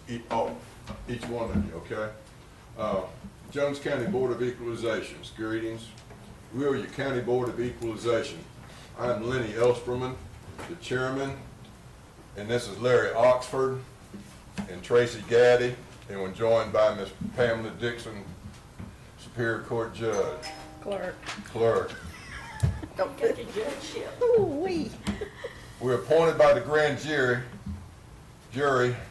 each one of you, okay? Jones County Board of Equalizations, greetings. We are your County Board of Equalization. I'm Lenny Elsperman, the chairman, and this is Larry Oxford and Tracy Gaddy, and we're joined by Miss Pamela Dixon, Superior Court Judge. Clerk. Don't get the judgeship. Ooh-wee. We're appointed by the grand jury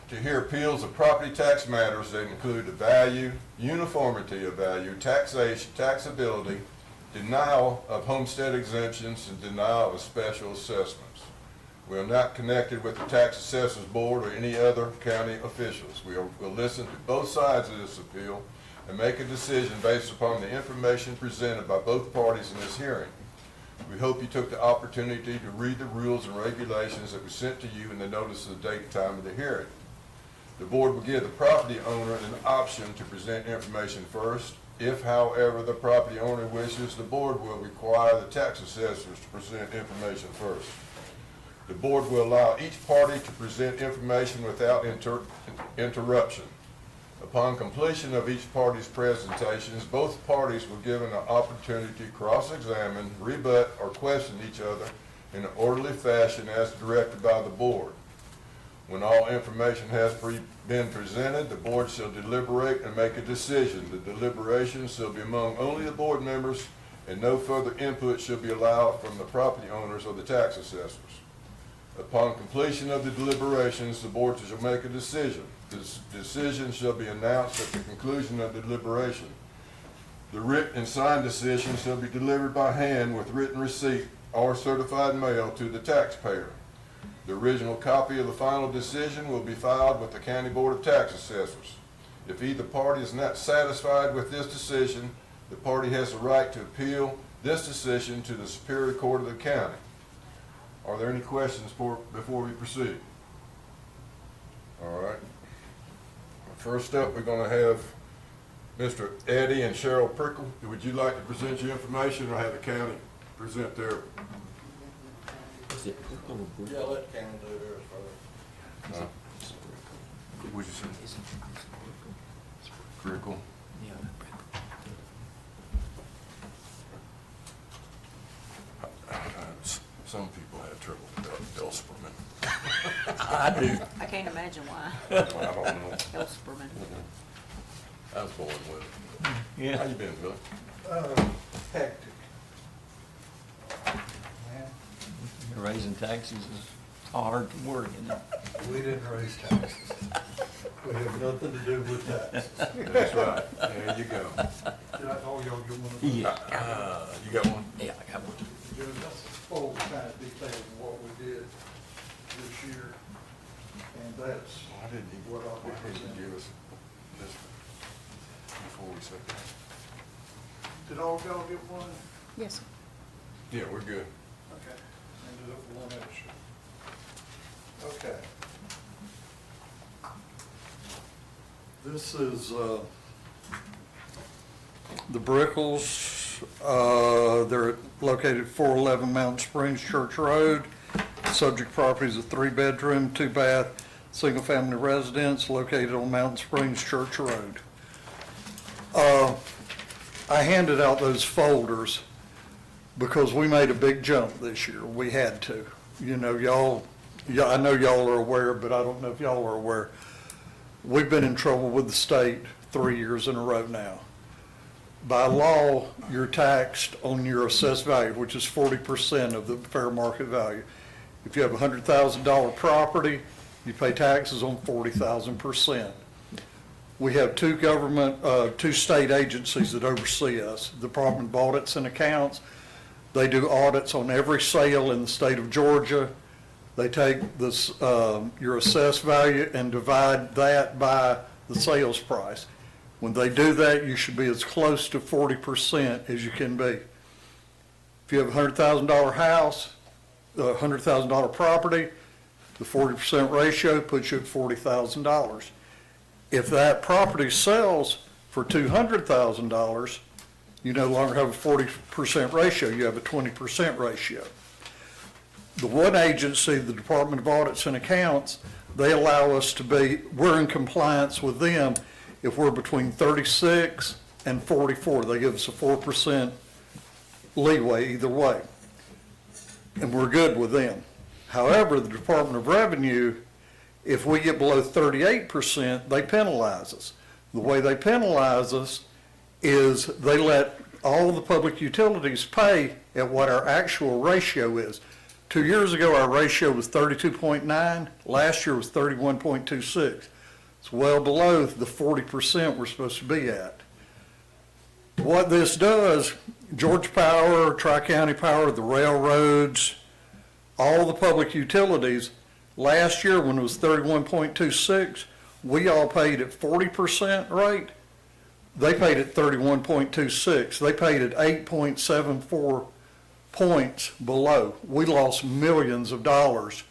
to hear appeals of property tax matters that include the value, uniformity of value, taxation, taxability, denial of homestead exemptions, and denial of special assessments. We are not connected with the Tax Assessors Board or any other county officials. We'll listen to both sides of this appeal and make a decision based upon the information presented by both parties in this hearing. We hope you took the opportunity to read the rules and regulations that were sent to you in the notice of the date and time of the hearing. The board will give the property owner an option to present information first. If, however, the property owner wishes, the board will require the tax assessors to present information first. The board will allow each party to present information without interruption. Upon completion of each party's presentations, both parties were given an opportunity to cross-examine, rebut, or question each other in an orderly fashion as directed by the board. When all information has been presented, the board shall deliberate and make a decision. The deliberations shall be among only the board members, and no further input shall be allowed from the property owners or the tax assessors. Upon completion of the deliberations, the board shall make a decision. This decision shall be announced at the conclusion of the deliberation. The written and signed decision shall be delivered by hand with written receipt or certified mail to the taxpayer. The original copy of the final decision will be filed with the County Board of Tax Assessors. If either party is not satisfied with this decision, the party has the right to appeal this decision to the Superior Court of the county. Are there any questions before we proceed? All right. First up, we're going to have Mr. Eddie and Cheryl Prickle. Would you like to present your information or have the county present their? Yeah, let Cam do theirs first. Would you say? Prickle. Some people have trouble with Elsperman. I do. I can't imagine why. I don't know. Elsperman. I was born with it. Yeah. How you been, Billy? Hectic. Raising taxes is hard work, isn't it? We didn't raise taxes. We have nothing to do with taxes. That's right. There you go. Did I call y'all get one of those? Yeah. You got one? Yeah, I got one. Judge, that's full kind of detail of what we did this year. And that's Why didn't you, what I'll be why didn't you presenting. give us this before we said that? Did all y'all get one? Yes. Yeah, we're good. Okay. Ended up with one extra. Okay. This is, the Brickles, they're located at 411 Mountain Springs Church Road. Subject property is a 3-bedroom, 2-bath, single-family residence located on Mountain Springs Church Road. I handed out those folders because we made a big jump this year. We had to. You know, I know y'all are aware, but I don't know if y'all are aware. We've been in trouble with the state 3 years in a row now. By law, you're taxed on your assessed value, which is 40% of the fair market value. If you have a $100,000 property, you pay taxes on 40,000%. We have two state agencies that oversee us, the Department of Audits and Accounts. They do audits on every sale in the state of Georgia. They take this, your assessed value and divide that by the sales price. When they do that, you should be as close to 40% as you can be. If you have a $100,000 house, a $100,000 property, the 40% ratio puts you at $40,000. If that property sells for $200,000, you no longer have a 40% ratio, you have a 20% ratio. The one agency, the Department of Audits and Accounts, They allow us to be, we're in compliance with them if we're between 36 and 44. They give us a 4% leeway either way. And we're good with them. However, the Department of Revenue, if we get below 38%, they penalize us. The way they penalize us is they let all the public utilities pay at what our actual ratio is. 2 years ago, our ratio was 32.9. Last year was 31.26. It's well below the 40% we're supposed to be at. What this does, Georgia Power, Tri-County Power, the railroads, all the public utilities, last year when it was 31.26, we all paid at 40% rate. They paid at 31.26. They paid at 8.74 points below. We lost millions of dollars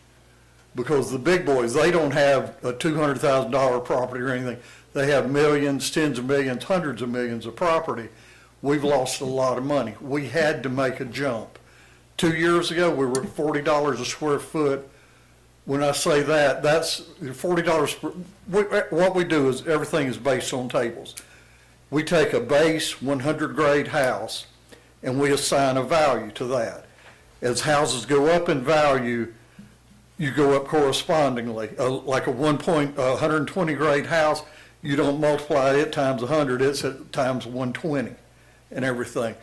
because the big boys, they don't have a $200,000 property or anything. They have millions, tens of millions, hundreds of millions of property. We've lost a lot of money. We had to make a jump. 2 years ago, we were at $40 a square foot. When I say that, that's $40. What we do is everything is based on tables. We take a base 100 grade house and we assign a value to that. As houses go up in value, you go up correspondingly. Like a 120 grade house, you don't multiply it times 100, it's at times 120 and everything.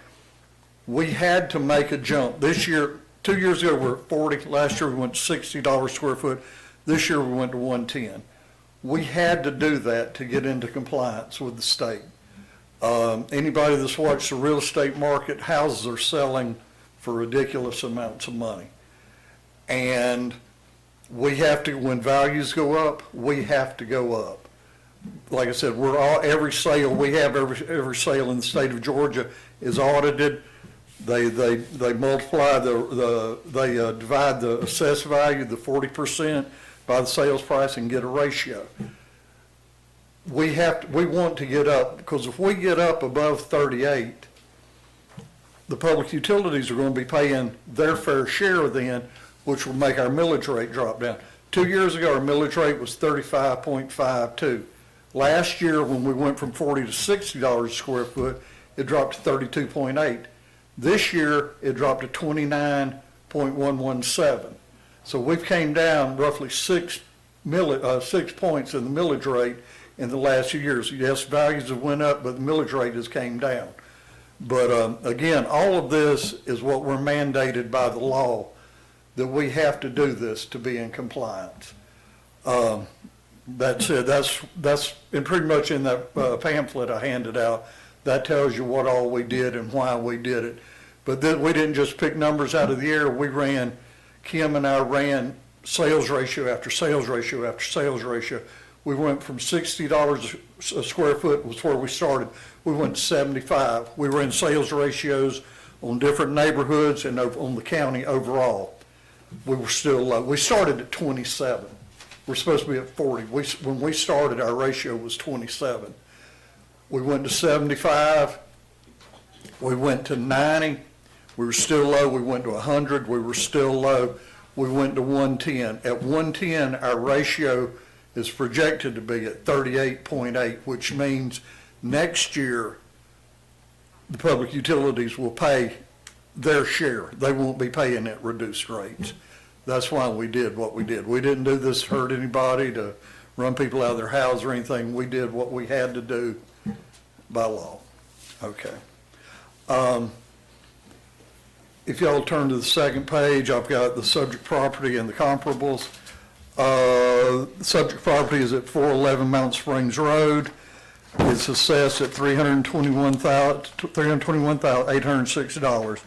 We had to make a jump. This year, 2 years ago, we were at 40. Last year, we went to $60 a square foot. This year, we went to 110. We had to do that to get into compliance with the state. Anybody that's watched the real estate market, houses are selling for ridiculous amounts of money. And we have to, when values go up, we have to go up. Like I said, every sale, we have every sale in the state of Georgia is audited. They multiply they divide the assessed value, the 40%, by the sales price and get a ratio. We want to get up, because if we get up above 38, the public utilities are going to be paying their fair share then, which will make our millage rate drop down. 2 years ago, our millage rate was 35.52. Last year, when we went from $40 to $60 a square foot, it dropped to 32.8. This year, it dropped to 29.117. So we've came down roughly 6 points in the millage rate in the last few years. Yes, values have went up, but the millage rate has came down. But again, all of this is what we're mandated by the law, that we have to do this to be in compliance. That's it. That's and pretty much in that pamphlet I handed out. That tells you what all we did and why we did it. But then we didn't just pick numbers out of the air. Kim and I ran sales ratio after sales ratio after sales ratio. We went from $60 a square foot was where we started. We went to 75. We ran sales ratios on different neighborhoods and on the county overall. We were still low. We started at 27. We're supposed to be at 40. When we started, our ratio was 27. We went to 75. We went to 90. We were still low. We went to 100. We were still low. We went to 110. At 110, our ratio is projected to be at 38.8, which means next year the public utilities will pay their share. They won't be paying at reduced rates. That's why we did what we did. We didn't do this to hurt anybody, to run people out of their house or anything. We did what we had to do by law. Okay. If y'all turn to the second page, I've got the subject property and the comparables. The subject property is at 411 Mount Springs Road. It's assessed at $321,806.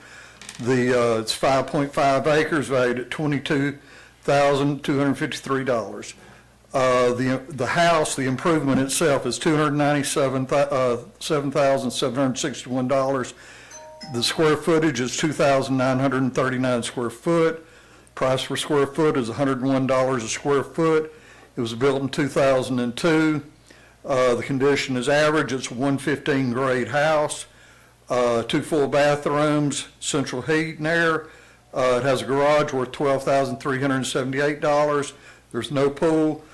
It's 5.5 acres, valued at $22,253. The house, the improvement itself is $297,761. The square footage is 2,939 square foot. Price per square foot is $101 a square foot. It was built in 2002. The condition is average. It's a 115 grade house. 2 full bathrooms, central heat and air. It has a garage worth $12,378. There's no pool.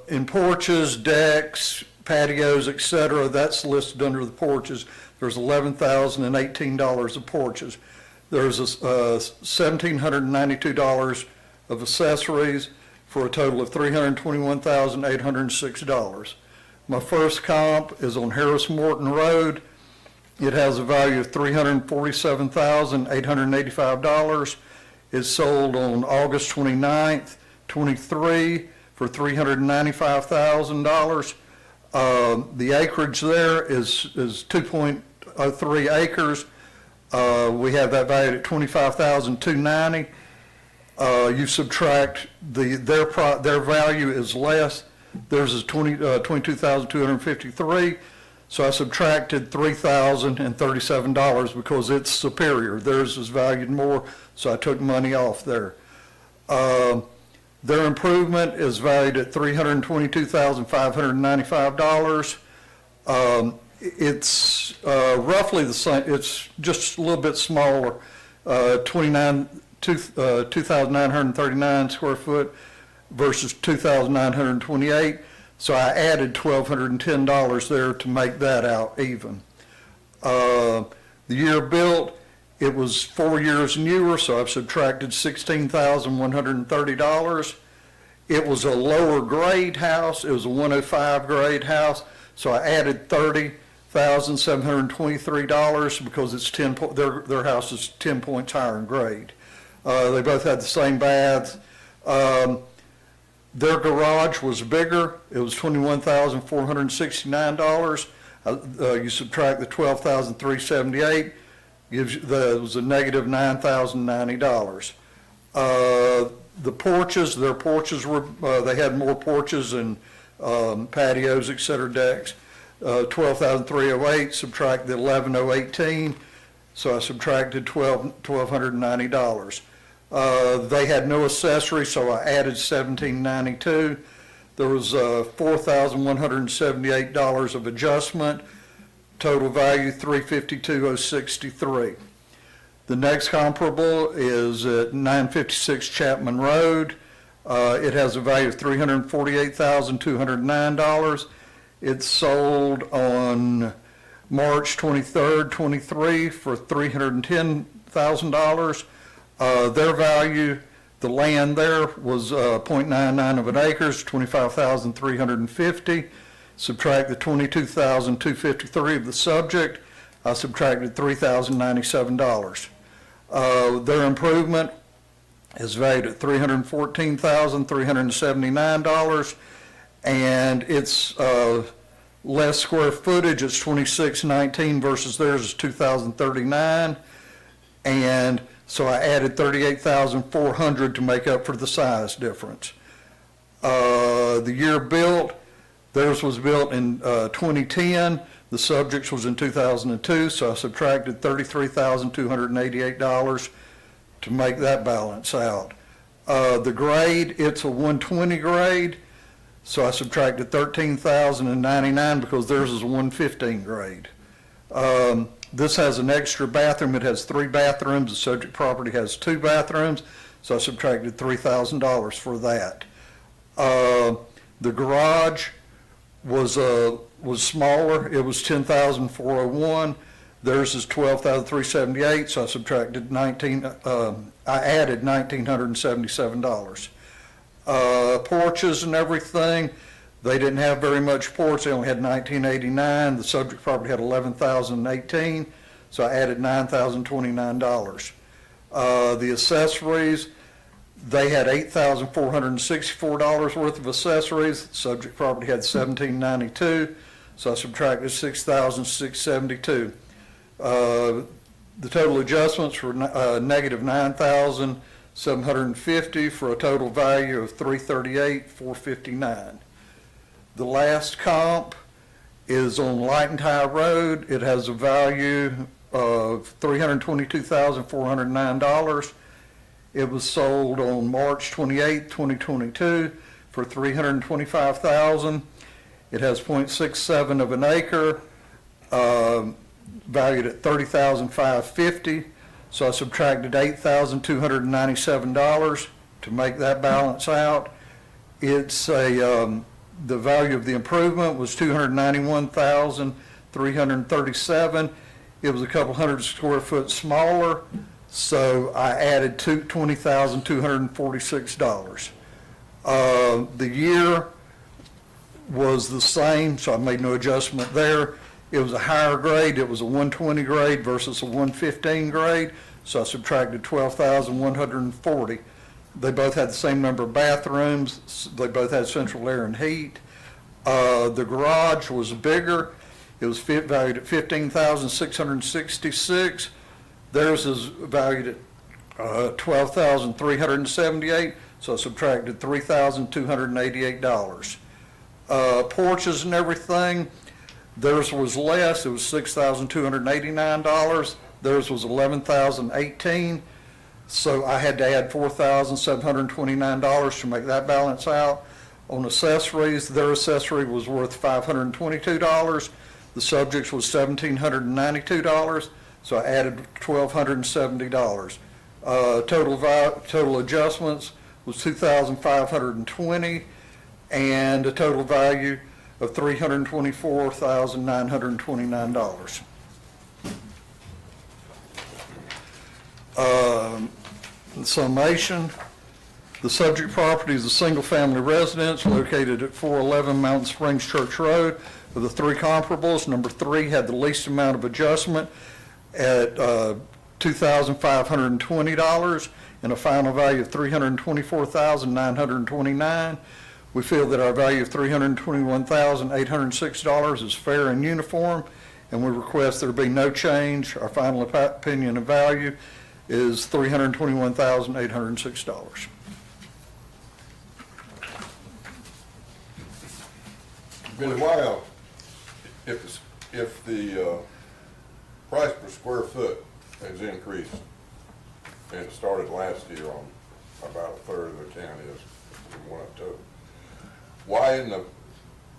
In porches, decks, patios, et cetera, that's listed under the porches. There's $11,018 of porches. There's $1,792 of accessories for a total of $321,806. My first comp is on Harris Morton Road. It has a value of $347,885. It's sold on August 29th, 23 for $395,000. The acreage there is 2.03 acres. We have that valued at $25,290. You subtract their value is less. Theirs is $22,253. So I subtracted $3,037 because it's superior. Theirs is valued more, so I took money off there. Their improvement is valued at $322,595. It's roughly the same. It's just a little bit smaller, 2,939 square foot versus 2,928. So I added $1,210 there to make that out even. The year built, it was 4 years newer, so I've subtracted $16,130. It was a lower grade house. It was a 105 grade house, so I added $30,723 because it's their house is 10 points higher in grade. They both had the same baths. Their garage was bigger. It was $21,469. You subtract the $12,378, it was a negative $9,090. The porches, their porches were, they had more porches and patios, et cetera, decks. 12,308, subtract the 11,018, so I subtracted $1,290. They had no accessory, so I added $1,792. There was $4,178 of adjustment. Total value $352,063. The next comparable is at 956 Chapman Road. It has a value of $348,209. It's sold on March 23rd, 23 for $310,000. Their value, the land there was 0.99 of an acre, 25,350. Subtract the 22,253 of the subject, I subtracted $3,097. Their improvement is valued at $314,379, and it's less square footage. It's 2619 versus theirs is 2,039, and so I added 38,400 to make up for the size difference. The year built, theirs was built in 2010. The subject's was in 2002, so I subtracted $33,288 to make that balance out. The grade, it's a 120 grade, so I subtracted $13,099 because theirs is a 115 grade. This has an extra bathroom. It has 3 bathrooms. The subject property has 2 bathrooms, so I subtracted $3,000 for that. The garage was smaller. It was $10,401. Theirs is $12,378, so I subtracted I added $1,977. Porches and everything, they didn't have very much porch. They only had 1989. The subject property had 11,018, so I added $9,029. The accessories, they had $8,464 worth of accessories. The subject property had $1,792, so I subtracted $6,672. The total adjustments were negative $9,750 for a total value of $338,459. The last comp is on Light and High Road. It has a value of $322,409. It was sold on March 28, 2022 for $325,000. It has 0.67 of an acre, valued at $30,550. So I subtracted $8,297 to make that balance out. It's the value of the improvement was $291,337. It was a couple hundred square foot smaller, so I added $20,246. The year was the same, so I made no adjustment there. It was a higher grade, it was a 120 grade versus a 115 grade, so I subtracted 12,140. They both had the same number of bathrooms, they both had central air and heat. The garage was bigger, it was valued at $15,666. Theirs is valued at $12,378, so I subtracted $3,288. Porches and everything, theirs was less, it was $6,289. Theirs was $11,018. So I had to add $4,729 to make that balance out. On accessories, their accessory was worth $522. The subject's was $1,792, so I added $1,270. Total adjustments was $2,520, and a total value of $324,929. In summation, the subject property is a single-family residence located at 411 Mountain Springs Church Road. Of the three comparables, number 3 had the least amount of adjustment at $2,520 and a final value of $324,929. We feel that our value of $321,806 is fair and uniform, and we request there be no change. Our final opinion of value is $321,806. Billy, why, if the price per square foot has increased, and it started last year on about a third of the county is from what I took,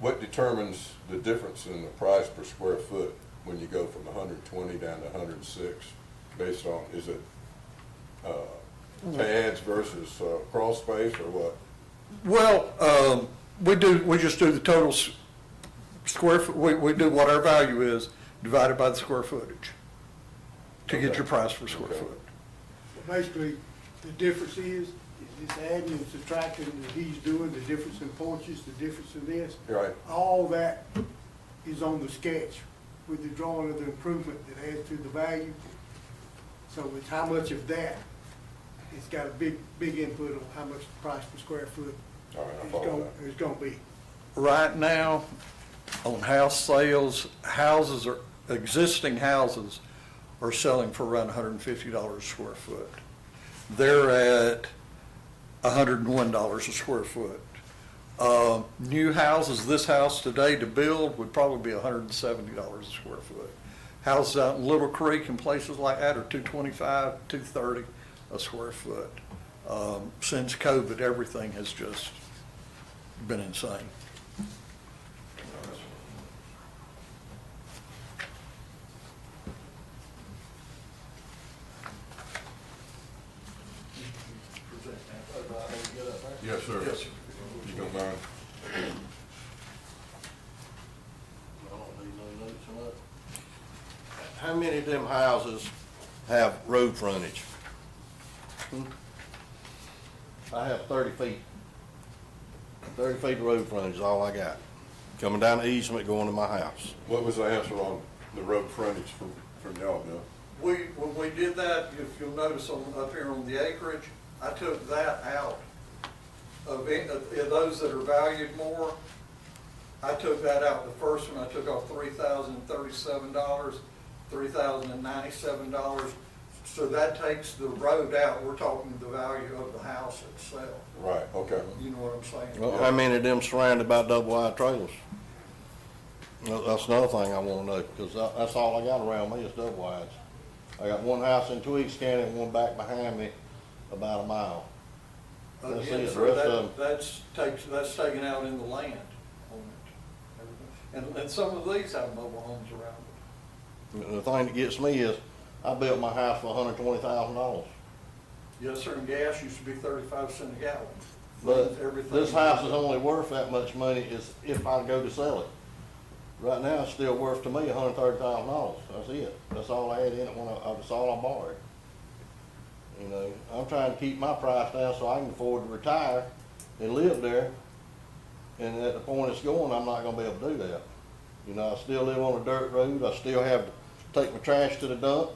what determines the difference in the price per square foot when you go from 120 down to 106? Based on, is it pads versus crawl space or what? Well, we just do the total square foot, we do what our value is divided by the square footage to get your price per square foot. Basically, the difference is this adding and subtracting that he's doing, the difference in porches, the difference in this. Right. All that is on the sketch with the drawing of the improvement that adds to the value. So it's how much of that, it's got a big input on how much the price per square foot All right, I follow that. is gonna be. Right now, on house sales, existing houses are selling for around $150 a square foot. They're at $101 a square foot. New houses, this house today to build would probably be $170 a square foot. Houses out in Little Creek and places like that are $225, $230 a square foot. Since COVID, everything has just been insane. Yes, sir. Yes, sir. You don't mind? How many of them houses have road frontage? I have 30 feet. 30 feet of road frontage is all I got. Coming down the easement, going to my house. What was the answer on the road frontage from y'all, Bill? When we did that, if you'll notice up here on the acreage, I took that out of those that are valued more. I took that out. The first one, I took off $3,037, $3,097. So that takes the road out. We're talking the value of the house itself. Right, okay. You know what I'm saying? Well, how many of them surrounded by double wide trailers? Well, that's another thing I want to know, because that's all I got around me is double wides. I got one house in Tweeds County and one back behind me about a mile. That's Again, it. sir, The rest of them, that's taken out in the land on it. And some of these have mobile homes around it. the thing that gets me is, I built my house for $120,000. Yes, sir, and gas used to be 35 cents a gallon. But Everything. this house is only worth that much money is if I go to sell it. Right now, it's still worth to me $130,000. That's it. That's all I had in it that's all I borrowed. You know, I'm trying to keep my price down so I can afford to retire and live there. And at the point it's going, I'm not gonna be able to do that. You know, I still live on a dirt road. I still have to take my trash to the dump.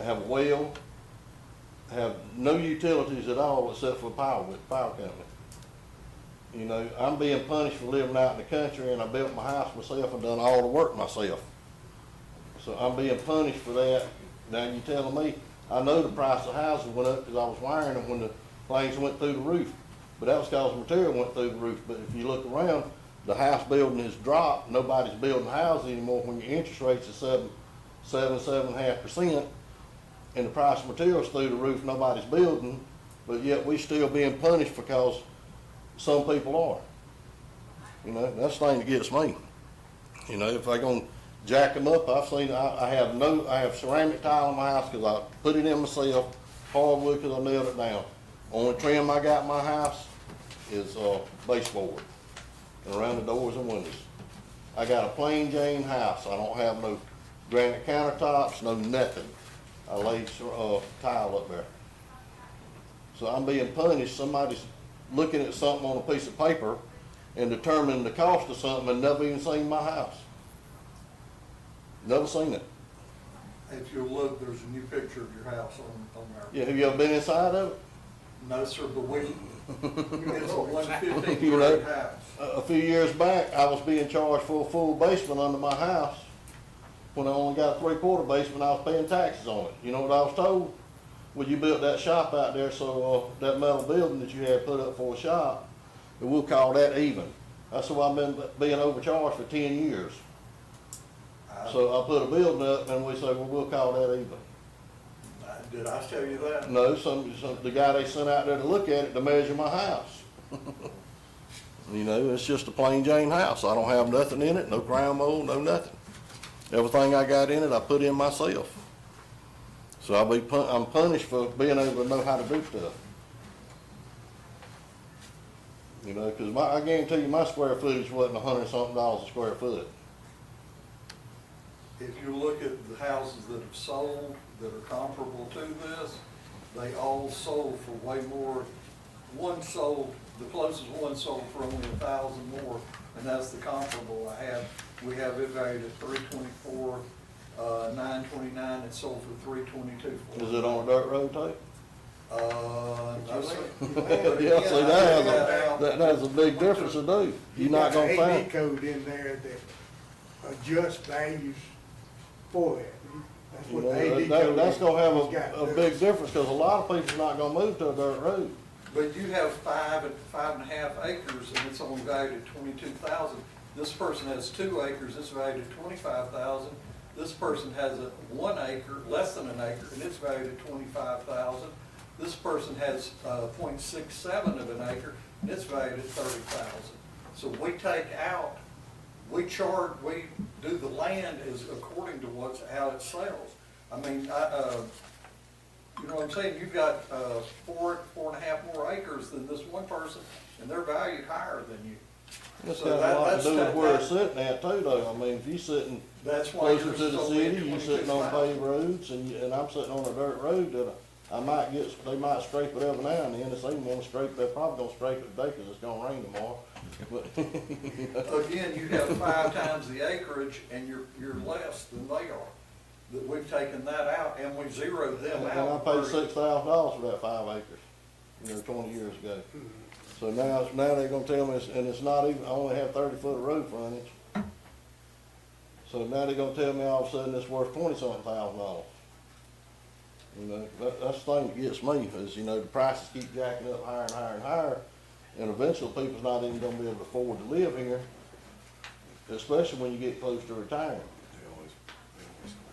I have a well. I have no utilities at all except for power company. You know, I'm being punished for living out in the country, and I built my house myself and done all the work myself. So I'm being punished for that. Now you telling me, I know the price of houses went up because I was wiring them when the things went through the roof. But that was because the material went through the roof. But if you look around, the house building has dropped. Nobody's building houses anymore when your interest rates are 7.5%, and the price of materials through the roof, nobody's building. But yet we still being punished because some people are. You know, that's the thing that gets me. You know, if I gonna jack them up, I have ceramic tile in my house because I put it in myself, hardwood because I nailed it down. Only trim I got in my house is baseboard and around the doors and windows. I got a plain Jane house. I don't have no granite countertops, no nothing. I laid tile up there. So I'm being punished. Somebody's looking at something on a piece of paper and determining the cost of something and never even seen my house. Never seen it. If you look, there's a new picture of your house on there. Yeah, have you ever been inside of it? No, sir, but it's a 115 You know, grade house. a few years back, I was being charged for a full basement under my house. When I only got a 3/4 basement, I was paying taxes on it. You know what I was told? Well, you built that shop out there, so that metal building that you had put up for a shop, and we'll call that even. That's why I've been being overcharged for 10 years. So I put a building up, and we say, well, we'll call that even. Did I tell you that? No, the guy they sent out there to look at it to measure my house. You know, it's just a plain Jane house. I don't have nothing in it, no crown mold, no nothing. Everything I got in it, I put in myself. So I'm punished for being able to know how to do stuff. You know, because I guarantee you my square footage wasn't $100-something a square foot. If you look at the houses that have sold that are comparable to this, they all sold for way more. One sold, the closest one sold for only 1,000 more, and that's the comparable I have. We have it valued at $324, $929. It sold for $322. Is it on a dirt road too? No, sir. Yeah, see, that's a big difference to do. You're not gonna You got an find. AD code in there that adjusts values for that. That's You what know, the AD that- code that's gonna have has got a to big do. difference, because a lot of people's not gonna move to a dirt road. But you have 5.5 acres, and it's only valued at $22,000. This person has 2 acres, it's valued at $25,000. This person has 1 acre, less than an acre, and it's valued at $25,000. This person has 0.67 of an acre, and it's valued at $30,000. So we take out, we do the land as according to how it sells. I mean, you know what I'm saying? You've got 4.5 more acres than this one person, and they're valued higher than you. It's So got a lot to that's- do with that- where that- it's sitting at too, though. I mean, if you're sitting That's why closer yours to is the only at city, you're sitting on 22,000. paved roads, and I'm sitting on a dirt road that they might scrape it every now and then. If they want to scrape, they're probably gonna scrape it today because it's gonna rain tomorrow. But, Again, you have 5 times the acreage, and you're less than they are. That we've taken that out, and we zeroed them and I out. paid $6,000 for that 5 acres, you know, 20 years ago. So now they're gonna tell me, and it's not even, I only have 30 foot of road frontage. So now they're gonna tell me all of a sudden it's worth $20-something thousand. You know, that's the thing that gets me, is, you know, the prices keep jacking up higher and higher and higher, and eventually people's not even gonna be able to afford to live here, especially when you get close to retirement,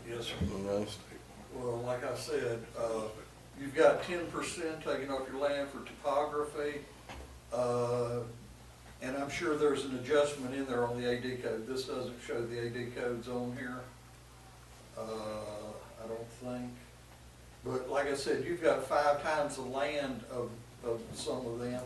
Yes, sir. you know? Well, like I said, you've got 10% taken off your land for topography, and I'm sure there's an adjustment in there on the AD code. This doesn't show the AD codes on here, I don't think. But like I said, you've got 5 times the land of of some of them,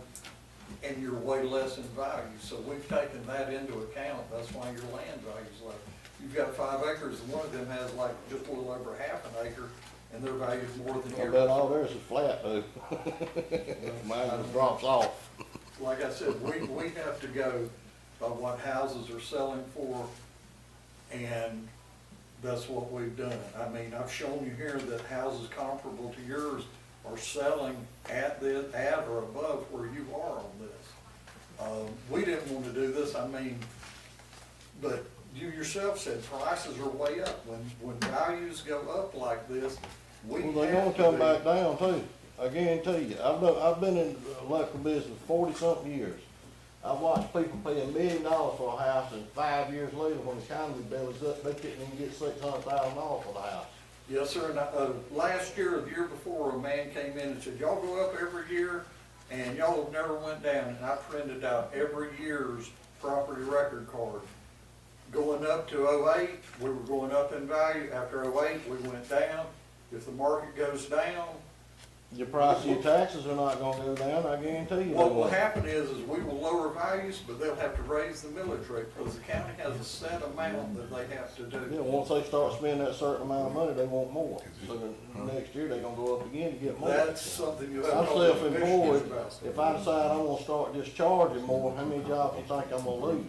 and you're way less in value. So we've taken that into account. That's why your land value's low. You've got 5 acres, and one of them has like just a little over half an acre, and their value's more than I yours. bet all theirs is flat though. Mine just drops off. Like I said, we have to go by what houses are selling for, and that's what we've done. I mean, I've shown you here that houses comparable to yours are selling at or above where you are on this. We didn't want to do this, I mean, but you yourself said prices are way up. When values go up like this, we Well, they have gonna to come be. back down too. I guarantee you. I've been in the electrical business 40-something years. I've watched people pay $1 million for a house, and 5 years later, when the economy bellies up, they couldn't even get $600,000 for the house. Yes, sir, and last year or the year before, a man came in and said, y'all go up every year, and y'all have never went down, and I printed out every year's property record card. Going up to '08, we were going up in value. After '08, we went down. If the market goes down, Your price of your taxes are not gonna go down, I guarantee you. what will happen is we will lower values, but they'll have to raise the millage rate, because the county has a set amount that they have to Yeah, do. once they start spending that certain amount of money, they want more. So the next year, they're gonna go up again to get more. That's something you have I'm to talk to the self-employed. commissioners about. If I decide I'm gonna start just charging more, how many jobs do you think I'm gonna lose?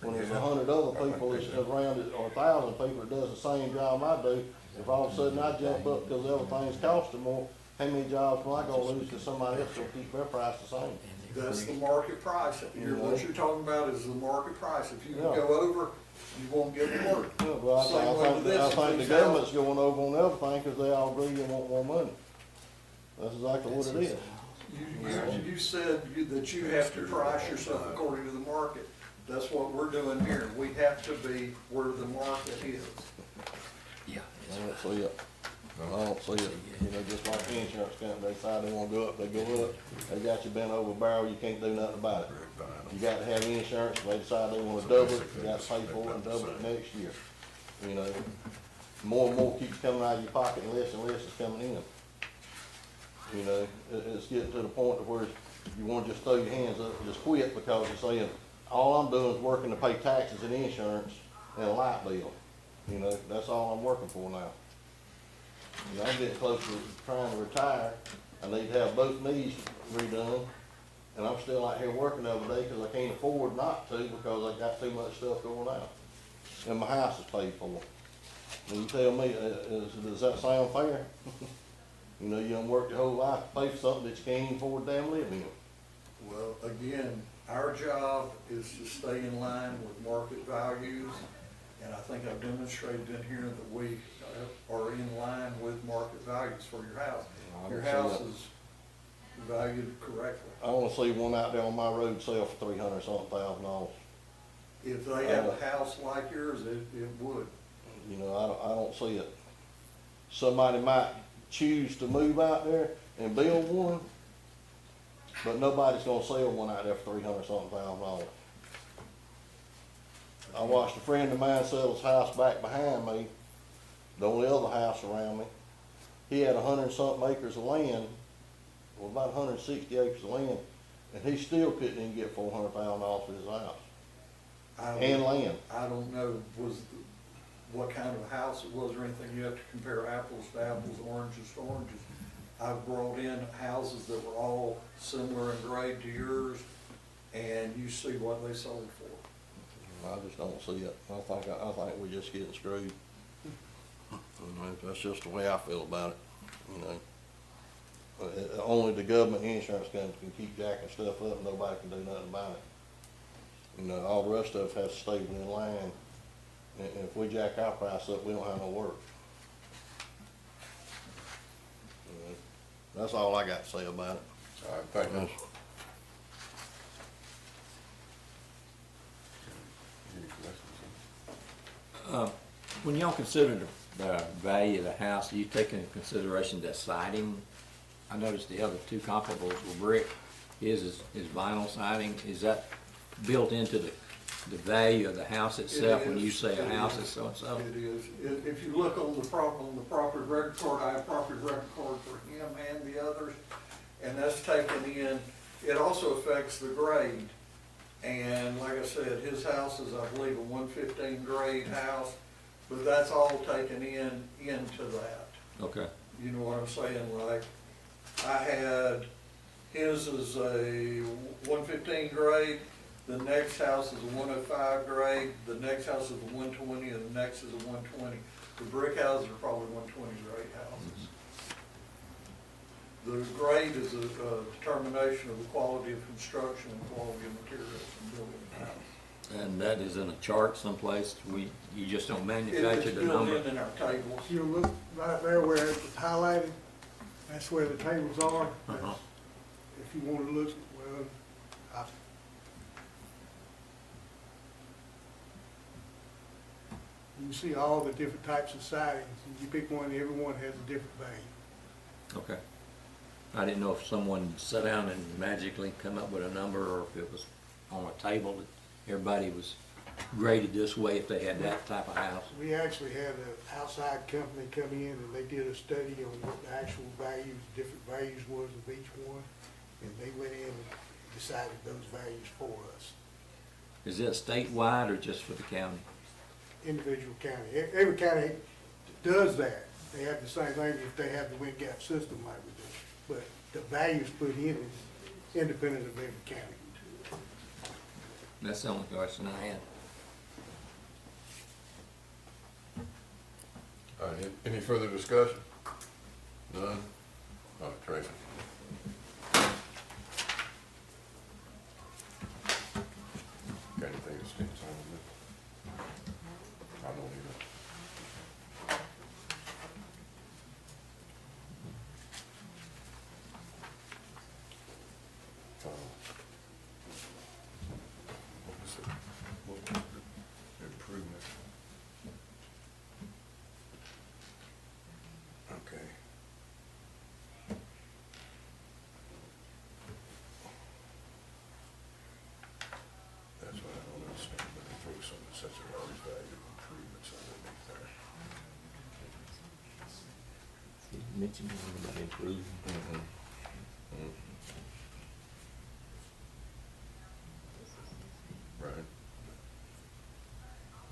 When there's 100 other people that's around it, or 1,000 people that does the same job I do, if all of a sudden I jump up because everything's costing more, how many jobs am I gonna lose because somebody else will keep their price the same? That's the market price. What you're talking about is the market price. If you Yeah. go over, you won't get the work. Yeah, well, Same way I with think this, if the these government's going over on everything because they all agree and want more money. That's exactly what it is. You said that you have to price yourself according to the market. That's what we're doing here. We have to be where the market is. Yeah. I don't see it. I don't see it. You know, just like the insurance company, they decide they wanna go up, they go up. They got you bent over a barrel, you can't do nothing about it. You got to have insurance, they decide they wanna double it, you got to pay for it and double it next year. You know, more and more keeps coming out of your pocket and less is coming in. You know, it's getting to the point of where you wanna just throw your hands up and just quit because you're saying, all I'm doing is working to pay taxes and insurance and a light bill. You know, that's all I'm working for now. You know, I'm getting close to trying to retire. I need to have both knees redone, and I'm still out here working every day because I can't afford not to because I got too much stuff going on. And my house is paid for. And you tell me, does that sound fair? You know, you done worked your whole life to pay for something that you can't even afford to damn live in. Well, again, our job is to stay in line with market values, and I think I've demonstrated in here that we are in line with market values for your house. Your house is valued correctly. I wanna see one out there on my road sell for $300-something thousand. If they have a house like yours, it would. You know, I don't see it. Somebody might choose to move out there and build one, but nobody's gonna sell one out there for $300-something thousand. I watched a friend of mine sell his house back behind me, the only other house around me. He had 100-something acres of land, well, about 160 acres of land, and he still couldn't even get $400,000 for his house and land. I don't know what kind of house it was or anything. You have to compare apples to apples, oranges to oranges. I've brought in houses that were all similar in grade to yours, and you see what they sold for. I just don't see it. I think we're just getting screwed. You know, that's just the way I feel about it, you know. Only the government insurance company can keep jacking stuff up and nobody can do nothing about it. You know, all the rest of it has to stay within line. And if we jack our price up, we don't have no work. You know, that's all I got to say about it. All right, thank you. Any questions? When y'all consider the value of the house, do you take into consideration the siding? I noticed the other two comparables were brick. His is vinyl siding. Is that built into the value of the house itself when you say a house is so-and-so? It is. If you look on the property record card, I have property record card for him and the others, and that's taken in, it also affects the grade. And like I said, his house is, I believe, a 115 grade house, but that's all taken into that. Okay, You know what I'm saying? Like, I had, his is a 115 grade, the next house is a 105 grade, the next house is a 120, and the next is a 120. The brick houses are probably 120 grade houses. The grade is a determination of the quality of construction and quality of materials in building a house. and that is in a chart someplace, you just don't It's manufacture the built number? in our tables. If you look right there where it's highlighted, that's where the tables are. Uh-huh. If you want to look, well, I, you can see all the different types of sidings. You pick one, every one has a different value. Okay. I didn't know if someone sat down and magically come up with a number, or if it was on a table that everybody was graded this way if they had that type of house. We actually had an outside company come in and they did a study on what the actual values, different values was of each one. And they went in and decided those values for us, Is it statewide or just for the county? individual county. Every county does that. They have the same thing if they have the wind gap system like we do. But the values put in is independent of every county. That's the only question I had. All right, any further discussion? None? All right, Tracy. Got anything that sticks on with it? I don't either. What was it? What was the improvement? Okay. That's what I don't understand, but they throw some such a large value of improvements underneath there. You mentioned something about improving. Right.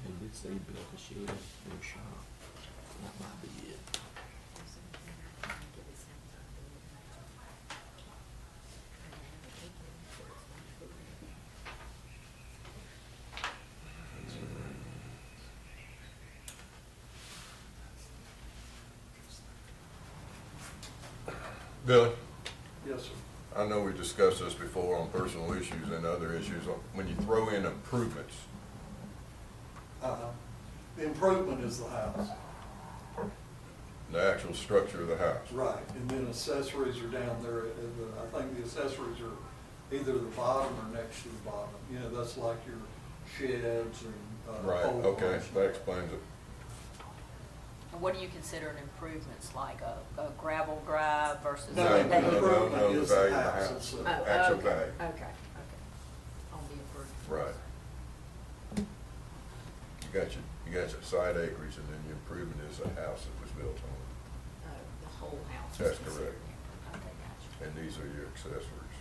They did say you built a shed in a shop. That might be it. Billy, Yes, sir. I know we discussed this before on personal issues and other issues. When you throw in improvements, The improvement is the house. the actual structure of the house. Right, and then accessories are down there, I think the accessories are either the bottom or next to the bottom. You know, that's like your sheds and, Right, pole okay, barns. that explains it. And what do you consider an improvements, like a gravel drive versus? No, No, the no, no, improvement no, the is the value of the house house. itself. Oh, Actual okay, value. okay, on the improvements. Right. You got your side acreage, and then your improvement is a house that was built on Oh, the whole house. is That's considered. correct. Okay, gotcha. it, and these are your accessories.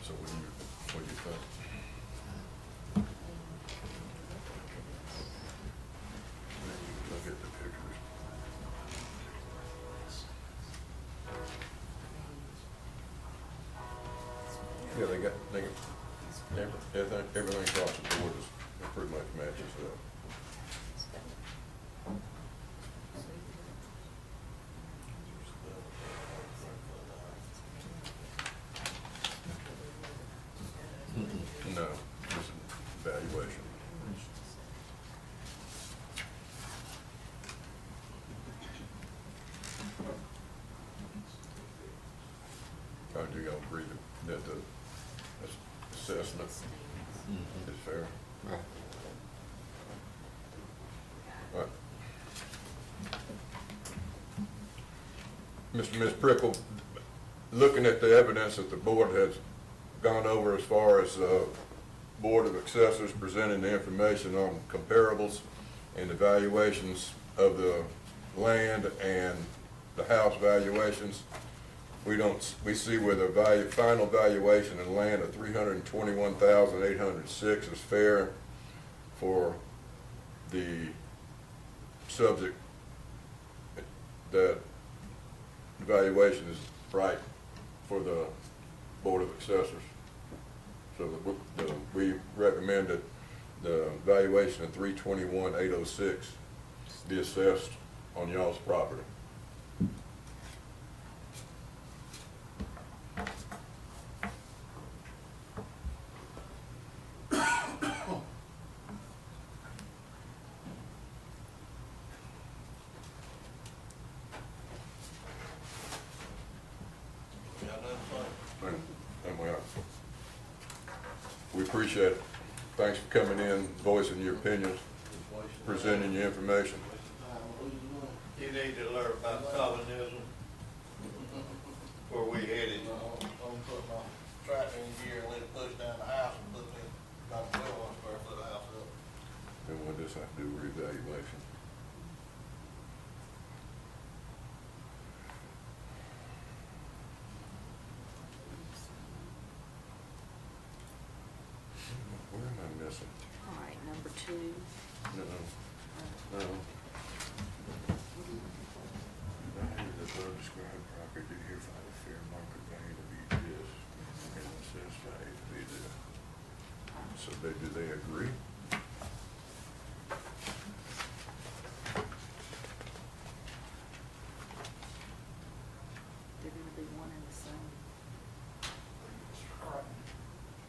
So what do you think? Look at the pictures. Yeah, everything across the board is pretty much matches up. No, this is valuation. Do y'all agree that the assessment is fair? Right. All right. Mr. and Ms. Prickle, looking at the evidence that the board has gone over as far as Board of Assessors presenting the information on comparables and evaluations of the land and the house valuations. We see where the final valuation in land of $321,806 is fair for the subject, that valuation is right for the Board of Assessors. So we recommend that the valuation of $321,806 be assessed on y'all's property. And we appreciate it. Thanks for coming in, voicing your opinions, presenting your information. You need to learn about communism, where we headed. I'm gonna put my tractor in gear and let it push down the house and put that, about 12 square foot house up. And what does that do with revaluation? Where am I missing? All right, number 2. No. Value the above described property hereby the fair market value to be this, and it says value to be this. So do they agree? They're gonna be one and the same.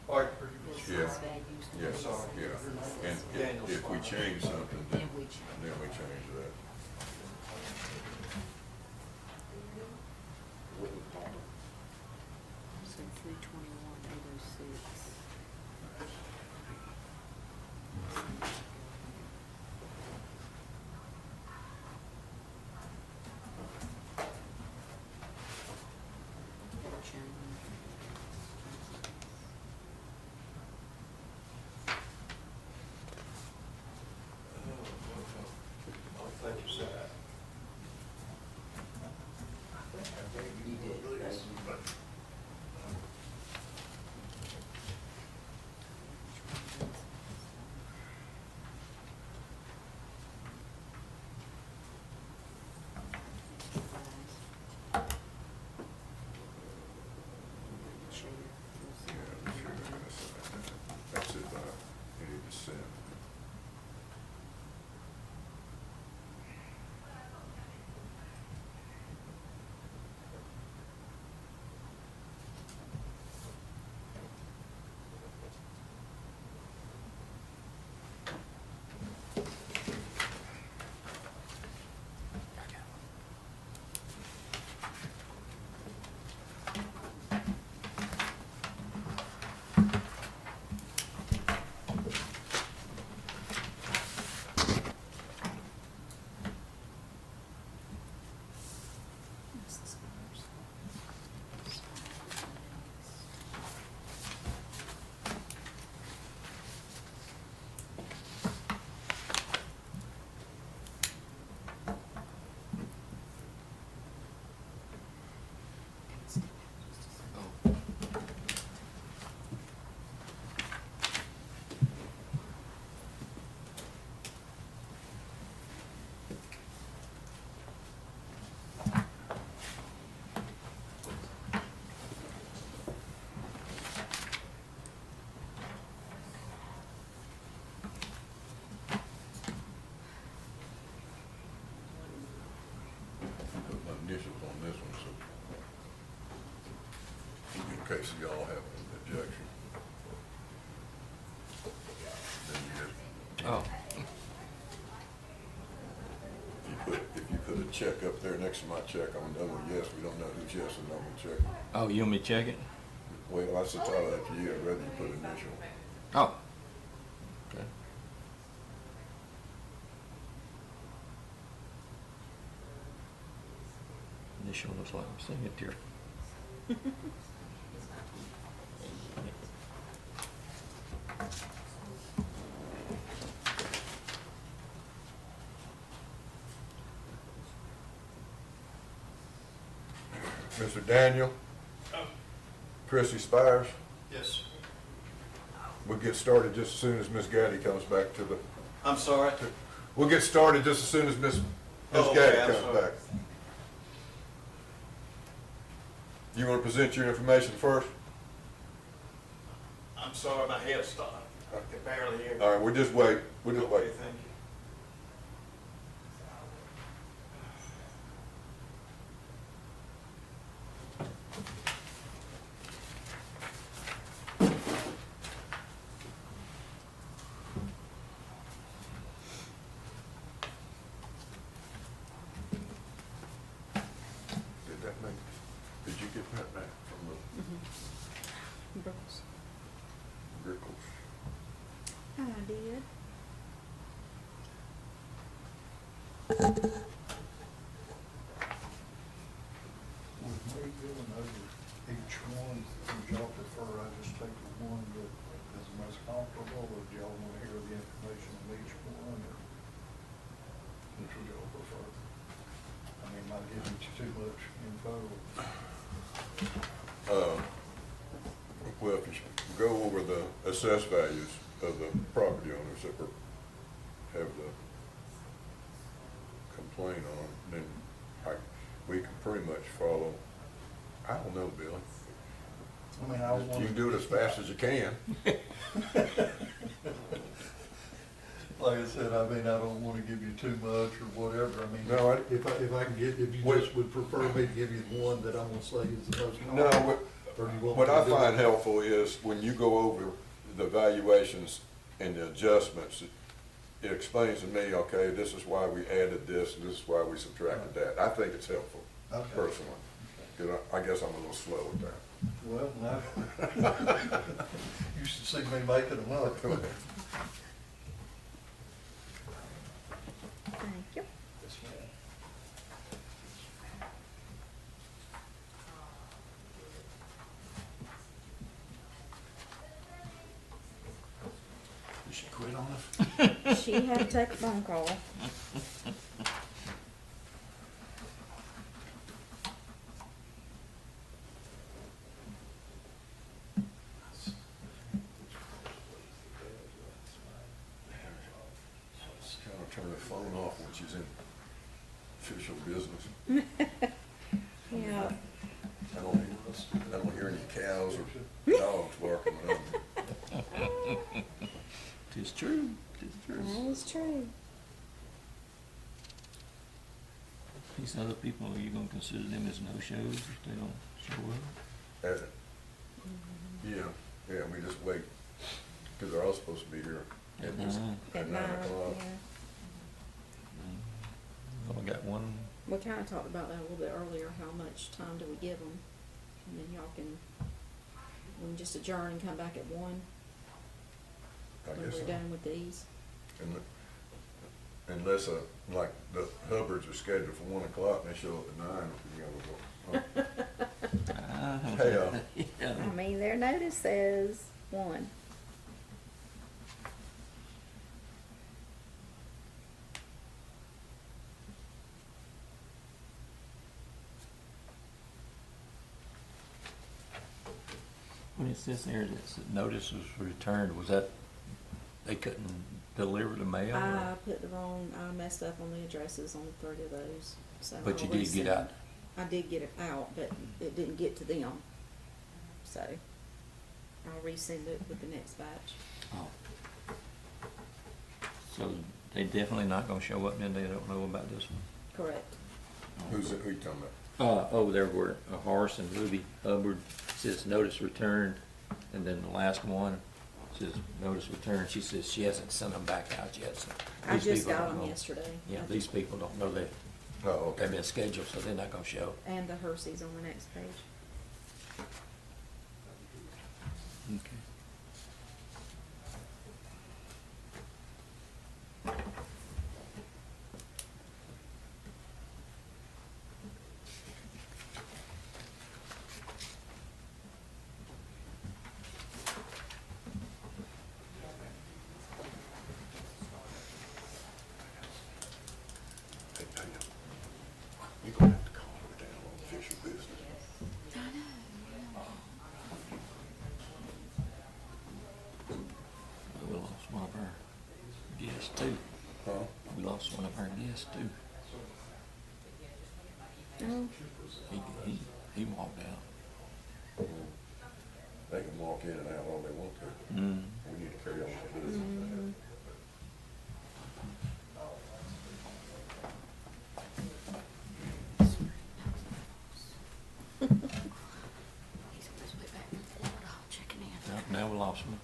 Or, Yeah. Assessed values. Yes, yeah. And if we change something, Then we change. then we change that. So 321,806. That'll change. I think you said that. You did. Yeah, I'm sure they're gonna say that. That's it, any dissent. Put my initials on this one, so in case y'all have an objection. Then you just, Oh, if you put a check up there next to my check, I'm gonna know yes, we don't know who's yes and no on check. oh, you want me to check it? Well, that's entirely up to you, I'd rather you put initial. Oh. Okay. Initial looks like I'm seeing it here. Mr. Daniel? Chrissy Spires? Yes. We'll get started just as soon as Miss Gaddy comes back to the, I'm sorry. we'll get started just as soon as Miss Oh, okay, Gaddy I'm comes sorry. back. You want to present your information first? I'm sorry, my head stopped. I can barely hear. All right, we'll just wait. We'll just wait. Okay, thank you. Did that make, did you get that back from the Brooks. Rickles? I did. With me going over each one, would y'all prefer I just take the one that is the most comparable, or do y'all want to hear the information on each one, or which would y'all prefer? I mean, might give you too much info. Well, if you go over the assessed values of the property owners that were, have the complaint on, then we can pretty much follow, I don't know, Billy. I mean, I was You can do it as fast as you can. Like I said, I mean, I don't want to give you too much or whatever, I mean. No, If I can get, if you What- just would prefer me to give you the one that I'm gonna say is the most No, comparable, or do you want me what to I do it? find helpful is when you go over the valuations and the adjustments, it explains to me, okay, this is why we added this, and this is why we subtracted that. I think it's helpful, Okay. personally. 'Cause I guess I'm a little slow with that. Well, no. You should see me making them up. Thank you. Yes, ma'am. You should quit on us. She had to take a phone call. Just kind of turn the phone off when she's in official business. Yeah. I don't hear any cows or dogs barking around me. Tis true, tis true. That is true. These other people, are you gonna consider them as no-shows if they don't show up? Yeah, we just wait, because they're all supposed to be here At this- 9. at 9 o'clock. yeah. Only got one. We kinda talked about that a little bit earlier, how much time do we give them? And then y'all can, we can just adjourn and come back at 1 I when guess we're so. done with these. Unless, like, the Hubbards are scheduled for 1 o'clock, and they show up at 9, you know, Ah, Hey, yeah. I mean, their notice says 1. When it says there that notice was returned, was that they couldn't deliver the mail? or- I put the wrong, I messed up on the addresses on 3 of those, so. But you I'll did get resend. out. I did get it out, but it didn't get to them, so I'll resend it with the next batch. Oh. So they definitely not gonna show up, then they don't know about this one? Correct. who you talking about? Oh, there were Horace and Ruby Hubbard, says notice returned, and then the last one says notice returned. She says she hasn't sent them back out yet, so. I these just people got don't them know. yesterday. Yeah, I these just- people don't know Oh, they've okay. been scheduled, so they're not gonna show. And the Hersey's on the next page. Okay. too. Huh? We lost one of our guests too. Oh, He walked out. They can walk in and out all they want to. Mm. We need to carry on with business. He's on his way back from Florida, checking in. Now we lost one.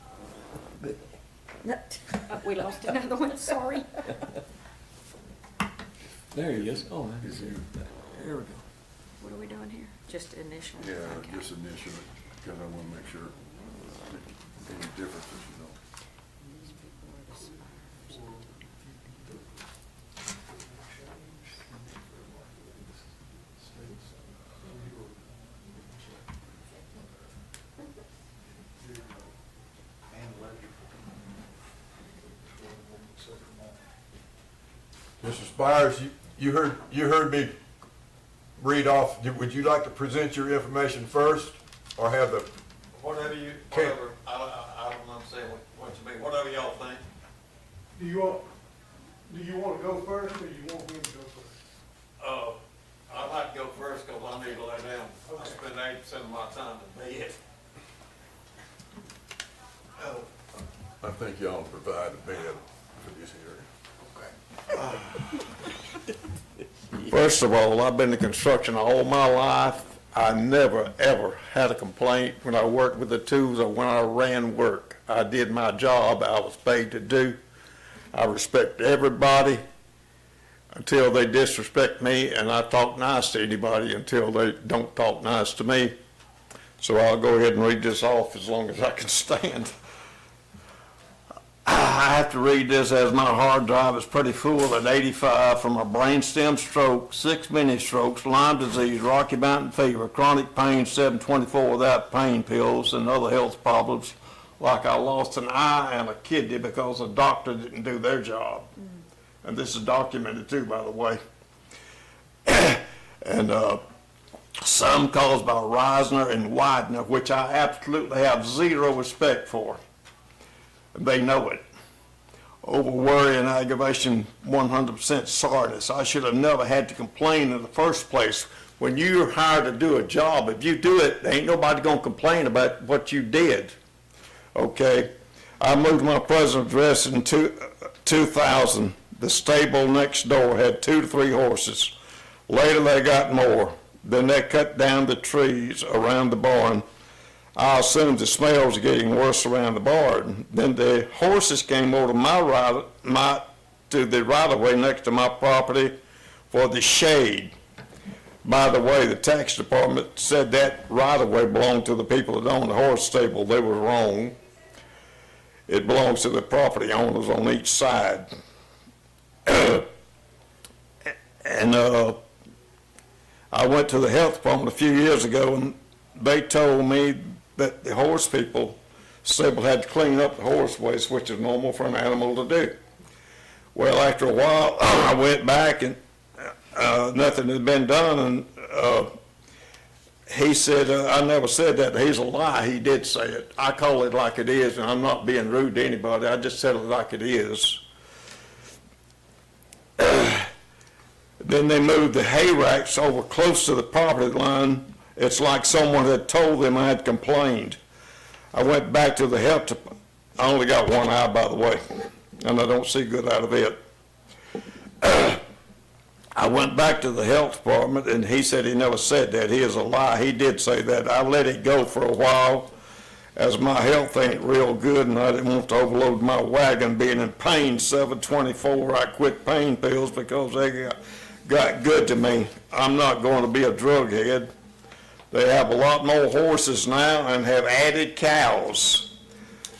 we lost another one, sorry. There he is. Oh, there he is. There we go. What are we doing here? Just initial? Yeah, Okay. just initially, because I want to make sure any differences, you know. These people are the spires. Mr. Spires, you heard me read off. Would you like to present your information first, or have the, Whatever you, Okay. whatever, I don't understand what you mean, whatever y'all think. Do you want to go first, or you want him to go first? I'd like to go first, cause I need to lay down. I Okay. spend 80% of my time in bed. I think y'all provide a bed for this hearing. First of all, I've been in construction all my life. I never, ever had a complaint when I worked with the tools or when I ran work. I did my job I was paid to do. I respect everybody until they disrespect me, and I talk nice to anybody until they don't talk nice to me. So I'll go ahead and read this off as long as I can stand. I have to read this as my hard drive is pretty full at 85 from a brainstem stroke, 6 mini strokes, Lyme disease, Rocky Mountain fever, chronic pain, 724 without pain pills, and other health problems like I lost an eye and a kidney because a doctor didn't do their job. And this is documented too, by the way. And some caused by Reisner and Widener, which I absolutely have zero respect for. They know it. Over worry and aggravation, 100% sorriness. I should have never had to complain in the first place. When you're hired to do a job, if you do it, ain't nobody gonna complain about what you did. Okay? I moved my present address in 2000. The stable next door had 2 to 3 horses. Later they got more. Then they cut down the trees around the barn. I assumed the smell was getting worse around the barn. Then the horses came over to the right-of-way next to my property for the shade. By the way, the tax department said that right-of-way belonged to the people that own the horse stable. They were wrong. It belongs to the property owners on each side. And I went to the health department a few years ago, and they told me that the horse people, stable had to clean up the horse waste, which is normal for an animal to do. Well, after a while, I went back and nothing had been done, and he said, I never said that. He's a lie. He did say it. I call it like it is, and I'm not being rude to anybody. I just said it like it is. Then they moved the hay racks over close to the property line. It's like someone had told them I had complained. I went back to the health department. I only got one eye, by the way, and I don't see good out of it. I went back to the health department, and he said he never said that. He is a lie. He did say that. I let it go for a while, as my health ain't real good, and I didn't want to overload my wagon being in pain. 724, I quit pain pills because they got good to me. I'm not going to be a drug head. They have a lot more horses now and have added cows.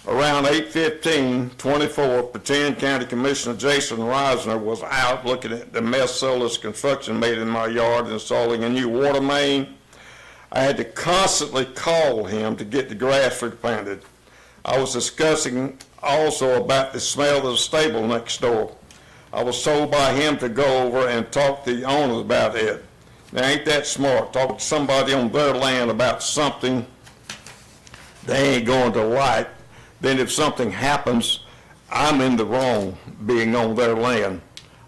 Around 8/15/24, Petain County Commissioner Jason Reisner was out looking at the mess Solis Construction made in my yard, installing a new water main. I had to constantly call him to get the grass replanted. I was discussing also about the smell of the stable next door. I was told by him to go over and talk to the owners about it. Now, ain't that smart? Talk to somebody on their land about something they ain't going to like. Then if something happens, I'm in the wrong being on their land.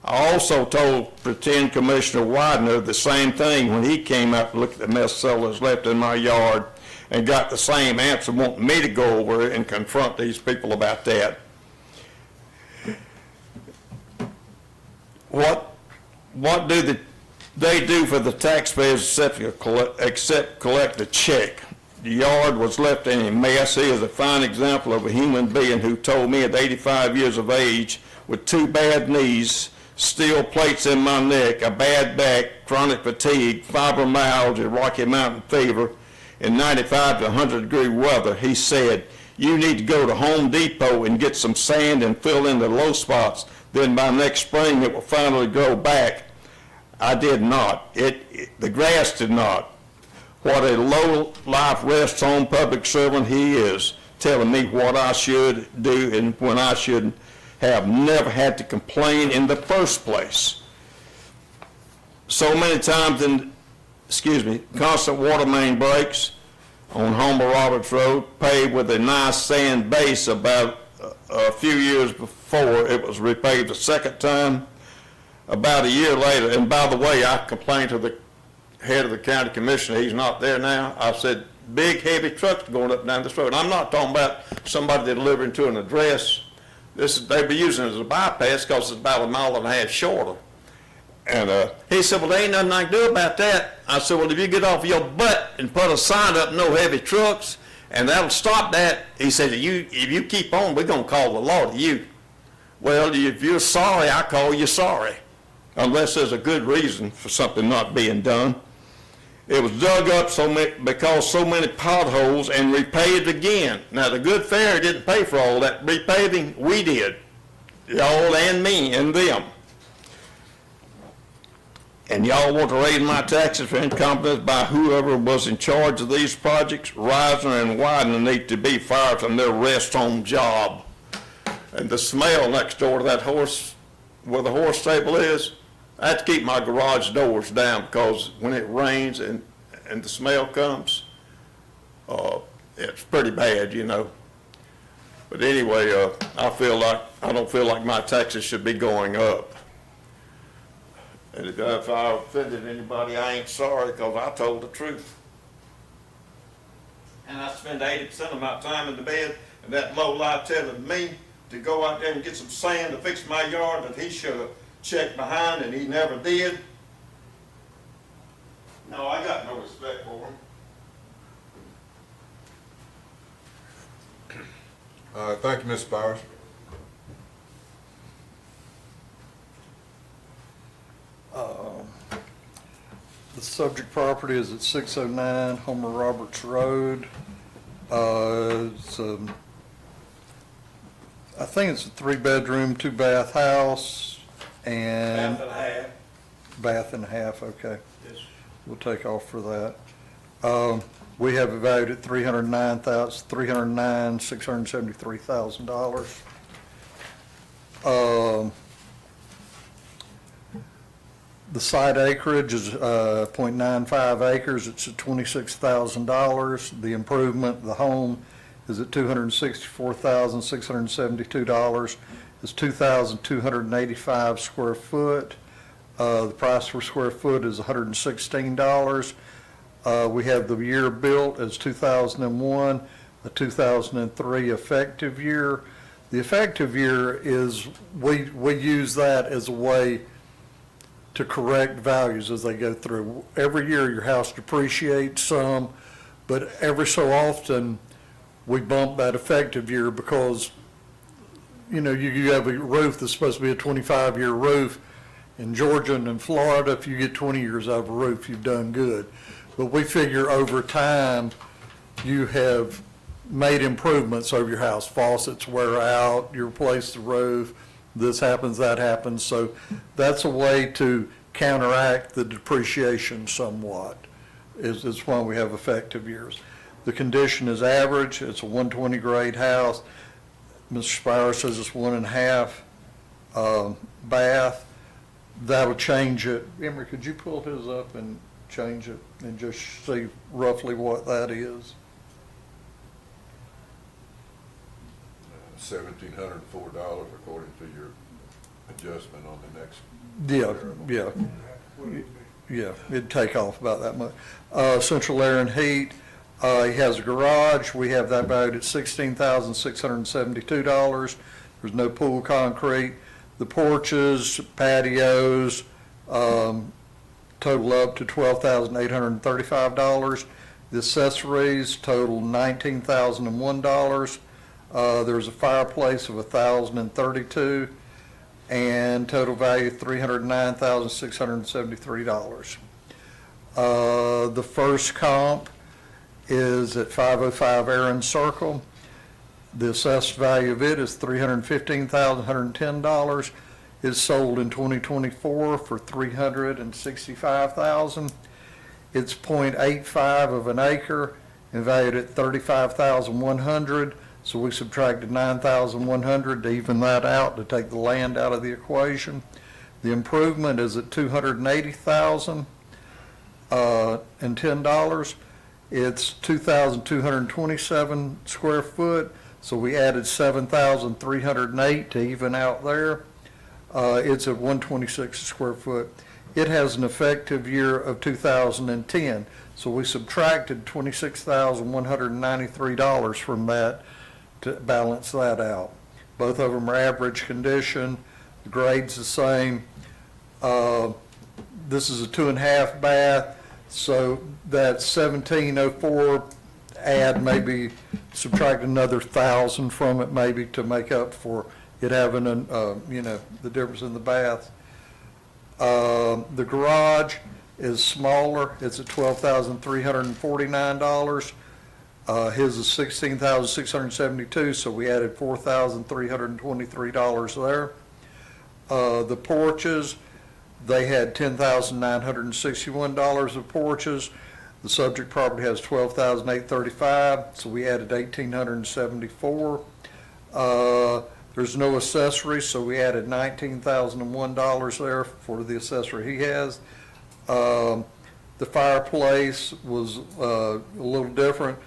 I also told pretend Commissioner Widener the same thing when he came out to look at the mess sellers left in my yard and got the same answer, wanting me to go over and confront these people about that. What do they do for the taxpayers except collect a check? The yard was left in a mess. He is a fine example of a human being who told me at 85 years of age, with 2 bad knees, steel plates in my neck, a bad back, chronic fatigue, fibromyalgia, Rocky Mountain fever, in 95 to 100-degree weather, he said, "You need to go to Home Depot and get some sand and fill in the low spots. Then by next spring, it will finally grow back." I did not. The grass did not. What a low-life rest home public servant he is, telling me what I should do and when I shouldn't have. Never had to complain in the first place. So many times constant water main breaks on Homer Roberts Road, paved with a nice sand base. About a few years before it was repaved a second time. About a year later, and by the way, I complained to the head of the county commissioner, he's not there now. I said, big heavy trucks going up and down this road. I'm not talking about somebody delivering to an address. They'd be using it as a bypass because it's about 1.5 miles shorter. And he said, well, there ain't nothing I can do about that. I said, well, if you get off your butt and put a sign up, no heavy trucks, and that'll stop that. He said, if you keep on, we're going to call the law to you. Well, if you're sorry, I call you sorry, unless there's a good reason for something not being done. It was dug up because so many potholes and repaved again. Now, the good fair didn't pay for all that repaving. We did, y'all and me and them. And y'all want to raise my taxes for incompetence by whoever was in charge of these projects. Reisner and Widener need to be fired from their rest home job. And the smell next door to that horse, where the horse stable is, I have to keep my garage doors down because when it rains and the smell comes, it's pretty bad, you know. But anyway, I don't feel like my taxes should be going up. And if I offended anybody, I ain't sorry because I told the truth. And I spend 80% of my time in the bed, and that lowlife telling me to go out there and get some sand to fix my yard that he should have checked behind, and he never did. No, I got no respect for him. Thank you, Ms. Spires. The subject property is at 609 Homer Roberts Road. I think it's a 3-bedroom, 2-bath house, and Half and a half. bath and a half, okay. Yes. We'll take off for that. We have it valued at $309,673,000. The site acreage is .95 acres. It's at $26,000. The improvement, the home, is at $264,672. It's 2,285 square foot. The price per square foot is $116. We have the year built as 2001, a 2003 effective year. The effective year is, we use that as a way to correct values as they go through. Every year your house depreciates some, but every so often we bump that effective year because, you know, you have a roof that's supposed to be a 25-year roof. In Georgia and in Florida, if you get 20 years out of a roof, you've done good. But we figure over time, you have made improvements over your house. Faucets wear out, you replace the roof, this happens, that happens. So that's a way to counteract the depreciation somewhat, is why we have effective years. The condition is average. It's a 120 grade house. Mr. Spire says it's 1.5 bath. That'll change it. Emery, could you pull his up and change it and just see roughly what that is? $1,704 according to your adjustment on the next. Yeah, variable. yeah. What it would be. Yeah, it'd take off about that much. Central air and heat, he has a garage, we have that valued at $16,672. There's no pool concrete. The porches, patios, total up to $12,835. The accessories total $19,001. There's a fireplace of $1,032. And total value $309,673. The first comp is at 505 Aaron Circle. The assessed value of it is $315,110. It's sold in 2024 for $365,000. It's 0.85 of an acre and valued at $35,100. So we subtracted $9,100 to even that out, to take the land out of the equation. The improvement is at $280,010. It's 2,227 square foot, so we added 7,308 to even out there. It's at 126 square foot. It has an effective year of 2010, so we subtracted $26,193 from that to balance that out. Both of them are average condition. The grade's the same. This is a 2.5 bath, so that 1,704 add, maybe subtract another 1,000 from it, maybe to make up for it having the difference in the bath. The garage is smaller. It's at $12,349. His is $16,672, so we added $4,323 there. The porches, they had $10,961 of porches. The subject property has $12,835, so we added $1,874. There's no accessories, so we added $19,001 there for the accessory he has. The fireplace was a little different.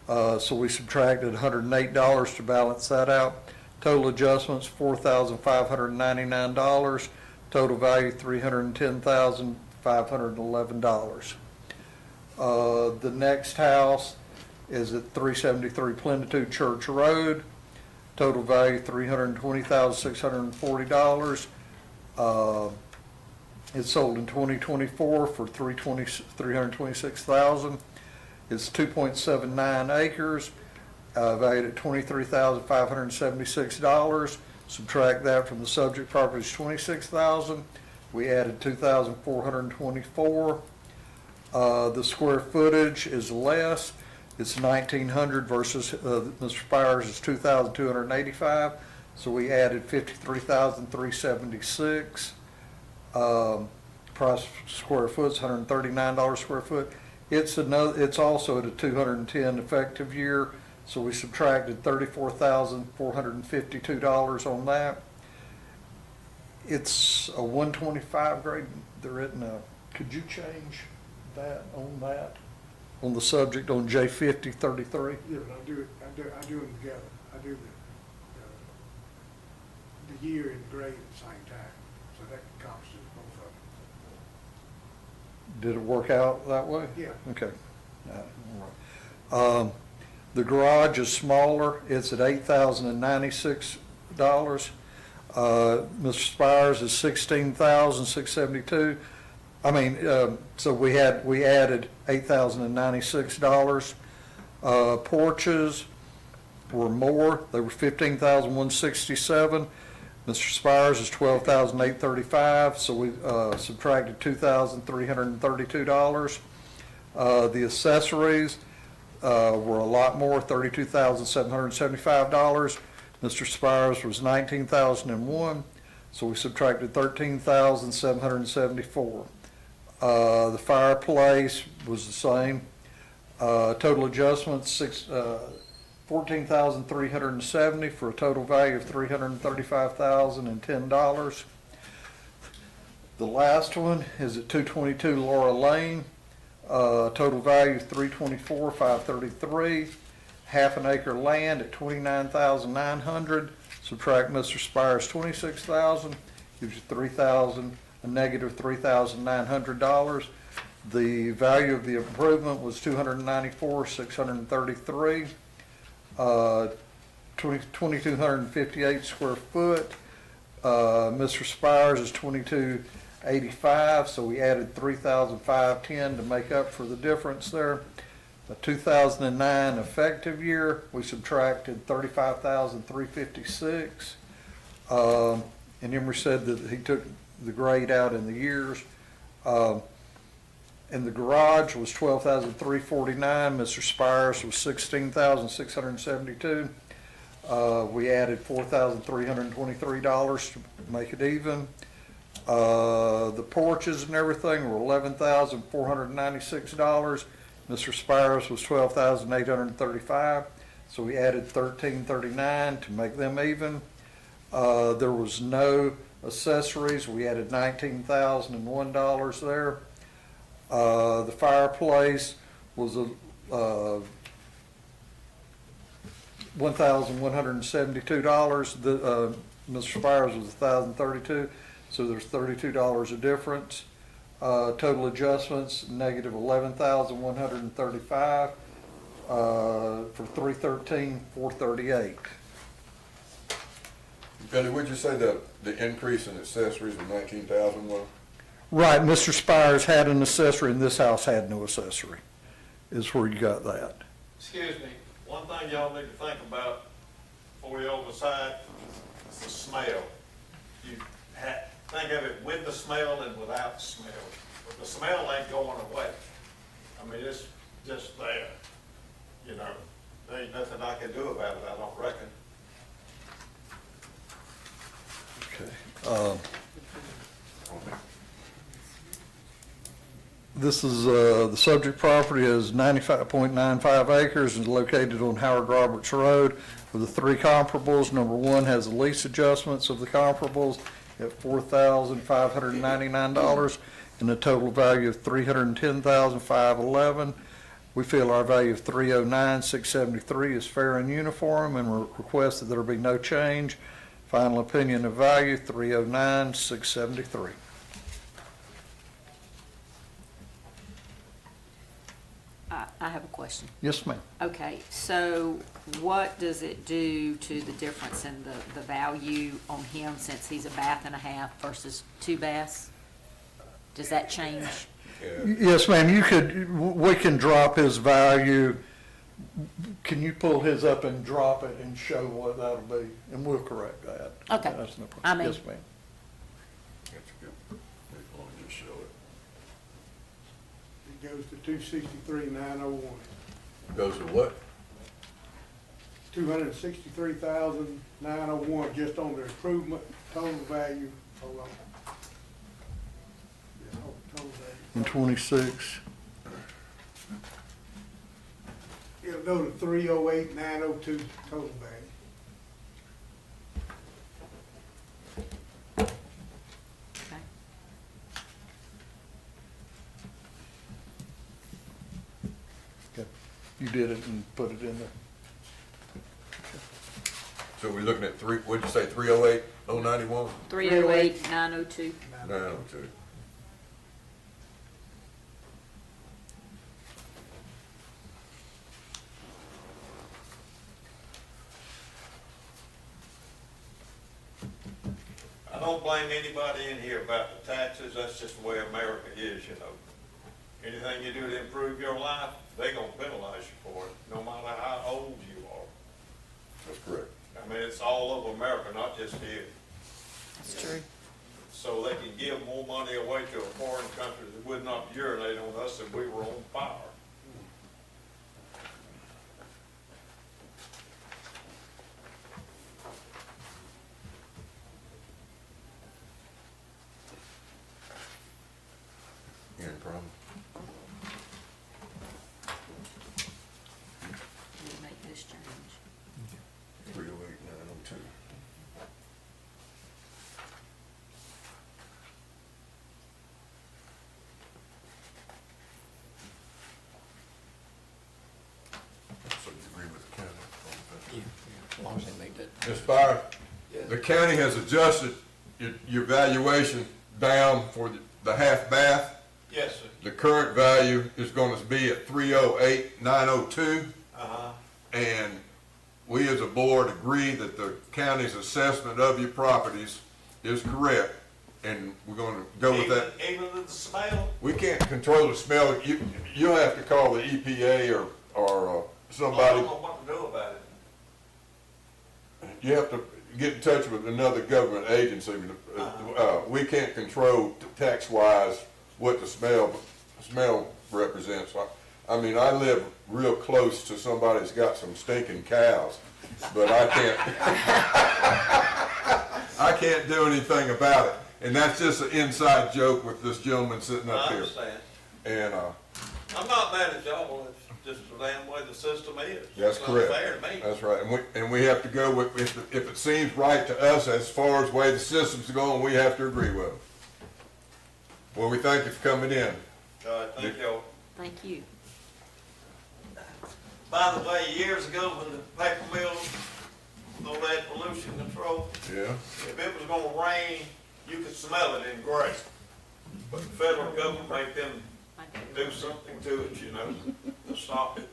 So we subtracted $108 to balance that out. Total adjustments, $4,599. Total value, $310,511. The next house is at 373 Plenitude Church Road. Total value, $320,640. It's sold in 2024 for $326,000. It's 2.79 acres, valued at $23,576. Subtract that from the subject property's $26,000. We added $2,424. The square footage is less. It's 1,900 versus Mr. Spires is 2,285. So we added 53,376. Price per square foot is $139 square foot. It's also at a 210 effective year, so we subtracted $34,452 on that. It's a 125 grade. There isn't a. Could you change that? On the subject on J5033? Yeah, but I do them together. I do the year and grade at the same time, so that encompasses both of them. Did it work out that way? Yeah. Okay. All right. The garage is smaller. It's at $8,096. Mr. Spires is $16,672. So we added $8,096. Porches were more. They were $15,167. Mr. Spires is $12,835, so we subtracted $2,332. The accessories were a lot more, $32,775. Mr. Spires was $19,001, so we subtracted $13,774. The fireplace was the same. Total adjustments, $14,370 for a total value of $335,010. The last one is at 222 Laura Lane. Total value $324,533. half an acre land at $29,900. Subtract Mr. Spire's $26,000, gives you a negative $3,900. The value of the improvement was $294,633, 2,258 square foot. Mr. Spires is 2,285, so we added 3,510 to make up for the difference there. The 2009 effective year, we subtracted 35,356. And Emery said that he took the grade out in the years. And the garage was 12,349. Mr. Spires was 16,672. We added $4,323 to make it even. The porches and everything were $11,496. Mr. Spires was $12,835. So we added $1,339 to make them even. There was no accessories. We added $19,001 there. The fireplace was $1,172. Mr. Spires was $1,032, so there's $32 of difference. Total adjustments, negative $11,135 for $313,438. Billy, would you say the increase in accessories of 19,000 was? Right, Mr. Spires had an accessory and this house had no accessory, is where you got that. Excuse me, one thing y'all need to think about before you decide is the smell. You think of it with the smell and without the smell. But the smell ain't going away. I mean, it's just there, you know. There ain't nothing I can do about it, I don't reckon. Okay. This is, the subject property is 95.95 acres and is located on Howard Roberts Road with the three comparables. Number one has the lease adjustments of the comparables at $4,599 and a total value of $310,511. We feel our value of $309,673 is fair and uniform and request that there be no change. Final opinion of value, $309,673. I have a question. Yes, ma'am. Okay, so what does it do to the difference in the value on him since he's a bath and a half versus 2 baths? Does that change? Yes, ma'am, we can drop his value. Can you pull his up and drop it and show what that'll be? And we'll correct that. Okay. That's no problem. I mean- Yes, ma'am. That's good. As long as you show it. It goes to 263,901. Goes to what? 263,901 just on the improvement, total value, hold on. Yeah, total value. And 26. It'll go to 308,902 total value. Okay. Okay. You did it and put it in there. So we're looking at what'd you say, 308, 091? 308, 902. 902. I don't blame anybody in here about the taxes, that's just the way America is, you know. Anything you do to improve your life, they gonna penalize you for it, no matter how old you are. That's correct. I mean, it's all over America, not just here. That's true. So they can give more money away to a foreign country that would not urinate on us if we were on fire. Any problem? We'll make this change. 308, 902. So you agree with the county? As long as they make that. Ms. Spire, the county has adjusted your valuation down for the half bath. Yes, sir. The current value is gonna be at 308,902. Uh-huh. And we as a board agree that the county's assessment of your properties is correct, and we're gonna go with that. Even with the smell? We can't control the smell. You'll have to call the EPA or I somebody. don't know what to do about it. You have to get in touch with another government agency. We can't control tax-wise what the smell represents. I mean, I live real close to somebody that's got some stinking cows, but I can't do anything about it. And that's just an inside joke with this gentleman sitting up I here. understand. And, I'm not mad at y'all, it's just the damn way the system is. that's It's correct. unfair to me. That's right. And we have to go with, if it seems right to us as far as the way the system's going, we have to agree with it. Well, we thank you for coming in. All right, thank y'all. Thank you. By the way, years ago when the paper mills, no lead pollution control, Yeah. if it was gonna rain, you could smell it in Gray. But the federal government made them do something to it, you know, to stop it.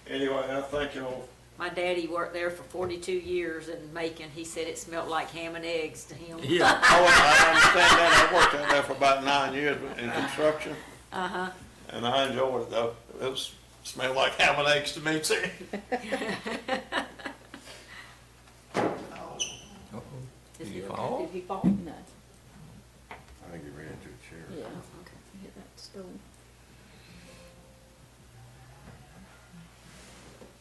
Anyway, I thank y'all. My daddy worked there for 42 years in Macon. He said it smelled like ham and eggs to him. Yeah. I understand that, I worked out there for about 9 years in construction, Uh-huh. and I enjoyed it though. It smelled like ham and eggs to me too. Did Did he fall? Did he fall? No, I think he ran into a chair. yeah, Okay. hit that stool.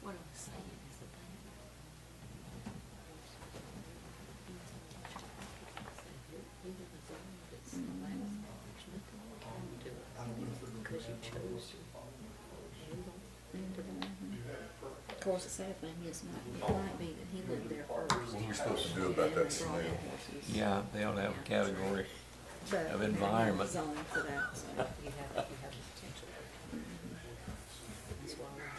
What I was saying is the thing. Because you chose Of course, the sad thing is, it might be that he lived there first. What are we supposed to do about that smell? Yeah, they ought to have a category. But Of they're not environment. zoned for that, so. you have the potential. That's why we have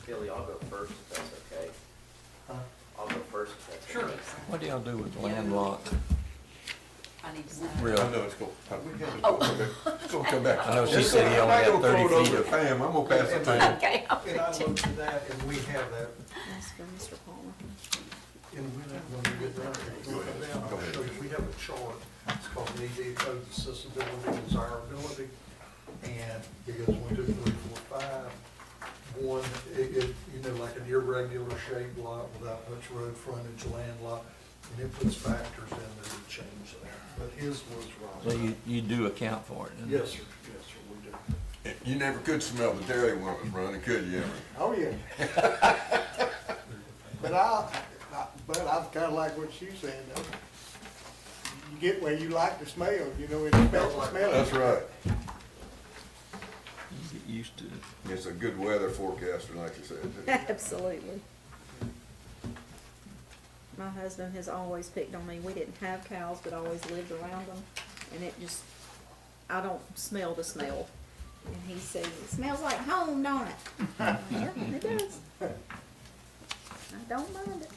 Kelly, I'll go first if that's okay. I'll go first if that's okay. What do y'all do with landlocked I need to sign. real? I know it's gonna come back. I know she said he only had 30 I'm not gonna throw it feet over of- to Pam, I'm gonna pass it to you. Okay, I'll And I fix it. looked at that, and we have that, That's for Mr. Palmer. and when we get down there, we'll come down, I'll show you, we have a chart, it's called the ADA code accessibility and desirability. And it goes 1, 2, 3, 4, 5. One, you know, like an irregular shaped lot without much road frontage, landlocked, and it puts factors in there to change that. But his was So wrong. you do account for it? don't you? Yes, sir, we do. You never could smell the dairy when it was running, could you, Emery? Oh, yeah. But I kinda like what she's saying though. You get where you like the smell, you know, it smells the smell. That's right. You get used to it. It's a good weather forecaster, like you said. Absolutely. My husband has always picked on me. We didn't have cows, but always lived around them. And it just, I don't smell the smell. And he says, it smells like home, don't it? Yeah, it does. I don't mind it.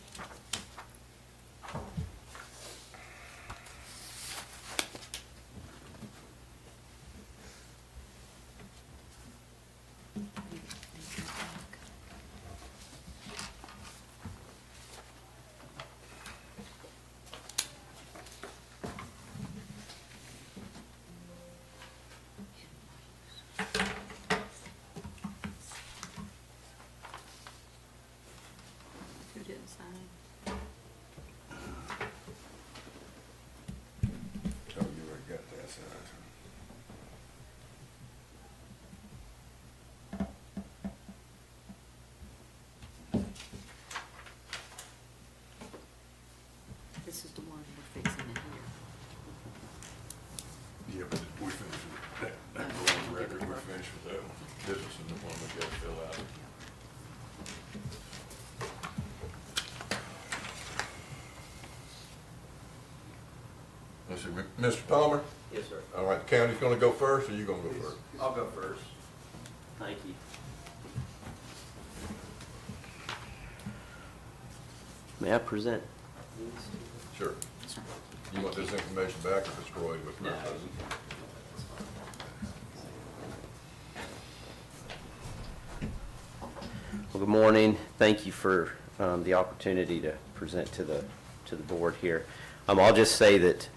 Who didn't sign? Oh, you already got that size. This is the one we're fixing it here. Yeah, but we finished with that goes on record, we're finished with that one. This is the one we gotta fill out. see, Mr. Palmer? Yes, sir. All right, the county's gonna go first, or you gonna go first? I'll go first. Thank you. May I present? Sure. You want this information back or destroyed with No. Mr. Well, good morning. Thank you for the opportunity to present to the board here. I'll just say that,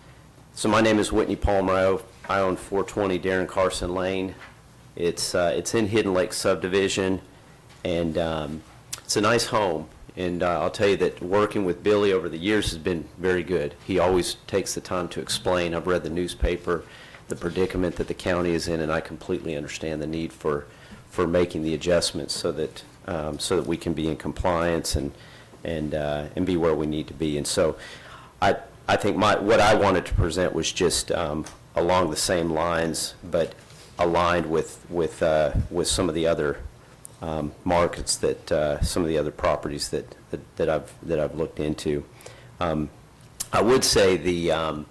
so my name is Whitney Palmer. I own 420 Darren Carson Lane. It's in Hidden Lake subdivision, and it's a nice home. And I'll tell you that working with Billy over the years has been very good. He always takes the time to explain. I've read the newspaper, the predicament that the county is in, and I completely understand the need for making the adjustments so that we can be in compliance and be where we need to be. And so I think what I wanted to present was just along the same lines, but aligned with some of the other markets that some of the other properties that I've looked into. I would say I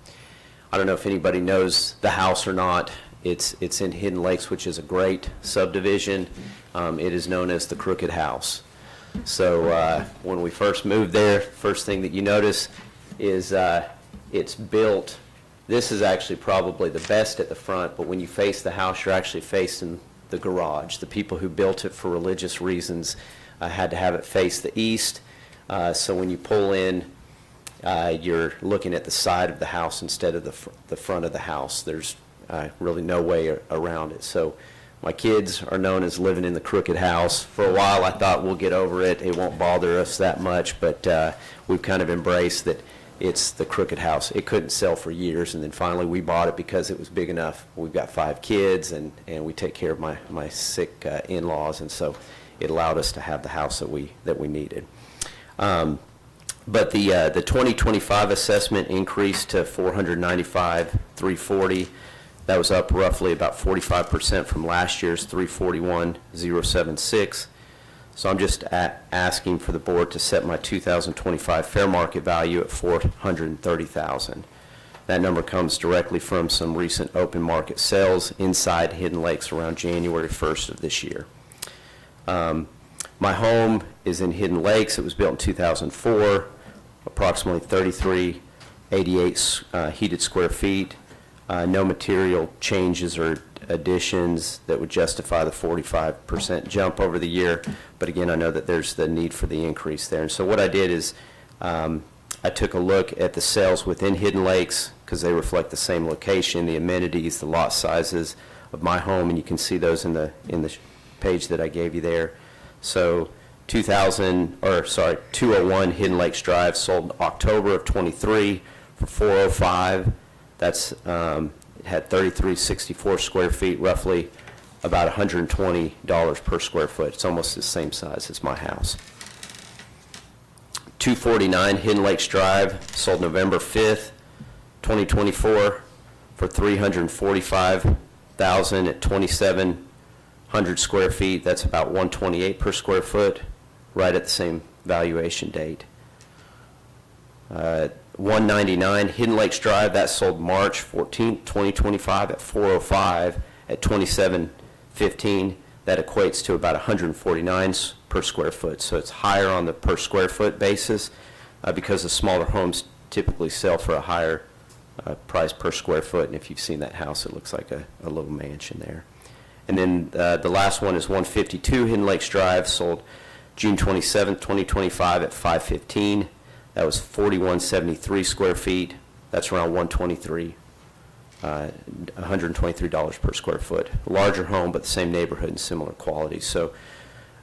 don't know if anybody knows the house or not. It's in Hidden Lakes, which is a great subdivision. It is known as the Crooked House. So when we first moved there, first thing that you notice is it's built. This is actually probably the best at the front, but when you face the house, you're actually facing the garage. The people who built it for religious reasons had to have it face the east. So when you pull in, you're looking at the side of the house instead of the front of the house. There's really no way around it. So my kids are known as living in the Crooked House. For a while I thought we'll get over it. It won't bother us that much, but we've kind of embraced that it's the Crooked House. It couldn't sell for years, and then finally we bought it because it was big enough. We've got 5 kids, and we take care of my sick in-laws, and so it allowed us to have the house that we needed. But the 2025 assessment increased to $495,340. That was up roughly about 45% from last year's $341,076. So I'm just asking for the board to set my 2025 fair market value at $430,000. That number comes directly from some recent open market sales inside Hidden Lakes around January 1st of this year. My home is in Hidden Lakes. It was built in 2004, approximately 3388 heated square feet. No material changes or additions that would justify the 45% jump over the year. But again, I know that there's the need for the increase there. And so what I did is I took a look at the sales within Hidden Lakes because they reflect the same location, the amenities, the lot sizes of my home, and you can see those in the page that I gave you there. So 201 Hidden Lakes Drive sold in October of 23 for $405. That's it had 3364 square feet, roughly about $120 per square foot. It's almost the same size as my house. 249 Hidden Lakes Drive sold November 5th, 2024 for $345,000 at 2,700 square feet. That's about $128 per square foot, right at the same valuation date. 199 Hidden Lakes Drive, that sold March 14th, 2025 at $405 at 2715. That equates to about $149 per square foot. So it's higher on the per square foot basis because the smaller homes typically sell for a higher price per square foot. And if you've seen that house, it looks like a little mansion there. And then the last one is 152 Hidden Lakes Drive, sold June 27th, 2025 at $515. That was 4173 square feet. That's around $123 per square foot. Larger home, but the same neighborhood and similar quality. So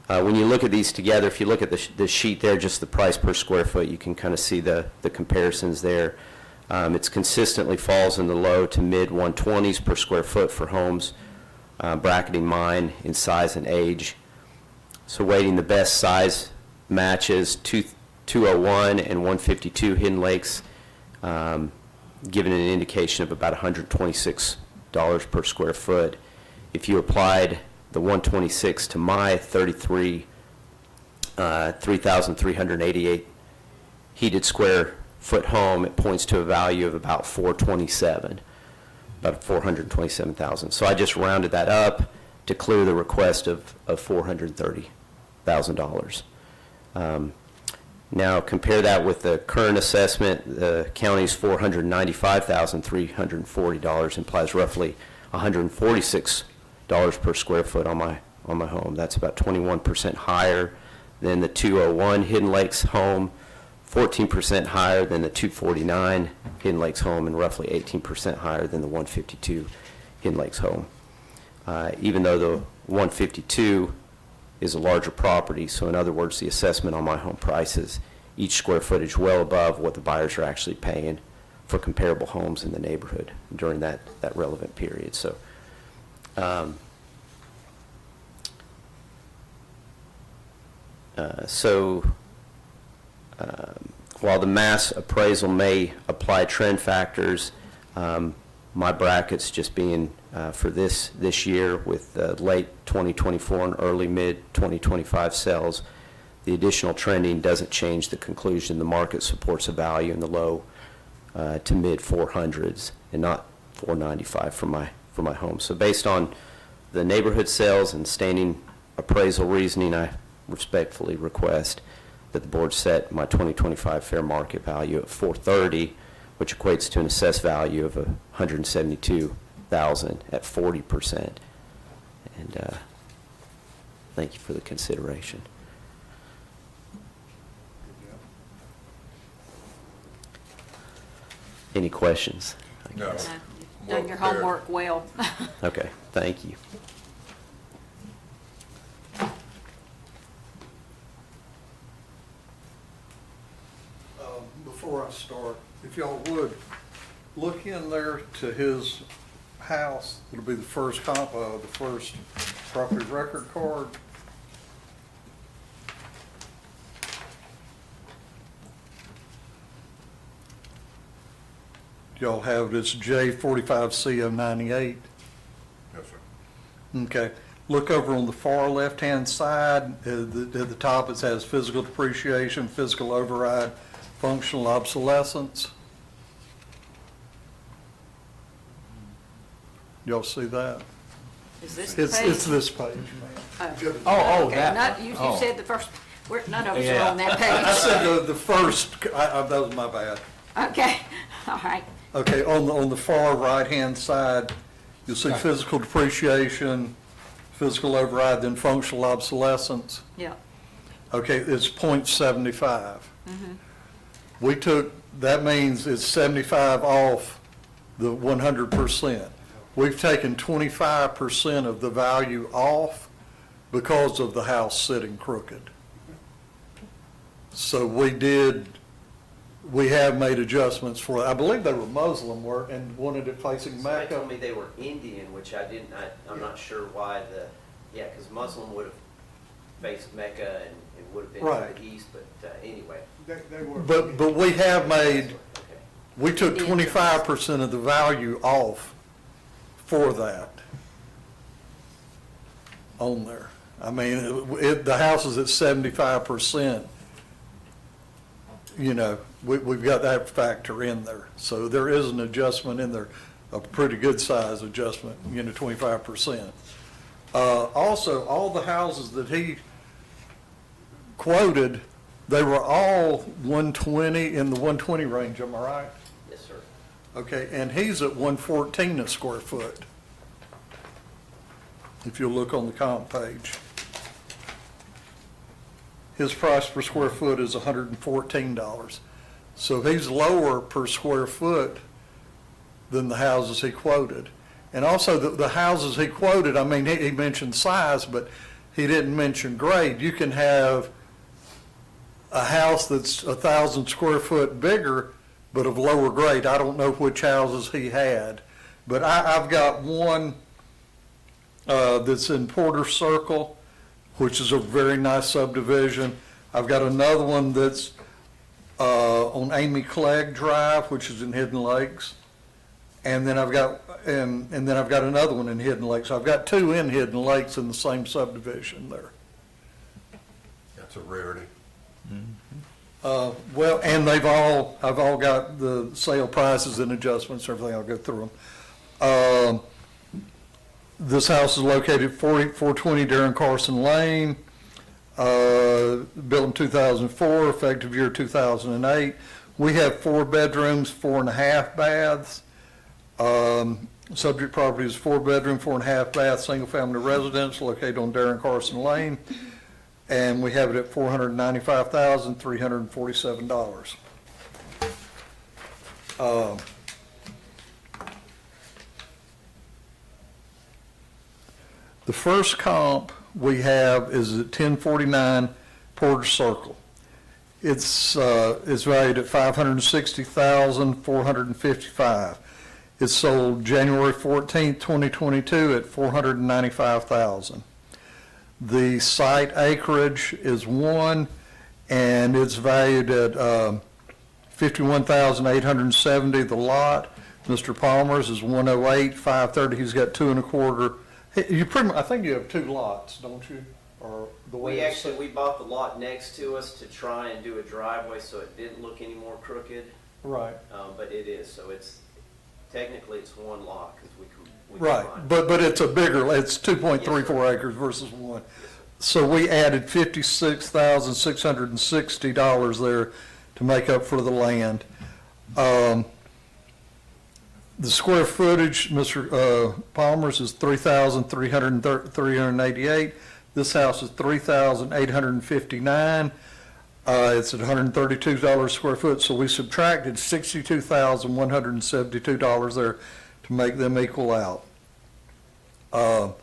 when you look at these together, if you look at the sheet there, just the price per square foot, you can kind of see the comparisons there. It consistently falls in the low to mid 120s per square foot for homes, bracketing mine in size and age. So weighting the best size matches 201 and 152 Hidden Lakes, giving an indication of about $126 per square foot. If you applied the 126 to my 3,388 heated square foot home, it points to a value of about 427, about 427,000. So I just rounded that up to clear the request of $430,000. Now compare that with the current assessment. The county's $495,340 implies roughly $146 per square foot on my home. That's about 21% higher than the 201 Hidden Lakes home, 14% higher than the 249 Hidden Lakes home, and roughly 18% higher than the 152 Hidden Lakes home. Even though the 152 is a larger property, so in other words, the assessment on my home price is each square footage well above what the buyers are actually paying for comparable homes in the neighborhood during that relevant period. So, while the mass appraisal may apply trend factors, my brackets just being for this year with late 2024 and early mid-2025 sales, the additional trending doesn't change the conclusion. The market supports a value in the low to mid-400s and not 495 for my home. So based on the neighborhood sales and standing appraisal reasoning, I respectfully request that the board set my 2025 fair market value at 430, which equates to an assessed value of $172,000 at 40%. And thank you for the consideration. Any questions? No. You've done your homework well. Okay, thank you. Before I start, if y'all would, look in there to his house. It'll be the first property record card. Y'all have this J45CO98. Yes, sir. Okay. Look over on the far left-hand side. At the top, it says physical depreciation, physical override, functional obsolescence. Y'all see that? Is this the It's page? this page, ma'am. Okay, that. You said the first, none of us are Yeah. on that I page. said the first, that was my bad. Okay, all right. Okay, on the far right-hand side, you'll see physical depreciation, physical override, then functional obsolescence. Yeah, Okay, it's .75. We took, that means it's 75 off the 100%. We've taken 25% of the value off because of the house sitting crooked. So we have made adjustments for, I believe they were Muslim and wanted it facing Somebody Mecca. told me they were Indian, which I didn't, I'm not sure why because Muslim would have faced Mecca and it would have been Right. to the east, but anyway. They were. But we have made, Okay. we took 25% of the value off for that on there. I mean, the house is at 75%. You know, we've got that factor in there. So there is an adjustment in there, a pretty good size adjustment, 25%. Also, all the houses that he quoted, they were all 120, in the 120 range, am I right? Yes, sir. Okay, and he's at 114 a square foot. If you look on the comp page. His price per square foot is $114. So he's lower per square foot than the houses he quoted. And also the houses he quoted, I mean, he mentioned size, but he didn't mention grade. You can have a house that's 1,000 square foot bigger, but of lower grade. I don't know which houses he had, but I've got one that's in Porter Circle, which is a very nice subdivision. I've got another one that's on Amy Clegg Drive, which is in Hidden Lakes. And then I've got, and then I've got another one in Hidden Lakes. So I've got two in Hidden Lakes in the same subdivision there. That's a rarity. Well, and I've all got the sale prices and adjustments, everything, I'll go through them. This house is located at 420 Darren Carson Lane, built in 2004, effective year 2008. We have 4 bedrooms, 4.5 baths. Subject property is 4-bedroom, 4.5 bath, single-family residence located on Darren Carson Lane, and we have it at $495,347. The first comp we have is at 1049 Porter Circle. It's valued at $560,455. It's sold January 14th, 2022 at $495,000. The site acreage is 1, and it's valued at $51,870. The lot, Mr. Palmer's, is 108,530. He's got 2 1/4. You pretty much, I think you have 2 lots, don't you? Or the way We it's actually, we bought the lot next to us to try and do a driveway so it didn't look any more crooked, right. but it is, so it's, technically it's 1 lot, because we Right, combined. but it's a bigger, it's 2.34 acres versus 1. So we added $56,660 there to make up for the land. The square footage, Mr. Palmer's, is 3,388. This house is 3,859. It's at $132 square foot, so we subtracted $62,172 there to make them equal out. So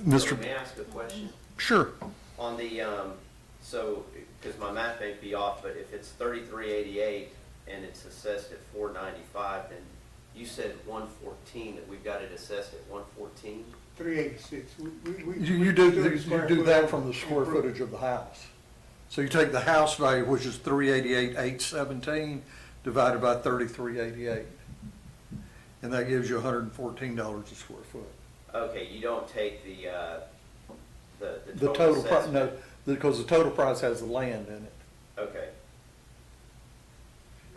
Mr. may I ask a question? Sure. On the, so, because my math may be off, but if it's 3388 and it's assessed at 495, then you said 114, that we've got it assessed at 114? 386. You do that from the square footage of the house. So you take the house value, which is 388,817, divided by 3388. And that gives you $114 a square foot. Okay, you don't take the The total price, assessment. no, because the total price has the land in it. Okay.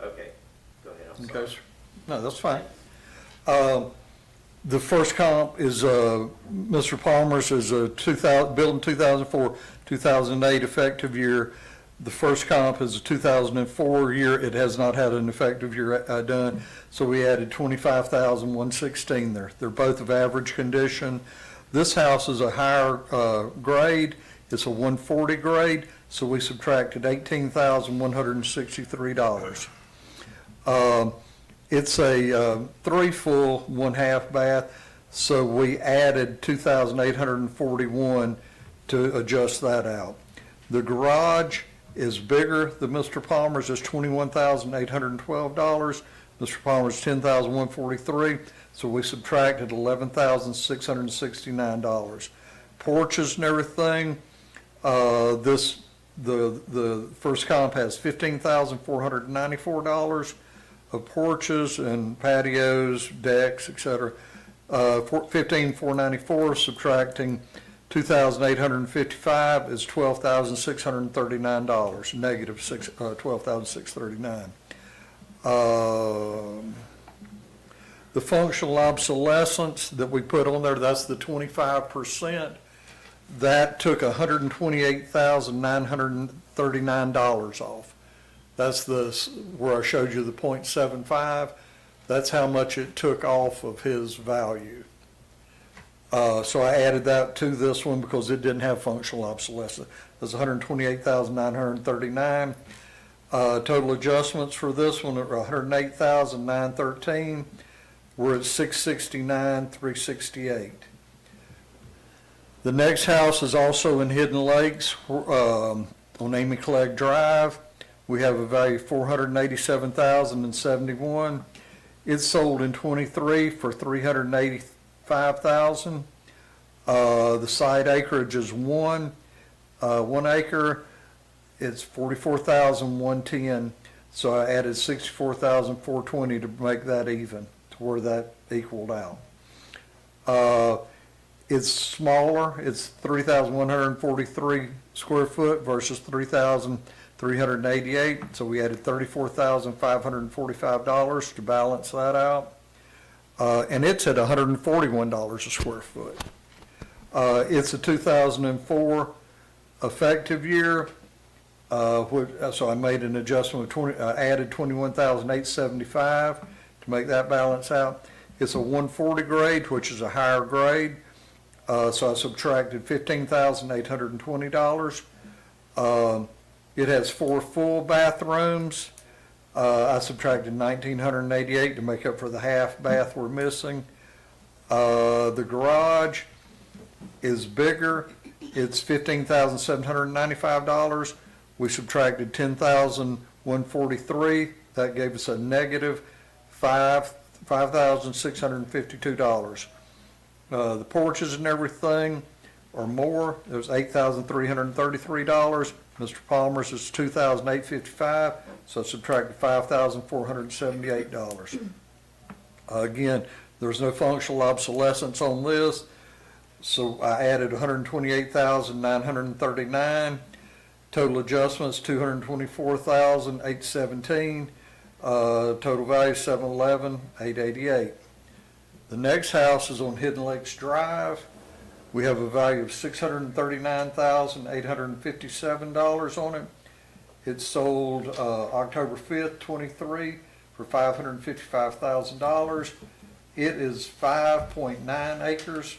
Okay, go ahead, I'm Okay, sorry. sir. No, that's fine. The first comp is, Mr. Palmer's is a 2000, built in 2004, 2008 effective year. The first comp is a 2004 year. It has not had an effective year done, so we added 25,116 there. They're both of average condition. This house is a higher grade. It's a 140 grade, so we subtracted $18,163. It's a 3 full, 1/2 bath, so we added 2,841 to adjust that out. The garage is bigger than Mr. Palmer's, it's $21,812. Mr. Palmer's $10,143, so we subtracted $11,669. Porches and everything, the first comp has $15,494 of porches and patios, decks, et cetera. $15,494 subtracting $2,855 is $12,639, negative $12,639. The functional obsolescence that we put on there, that's the 25%. That took $128,939 off. That's where I showed you the 0.75. That's how much it took off of his value. So I added that to this one because it didn't have functional obsolescence. It was $128,939. Total adjustments for this one are $108,913. We're at $669,368. The next house is also in Hidden Lakes on Amy Clegg Drive. We have a value of $487,071. It's sold in 23 for $385,000. The site acreage is 1 acre. It's 44,110. So I added 64,420 to make that even, to where that equaled out. It's smaller. It's 3,143 square foot versus 3,000 $388, so we added $34,545 to balance that out. And it's at $141 a square foot. It's a 2004 effective year, so I made an adjustment of added $21,875 to make that balance out. It's a 140 grade, which is a higher grade, so I subtracted $15,820. It has 4 full bathrooms. I subtracted $1,988 to make up for the half bath we're missing. The garage is bigger. It's $15,795. We subtracted $10,143. That gave us a negative $5,652. The porches and everything are more. It was $8,333. Mr. Palmer's is $2,855, so I subtracted $5,478. Again, there's no functional obsolescence on this, so I added $128,939. Total adjustments, $224,817. Total value, $711,888. The next house is on Hidden Lakes Drive. We have a value of $639,857 on it. It sold October 5th, 23 for $555,000. It is 5.9 acres.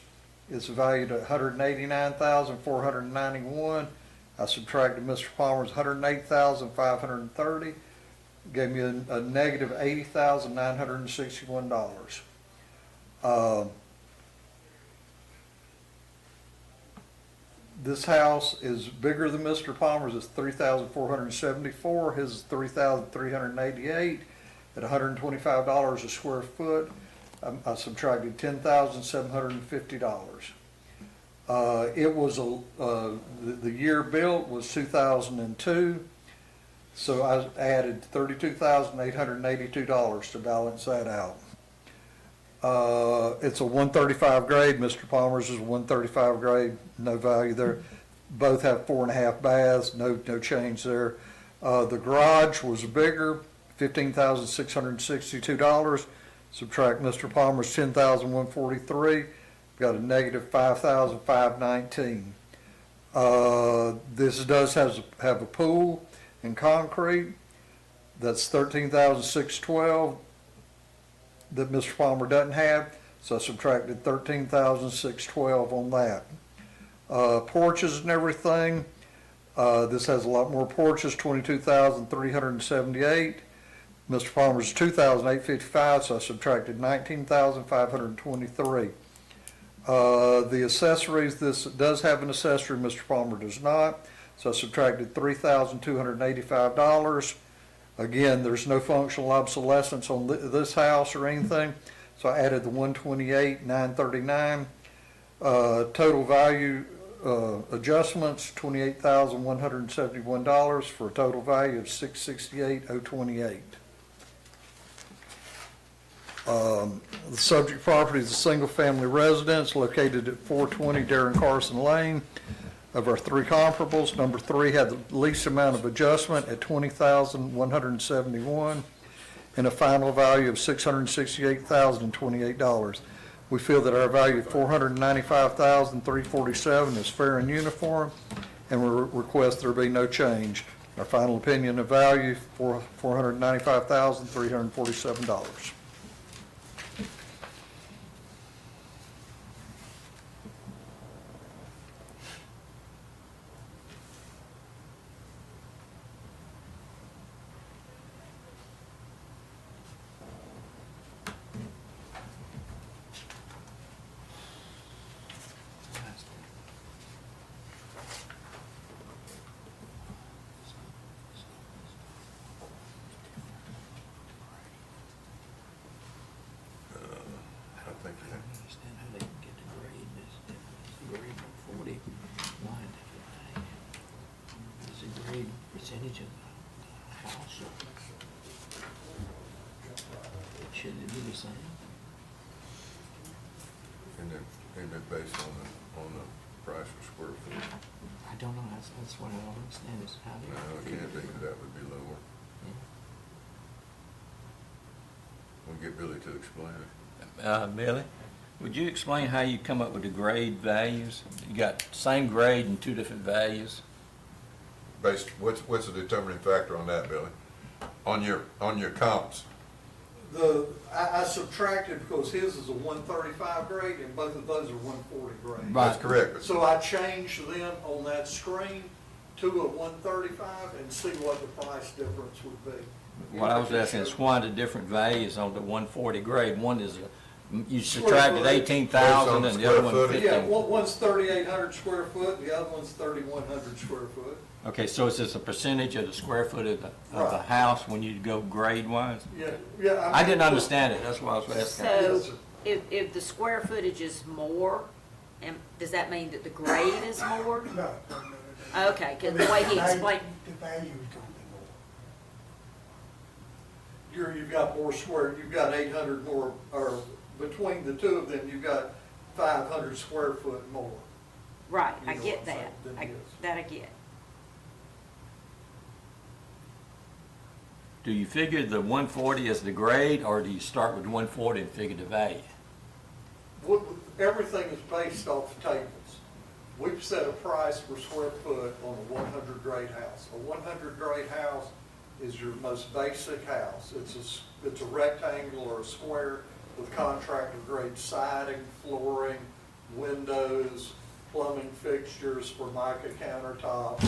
It's valued at $189,491. I subtracted Mr. Palmer's $108,530. Gave me a negative $80,961. This house is bigger than Mr. Palmer's. It's 3,474. His is 3,388 at $125 a square foot. I subtracted $10,750. It was the year built was 2002, so I added $32,882 to balance that out. It's a 135 grade. Mr. Palmer's is a 135 grade. No value there. Both have 4.5 baths. No change there. The garage was bigger, $15,662. Subtract Mr. Palmer's $10,143. Got a negative $5,519. This does have a pool and concrete. That's $13,612 that Mr. Palmer doesn't have, so I subtracted $13,612 on that. Porches and everything, this has a lot more porches, 22,378. Mr. Palmer's 2,855, so I subtracted 19,523. The accessories, this does have an accessory, Mr. Palmer does not, so I subtracted $3,285. Again, there's no functional obsolescence on this house or anything, so I added the $128,939. Total value adjustments, $28,171 for a total value of $668,028. The subject property is a single-family residence located at 420 Darren Carson Lane. Of our 3 comparables, number 3 had the least amount of adjustment at $20,171 and a final value of $668,028. We feel that our value of $495,347 is fair and uniform, and we request there be no change. Our final opinion of value for $495,347. Understand how they can get the grade, this grade 40, why is the grade percentage of the house? Should it be the same? And they're based on the price per square foot. I don't know, that's what I don't understand is how No, it can't be, that would be lower. We'll get Billy to explain it. Billy, would you explain how you come up with the grade values? You got same grade and two different values? Based, what's the determining factor on that, Billy? On your comps? I subtracted because his is a 135 grade and both of those are 140 grade. Right. That's correct, but So I changed them on that screen to a 135 and see what the price difference would be. What I was asking is why the different values on the 140 grade? One is, you subtracted 18,000 and the other one Square footage. 15. Yeah, one's 3,800 square foot, the other one's 3,100 square foot. Okay, so is this a percentage of the square foot of the Right. house when you go grade wise? Yeah. I didn't understand it, that's why I was asking. So, if the square footage is more, and does that mean that the grade is more? No. Okay, cause the way he explained, The value is gonna be more. You've got more square, you've got 800 more, or between the two of them, you've got 500 square foot more. right, You I know get what I'm that, saying, than his. that I get. Do you figure the 140 as the grade, or do you start with 140 and figure the value? Everything is based off tables. We've set a price per square foot on a 100 grade house. A 100 grade house is your most basic house. It's a rectangle or a square with contractor grade siding, flooring, windows, plumbing fixtures, formica countertop,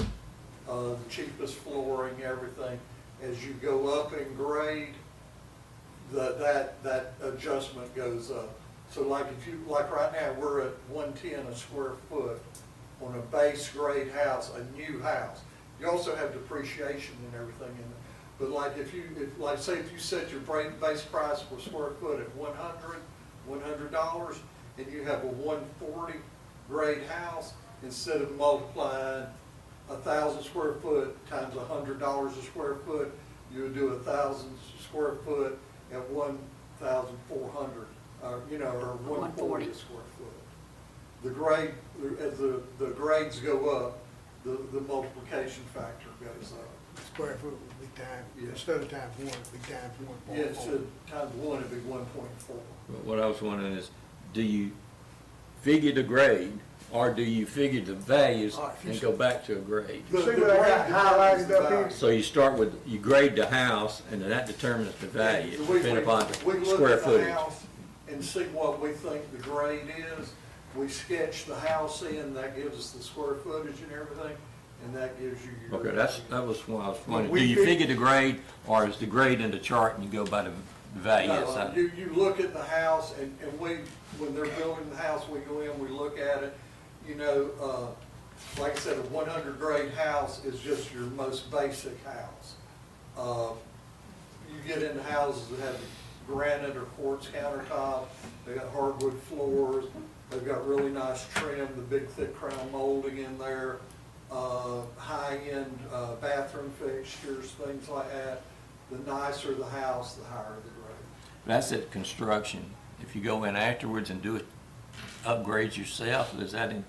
the cheapest flooring, everything. As you go up in grade, that adjustment goes up. So like like right now, we're at 110 a square foot on a base grade house, a new house. You also have depreciation and everything in it. But like if you set your base price per square foot at $100, and you have a 140 grade house, instead of multiplying 1,000 square foot times $100 a square foot, you would do 1,000 square foot at 1,400, or 140 a square foot. The grade, as the grades go up, the multiplication factor goes up. Square foot would be times, Yeah. instead of times one, it'd be times 1.4. Yeah, instead of times one, it'd be 1.4. But what I was wondering is, do you figure the grade, or do you figure the values All right, if you and go back to a grade? See what I got highlighted up here? So you start with, you grade the house, and then that determines the value, depending upon We the look square at the footage. house and see what we think the grade is. We sketch the house in, that gives us the square footage and everything, and that gives you your. Okay, that was what I was wondering. We Do you fig- figure the grade, or is the grade in the chart and you go by the value No, outside? you look at the house and when they're building the house, we go in, we look at it. Like I said, a 100 grade house is just your most basic house. You get into houses that have granite or quartz countertop, they got hardwood floors, they've got really nice trim, the big thick crown molding in there, high-end bathroom fixtures, things like that. The nicer the house, the higher the grade. That's at construction. If you go in afterwards and do it, upgrades yourself, is that in,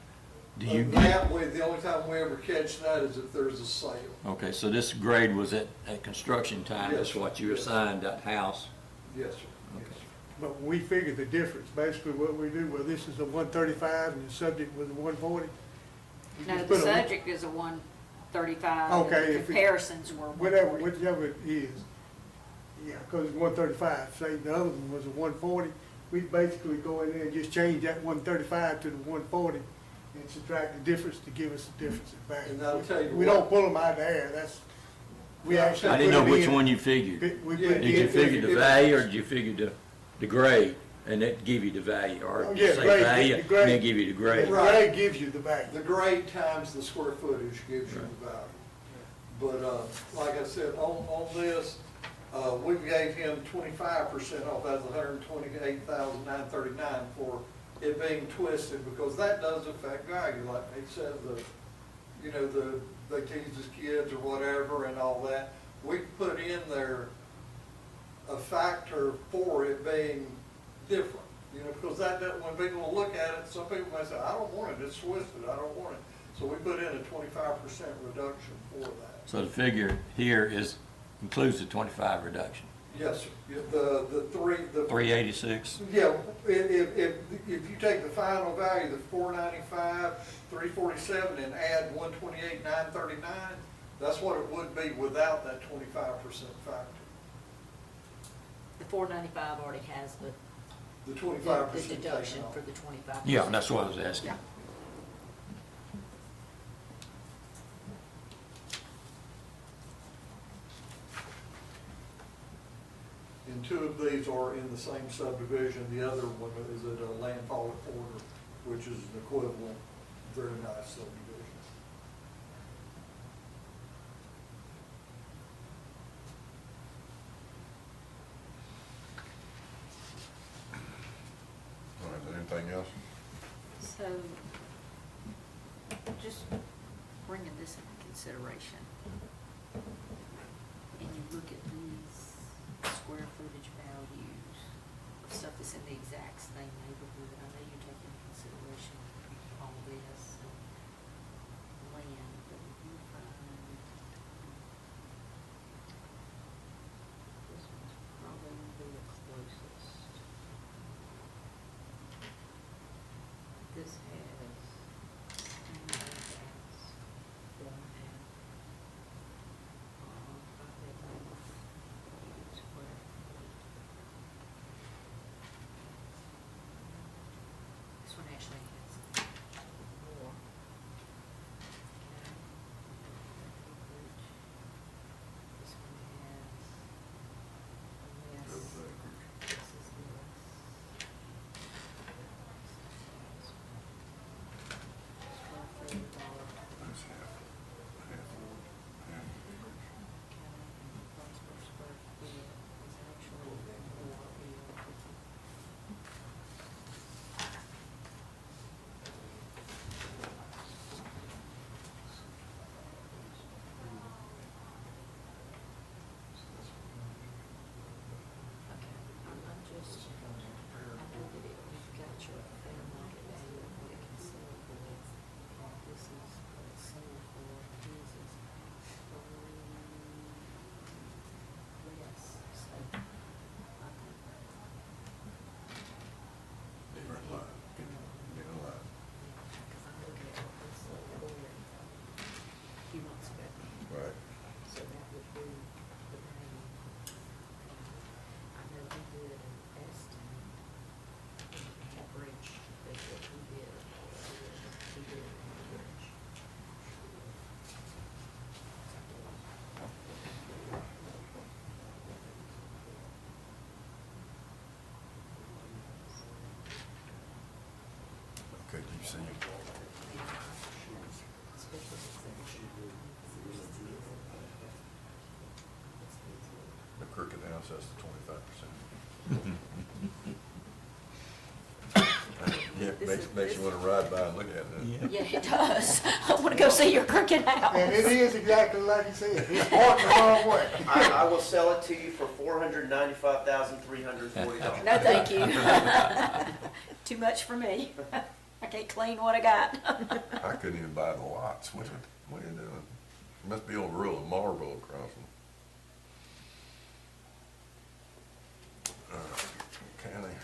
do you get? That way, the only time we ever catch that is if there's a sale. Okay, so this grade was at construction time, Yes, that's what you yes. assigned that house? Yes, sir. Okay. But we figured the difference, basically what we do, well, this is a 135 and the subject was a 140. You No, just the put a- subject is a 135, Okay, and the if it- comparisons were Whatever, 140. whichever it is. Yeah, because it's 135, say the other one was a 140, we basically go in there and just change that 135 to the 140 and subtract the difference to give us the difference in And I'll value. tell you We what- don't pull them out of the air, that's, we Yeah, actually. I didn't know put it which in- one you figured. We Yeah, put it Did you in- figure the value, or did you figure the grade, and it give you the value, or Oh, did you yeah, say grade, value, the and grade. then give you the The grade? grade gives you the value. The grade times the square footage gives you the value. But, like I said, on this, we gave him 25% off, that's $128,939 for it being twisted, because that does affect value, like he said, they tease his kids or whatever and all that. We put in there a factor for it being different. You know, because when people look at it, some people may say, I don't want it, it's twisted, I don't want it. So we put in a 25% reduction for that. So the figure here includes the 25 reduction, Yes, sir. Yeah, the 386? Yeah, if you take the final value, the 495, 347, and add 128, 939, that's what it would be without that 25% factor. The 495 already has The the 25% deduction taken off. for the 25%. Yeah, that's what I was asking. Yeah. And two of these are in the same subdivision. The other one is at a landfall order, which is an equivalent, very nice subdivision. All right, is there anything else? So, just bringing this into consideration, and you look at these square footage values of stuff that's in the exact same neighborhood, I know you take into consideration all this and land, but you find this one's probably the closest. This has, one half, square feet. This one actually has more. Okay. This one has less. This is less. Different line. Different line. Few months ago. Right. So that would be the value. I know we did an estimate, average, that's what we did. We did an average. Okay, do you see it? The crooked house, that's the 25%. Yeah, makes you wanna ride by and look at it. Yeah, it does. I wanna go see your crooked house. And it is exactly like you said, it's parked the wrong way. I will sell it to you for $495,340. No, thank you. Too much for me. I can't clean what I got. I couldn't even buy the lots. What are you doing? Must be on rural Marlboro crossing. County.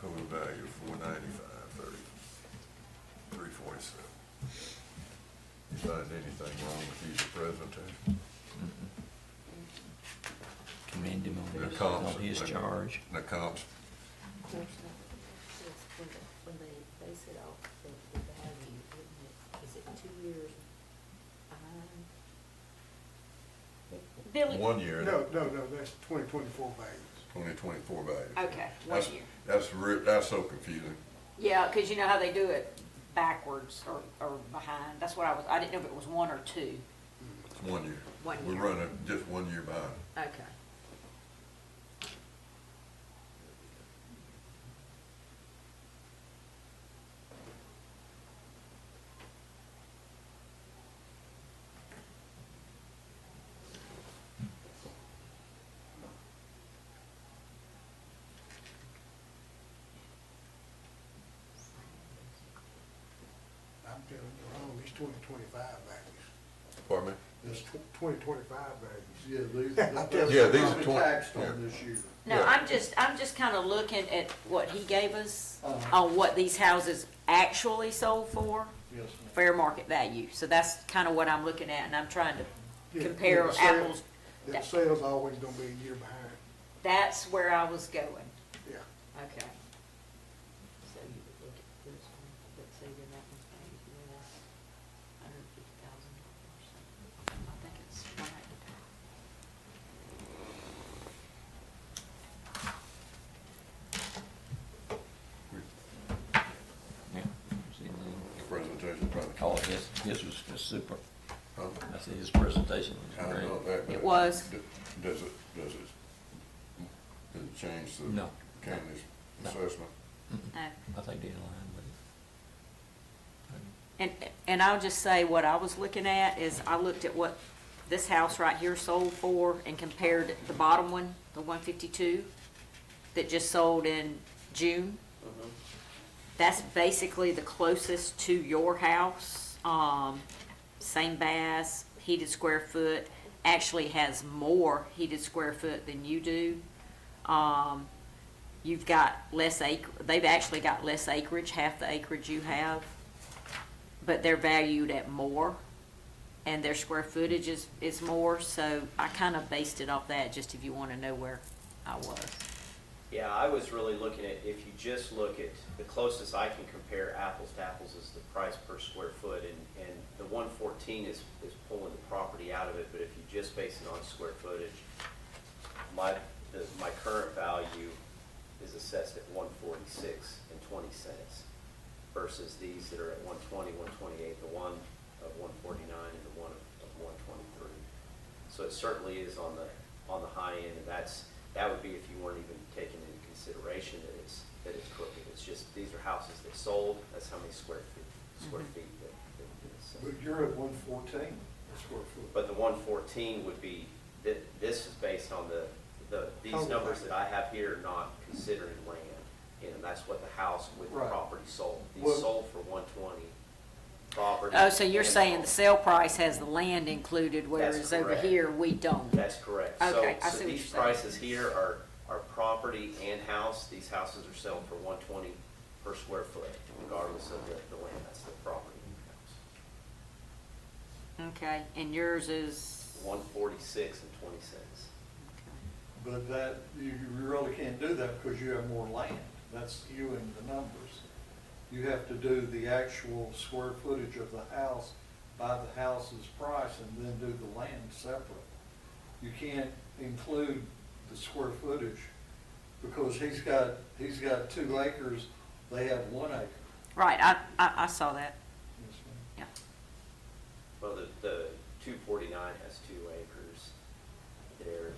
Total value 495, 347. You find anything wrong with either presentation? Commend him The on comps. his charge. The comps. Of course, when they base it off the value, is it 2 years behind? Billy? 1 year. No, that's 2024 values. 2024 value. Okay, 1 year. That's so confusing. Yeah, because you know how they do it backwards or behind. That's what I didn't know if it was 1 or 2. It's 1 year. 1 We're year. running just 1 year behind. Okay. Yeah, you're wrong, it's 2025 values. Pardon me? It's 2025 values. Yeah, these, Yeah, these are are 20 taxed yeah. on this year. No, Yeah. I'm just kinda looking at what he gave us Uh-huh. on what these houses actually sold for, Yes, ma'am. fair market value. So that's kinda what I'm looking at, and I'm trying to Yeah, compare the sale- apples. The sale's always gonna be a year behind, That's where I was going. yeah. Okay. So you would look at this one, let's say you're not gonna pay less, $150,000. I think it's right. Yeah. See, then- The presentation probably. Oh, his was just super. Huh? I see his presentation I was know great. that, but It was. Does it change the No. county's No. assessment? No. I think they aligned with it. And I'll just say what I was looking at is I looked at what this house right here sold for and compared the bottom one, the 152, that just sold in June. That's basically the closest to your house. Same bass, heated square foot, actually has more heated square foot than you do. You've got less they've actually got less acreage, half the acreage you have, but they're valued at more, and their square footage is more, so I kind of based it off that, just if you want to know where I was. Yeah, I was really looking at, if you just look at, the closest I can compare apples to apples is the price per square foot, and the 114 is pulling the property out of it, but if you just base it on square footage, my current value is assessed at 146 and 20 cents versus these that are at 120, 128, the one of 149 and the one of 123. So it certainly is on the high end, and that would be if you weren't even taking into consideration that it's crooked. It's just, these are houses that sold, that's how many square feet that it is. So. But you're at 114 a square foot. But the 114 would be, this is based on these Total numbers value. that I have here are not considering land, and that's what the house with the Right. property sold. These Well- sold for 120 property. Oh, so you're and saying the home. sale price has the land included, whereas over correct. here, we don't? That's correct. Okay, I So see what these you're saying. prices here are property and house. These houses are selling for 120 per square foot, regardless of the land. That's the property and house. Okay, and yours is? 146 and 20 cents. But that, you really can't do that because you have more land. That's skewing the numbers. You have to do the actual square footage of the house by the house's price and then do the land separate. You can't include the square footage because he's got 2 acres, they have 1 acre. Right, I saw that, Yes, ma'am. yeah. Well, the 249 has 2 acres there.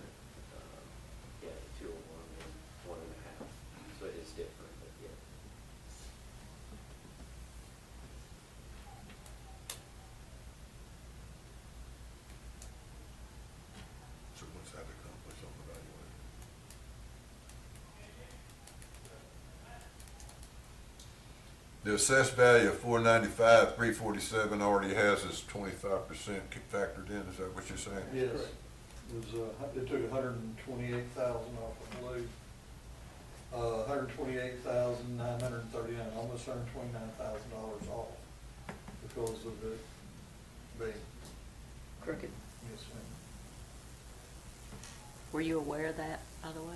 Yeah, the 201 and 1.5. So it is different, but yeah. So what's that accomplish on the valuation? The assessed value of 495, 347 already has its 25% factored in, is that what you're saying? Yes. It was, it took 128,000 off, I believe. 128,939, almost $129,000 off because of it being, Crooked. yes, ma'am. Were you aware of that, by the way?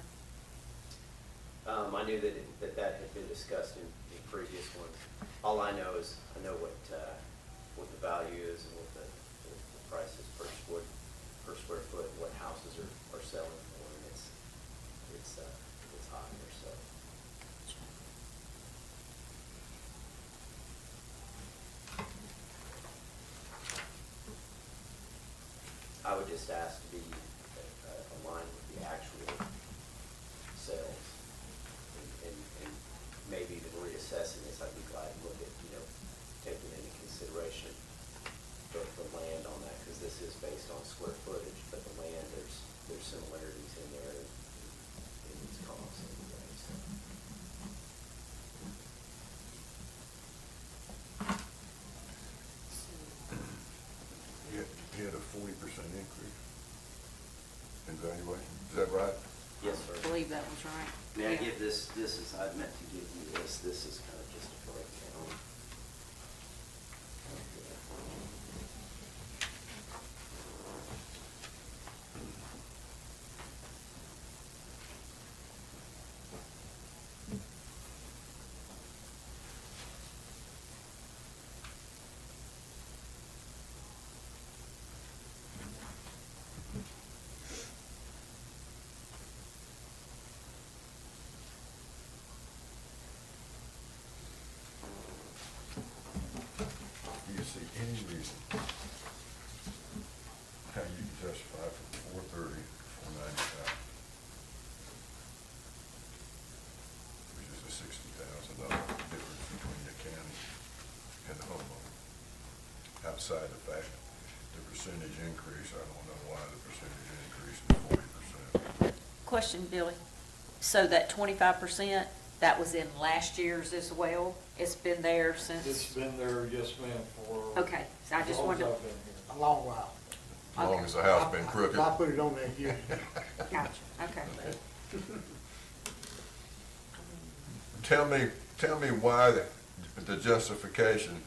I knew that that had been discussed in previous ones. All I know is, I know what the value is and what the price is per square foot, and what houses are selling for, and it's higher, so. I would just ask to be aligned with the actual sales, and maybe even reassessing this. I'd be glad to look at, taking into consideration the land on that, because this is based on square footage, but the land, there's similarities in there in its costs anyway, so. he had a 40% increase in valuation. Is that right? Yes, I sir. believe that was right. May I Yeah. give this is, I meant to give you this is kind of just a breakdown. Do you see any reason how you can justify from 430 to 495? Which is a $60,000 difference between the county and the homeowner. Outside the fact, the percentage increase, I don't know why the percentage increase is 40%. Question, Billy. So that 25%, that was in last year's as well? It's been there since? It's been there, yes, ma'am, for. Okay, so I as just long as wanted, I've been here. A long while. As long as the house been crooked. I put it on that year. gotcha, okay. Tell me why the justification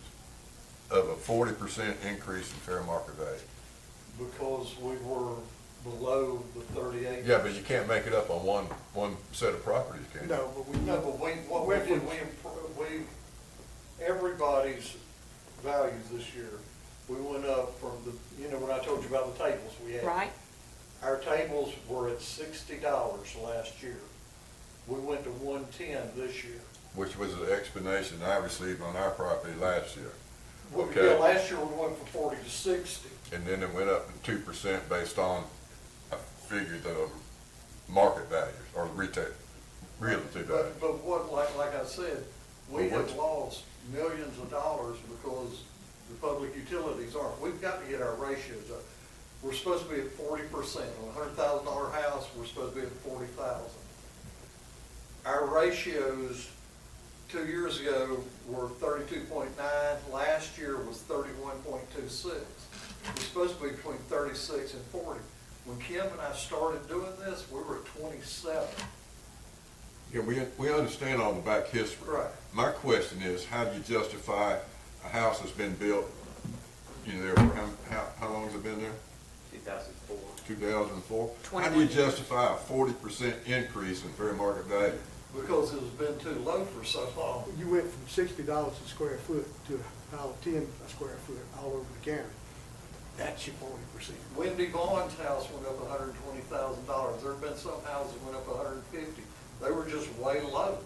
of a 40% increase in fair market value. Because we were below the 38. Yeah, but you can't make it up on one set of properties, can you? No, but we. No, but what we did, everybody's values this year, we went up from when I told you about the tables we had. Right? Our tables were at $60 last year. We went to 110 this year. Which was an explanation I received on our property last year. Well, Okay. yeah, last year we went from 40 to 60. And then it went up 2% based on, I figured, the market values or retail, realty values. But what, like I said, we Well, have what's- lost millions of dollars because the public utilities aren't. We've got to get our ratios up. We're supposed to be at 40%. On a $100,000 house, we're supposed to be at 40,000. Our ratios 2 years ago were 32.9. Last year was 31.26. We're supposed to be between 36 and 40. When Kim and I started doing this, we were at 27. Yeah, we understand all the back history. Right. My question is, how do you justify a house that's been built, there for how long has it been there? 2004. 2004? How do 21 you years. justify a 40% increase in fair market value? Because it's been too low for so long. You went from $60 a square foot to $1.10 a square foot all over the county. That's your 40%. Wendy Vaughn's house went up $120,000. There have been some houses that went up $150,000. They were just way low.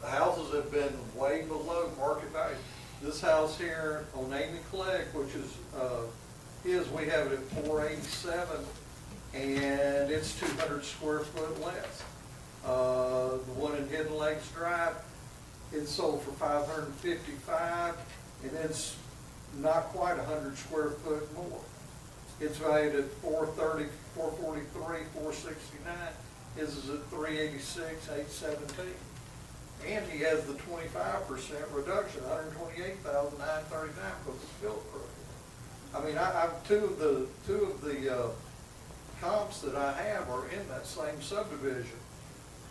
The houses have been way below market value. This house here on Amy Clegg, which is, we have it at 487, and it's 200 square foot less. The one in Hidden Lakes Drive, it's sold for 555, and it's not quite 100 square foot more. It's valued at 430, 443, 469. His is at 386, 817. And he has the 25% reduction, 128,939, because it's built correctly. I mean, I've two of the comps that I have are in that same subdivision.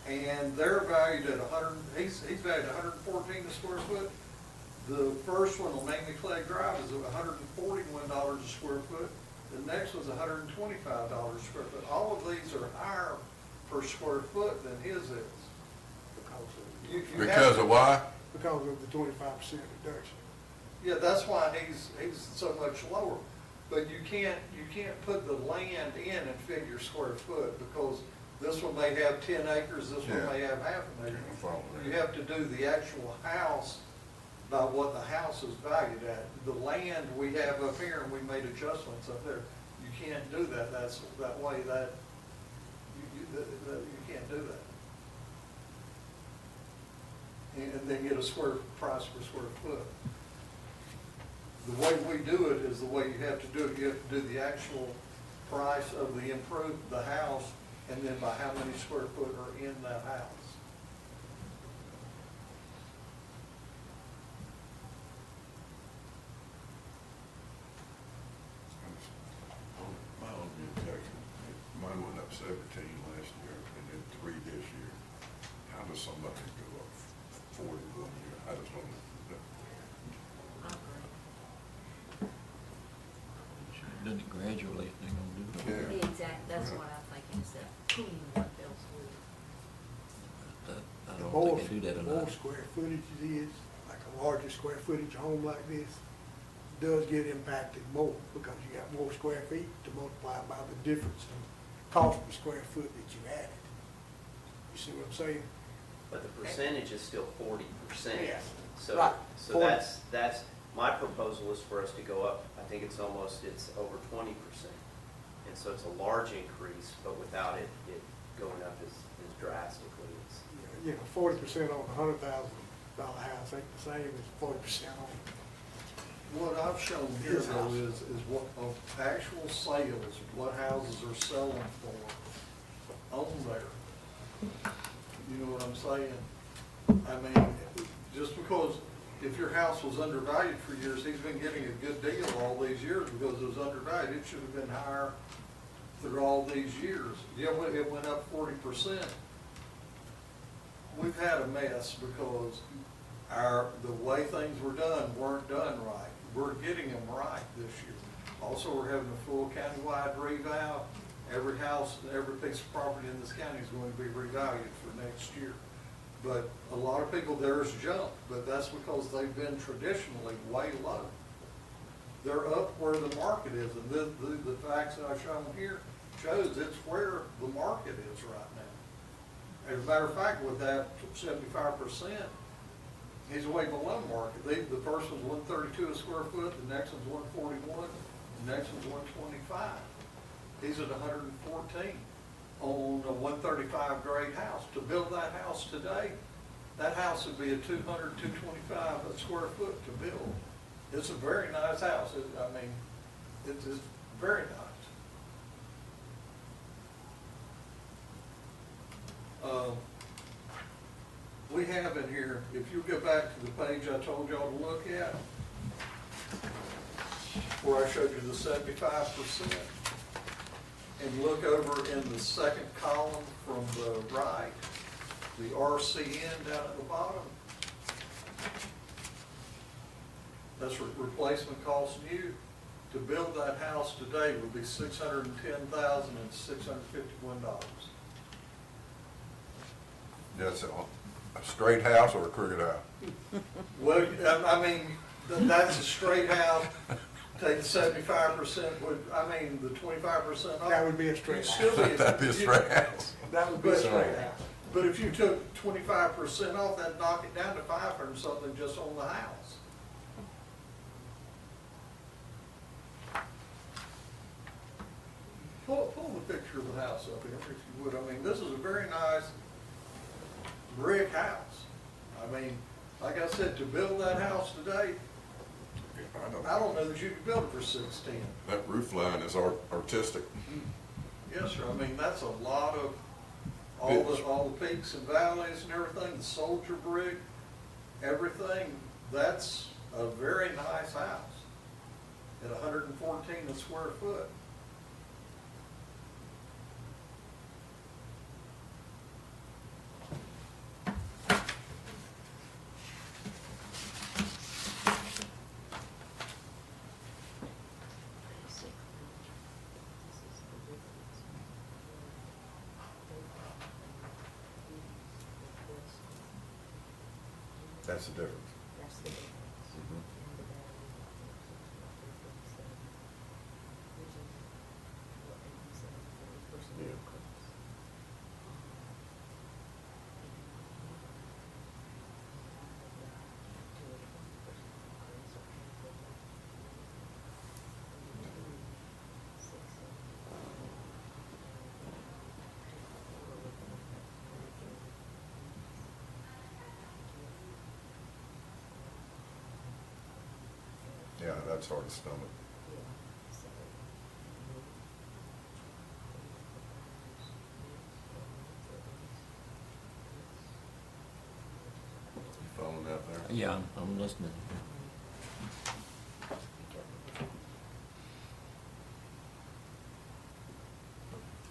And they're valued at he's valued at 114 a square foot. The first one on Amy Clegg Drive is at $141 a square foot. The next one's $125 a square foot. All of these are higher per square foot than his is. You have Because to- of why? Because of the 25% reduction. Yeah, that's why he's so much lower. But you can't put the land in and figure square foot, because this one may have 10 acres, this one Yeah. may have half an acre. Yeah, I follow that. You have to do the actual house by what the house is valued at. The land we have up here, and we made adjustments up there, you can't do that, that way, you can't do that. And then get a square price per square foot. The way we do it is the way you have to do it. You have to do the actual price of the house, and then by how many square foot are in that house. Mine went up 17 last year and then 3 this year. How does somebody go up 40 one year? I just don't know. I agree. Done it gradually, if they're gonna do it. Yeah. Exactly, that's what I'm thinking, instead of boom, what else would. I The don't more, think they do that the more enough. square footage it is, like a larger square footage home like this, does get impacted more, because you got more square feet to multiply by the difference in cost per square foot that you added. You see what I'm saying? But the percentage is still 40%. Yeah. So, Right. so 40. that's, my proposal is for us to go up, I think it's over 20%. And so it's a large increase, but without it going up as drastically. It's- You know, 40% on a $100,000 house ain't the same as 40% on. What I've shown here His though house. is what, of actual sales, what houses are selling for on there. You know what I'm saying? I mean, just because if your house was undervalued for years, he's been getting a good deal all these years because it was undervalued. It should have been higher through all these years. Yeah, it went up 40%. We've had a mess because the way things were done weren't done right. We're getting them right this year. Also, we're having a full countywide revow. Every house, every piece of property in this county is going to be revalued for next year. But a lot of people, theirs jumped, but that's because they've been traditionally way low. They're up where the market is, and the facts that I've shown here shows it's where the market is right now. As a matter of fact, with that 75%, he's way below market. The first one's 132 a square foot, the next one's 141, the next one's 125. He's at 114 on a 135 grade house. To build that house today, that house would be a 200, 225 a square foot to build. It's a very nice house. It's very nice. We have in here, if you go back to the page I told y'all to look at, where I showed you the 75%, and look over in the second column from the right, the RCN down at the bottom. That's replacement cost new. To build that house today would be $610,651. That's a straight house or a crooked house? Well, I mean, that's a straight house. Take 75%, the 25% off. That would be a straight It'd still house. be That'd be a straight house. That would be a straight house. But if you took 25% off, that'd knock it down to 500 something just on the house. Pull the picture of the house up here, if you would. I mean, this is a very nice brick house. I mean, like I said, to build that house today, I don't know that you could build it for 610. That roof line is artistic. Yes, sir. I mean, that's a lot of, all the peaks and valleys and everything, the soldier brick, everything. That's a very nice house at 114 a square foot. That's the difference. That's the difference. Yeah. Yeah, that's hard to stomach. You following out there? Yeah, I'm listening.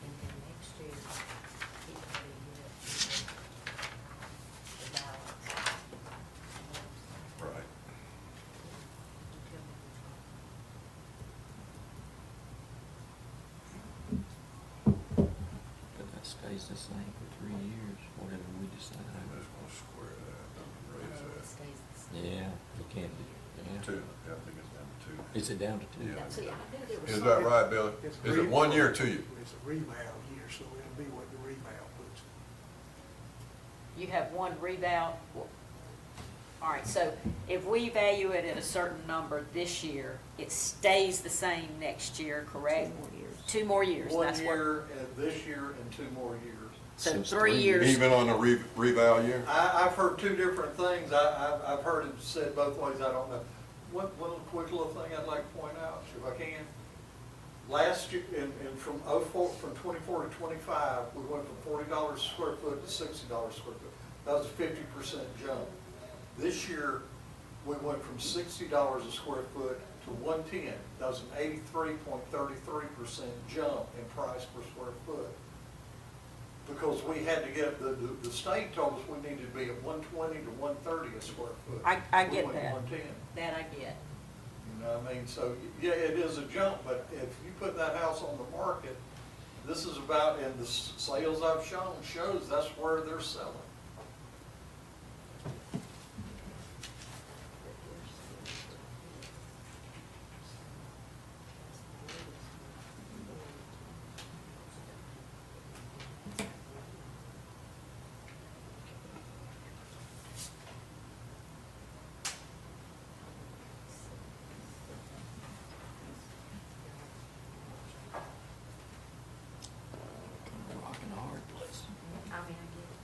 And then stays the same for 3 years, whatever we decide. I'm just gonna square that, raise It that. stays the same. Yeah, you can't do, yeah. Two, yeah, I think it's down to two. Is it down to 2? Yeah. See, I knew there was Is something. that right, Billy? It's Is it 1 year or 2 year? It's a revow year, so it'll be what the revow puts. You have one revow. All right, so if we value it at a certain number this year, it stays the same next year, correct? 2 more years. 2 more years, One that's what. year, and this year, and 2 more years. So So it's 3 3 years. Even on the reval year? I've heard two different things. I've heard it said both ways, I don't know. One quick little thing I'd like to point out, if I can. Last year, and from from 24 to 25, we went from $40 a square foot to $60 a square foot. That was a 50% jump. This year, we went from $60 a square foot to 110. That was an 83.33% jump in price per square foot. Because we had to get, the state told us we needed to be at 120 to 130 a square foot. I We get went to that. 110. That I get. You know what I mean? So, yeah, it is a jump, but if you put that house on the market, this is about, and the sales I've shown shows that's where they're selling. Rock and a hard place. I mean, I get it.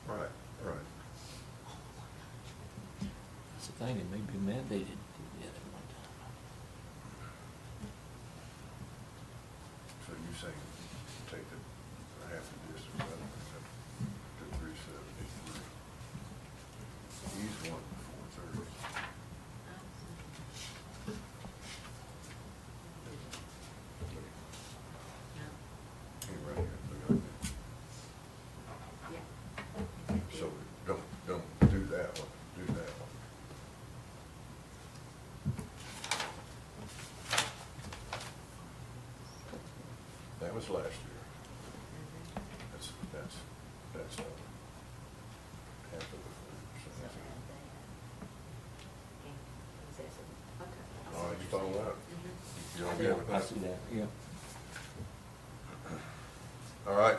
Right, right. That's the thing, it may be mandated to get it one time. So you say take the half the distance out of it to 373. He's 1,430. He right here, look at that. Yeah. So don't do that one, do that one. That was last year. That's half of the food. So that's it. All right, you follow that? You okay Yeah, with I that? see that, yeah. All right.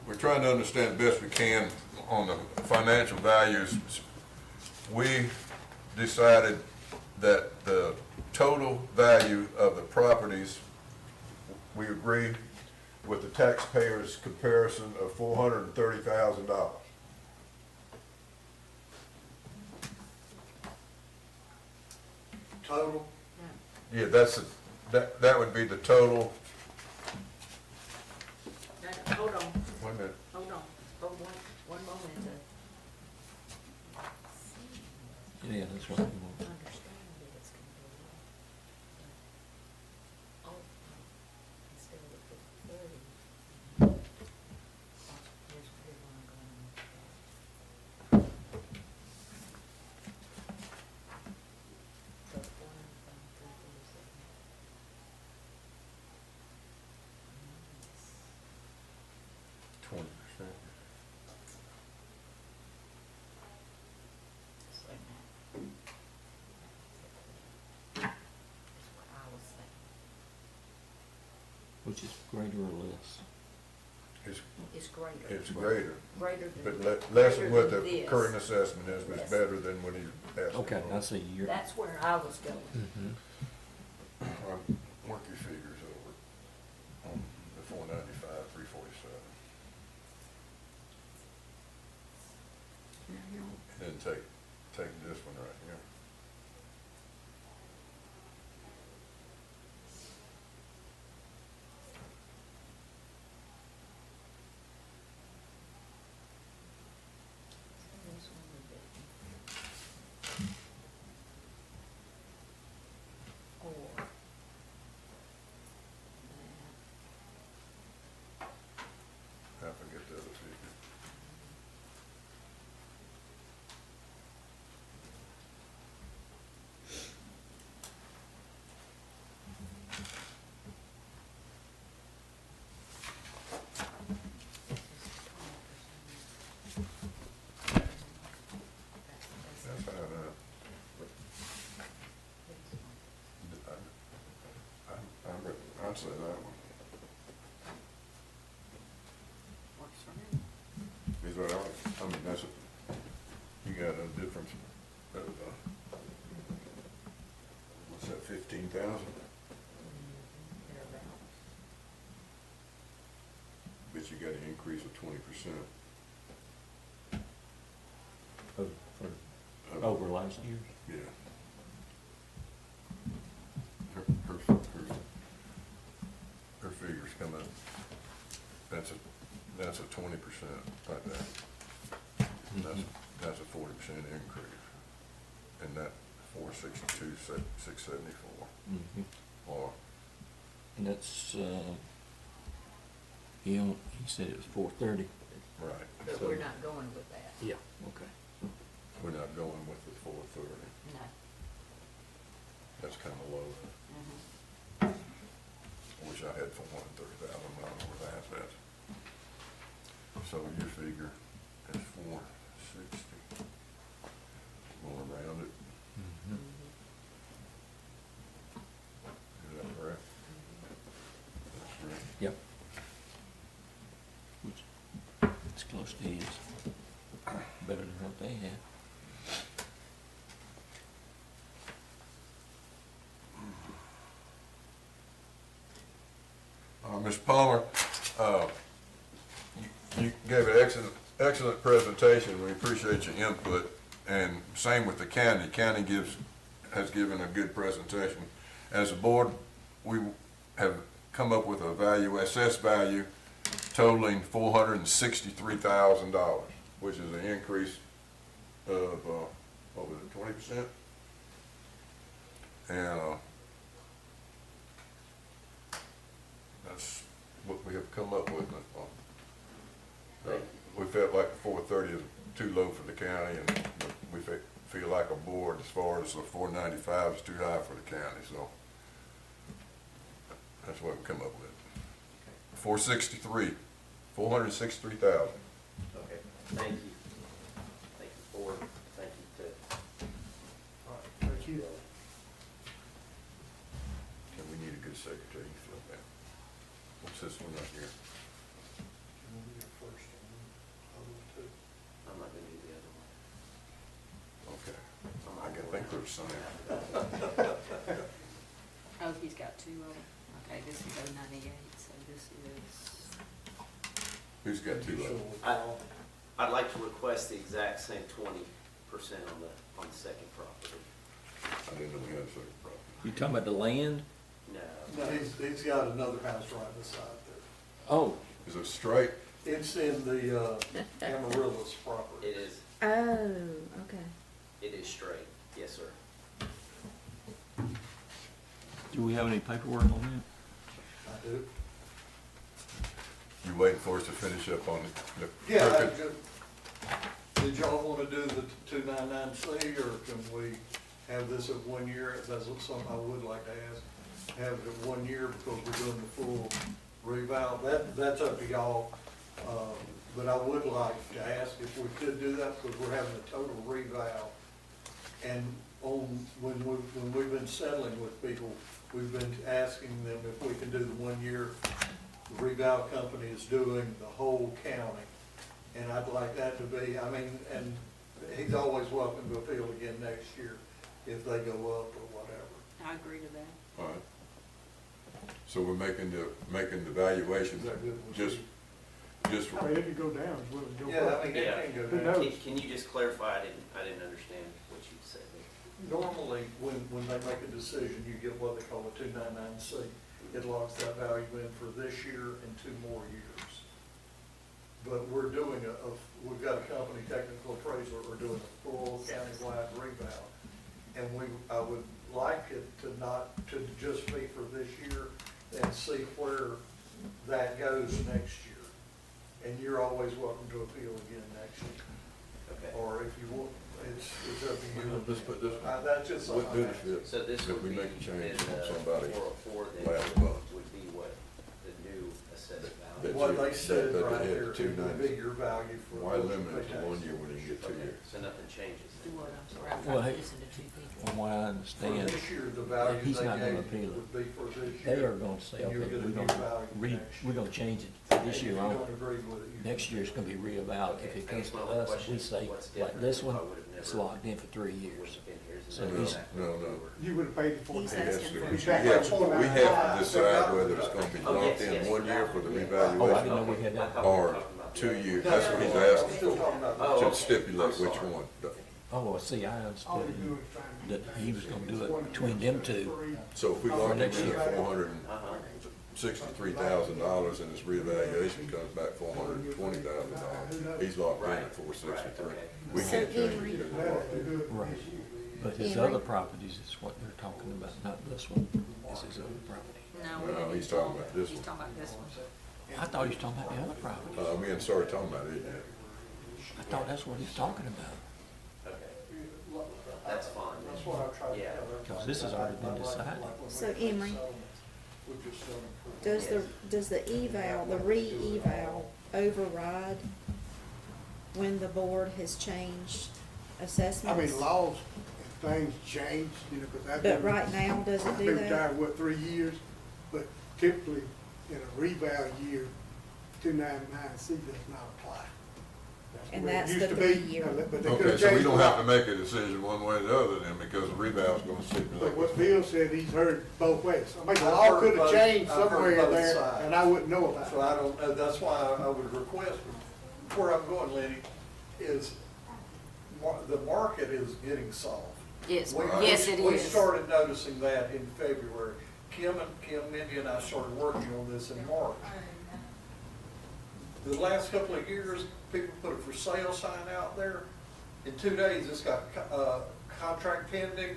We're trying to understand the best we can on the financial values. We decided that the total value of the properties, we agree with the taxpayers' comparison of $430,000. Total, Yeah, that would be the total, No, hold on, wait a minute, hold on, hold one moment to Yeah, that's right. we want- understand that it's gonna go up. Oh, instead of the 30. Here's where I'm going. So 453.37. 20%. Just like that. That's what I was saying. Which is greater or less? It's greater. It's greater, Greater than. but less than what greater the than this. current assessment is, but it's Yes. better than what he's asking Okay, for. I see, you're, That's where I was going. Mhm. All right, work your figures over on the 495, 347. And then take this one right here. This one would be. Or. That. I forgot I'd say that one. Works for me. Is that all right? I mean, that's a, you got a difference of, what's that, 15,000? Thereabouts. But you got an increase of 20%. Over last year? Yeah. Her figures come up, that's a 20% right there. That's a 40% increase. And that 462, 674, or, And that's, he said it was 430. right. But we're not going with that. Yeah. Okay. We're not going with the 430. No. That's kind of low. Mhm. I wish I had 430,000, I don't know where that's at. So your figure is 460. Going around it, is that correct? That's correct. Yep. Which, it's close to his. Better than what they had. Mr. Palmer, you gave an excellent presentation. We appreciate your input. And same with the county. County has given a good presentation. As a board, we have come up with a value, assessed value totaling $463,000, which is an increase of, what was it, 20%? And, that's what we have come up with. We felt like the 430 is too low for the county, and we feel like a board, as far as the 495 is too high for the county, so that's what we come up with. 463,000. Okay, thank you. Thank you, board. Thank you to All right, thank you. And we need a good secretary, you feel that? What's this one right here? I'm not gonna do the other one. Okay. I can think there's some. Oh, he's got two of them. Okay, this is 098, so this is, Who's got two of them? I'd like to request the exact same 20% on the second property. I didn't know we had a second property. You talking about the land? No. No, he's got another house right beside there. Oh, Is it straight? It's in the Amaryllis property. It is, Oh, okay. it is straight. Yes, sir. do we have any paperwork on I do. You waiting for us to finish up on the Yeah, crooked? did y'all wanna do the 299C, or can we have this at 1 year? That's something I would like to ask. Have it at 1 year because we're doing the full revow. That's up to y'all. But I would like to ask if we could do that because we're having a total revow. And when we've been settling with people, we've been asking them if we can do the 1 year. The revow company is doing the whole county. And I'd like that to be, and he's always welcome to appeal again next year if they go up or whatever. I agree to that. All right. So we're making the valuation Is that good with just I mean, it could go down as well as go Yeah, up. it Yeah. can go Who down. knows? Can you just clarify? I didn't understand what you said there. Normally, when they make a decision, you get what they call a 299C. It locks that value in for this year and 2 more years. But we're doing we've got a company, Technical Appraisal, we're doing a full countywide revow. And I would like it to just be for this year and see where that goes next year. And you're always welcome to appeal again next year. Okay. Or if you want, it's up to you. Let's put this one. That's just something. What I'm asking. benefit So this that would we be, make a change in on somebody 404, then last month? would be what the new assessed value That what you- they said that they right had there, the it would be 290. your value for. Why what limit they it to tax. 1 year when you can get 2 years? So nothing changes. Do what, I'm sorry, I'm Well, trying to hey, listen to two people. From what I For understand, this year, the value he's they not gonna gave appeal you it. would be for this they year. are gonna say, And okay, you'll get a we're new gonna value next we're gonna change it And this if year you on. don't agree with it, you Next can- year it's gonna be reevaluated. If it comes to My us, question we is, say, what's like different this if one, I would've it's never- locked in for 3 years. Been here, is So it No, he's- no, no. You would have paid it for He's that. asking for. We Back have, up for we that. have to decide whether it's gonna be Oh, locked yes, in yes. 1 year for the Oh, I didn't revaluation know we had that. or 2 years. That's what he's asking Still talking for, about. to stipulate which one. Oh, see, I All understood you do is try and- that he was gonna do it between them two. So if we lock him in next year. at $463,000 and his reevaluation comes back $420,000, he's locked in at 463. We So can't change Henry- it because we're locked in. Right. But his Henry? other properties is what they're talking about, not this one, it's his other property. No, No, we didn't. he's talking about this He's one. talking about this one. I thought he was talking about the other property. We ain't started talking about it yet. I thought that's what he's talking about, Okay, that's fine. That's what I tried to Yeah. tell her. because this has already been decided. So Emery, We're just selling for- does the eval, the re-eval override when the board has changed I assessments? mean, laws and things change, you know, because I've But been. right now, does it I've do been that? retired, what, 3 years? But typically, in a reval year, 299C does not apply. And where it that's used the to be. 3-year. But they Okay, could've so we changed don't the have law. to make a decision one way or the other then because the reval's gonna But stipulate. what Bill said, he's heard both ways. I mean, the I've law heard could have both- changed I've heard somewhere both there, sides. and I wouldn't know about So it. I don't know, that's why I would request, where I'm going, Lenny, is the market is getting soft. Yes, We- yes, it We is. started noticing that in February. Kim, Mindy and I started working on this in March. The last couple of years, people put a for sale sign out there. In 2 days, it's got, contract pending.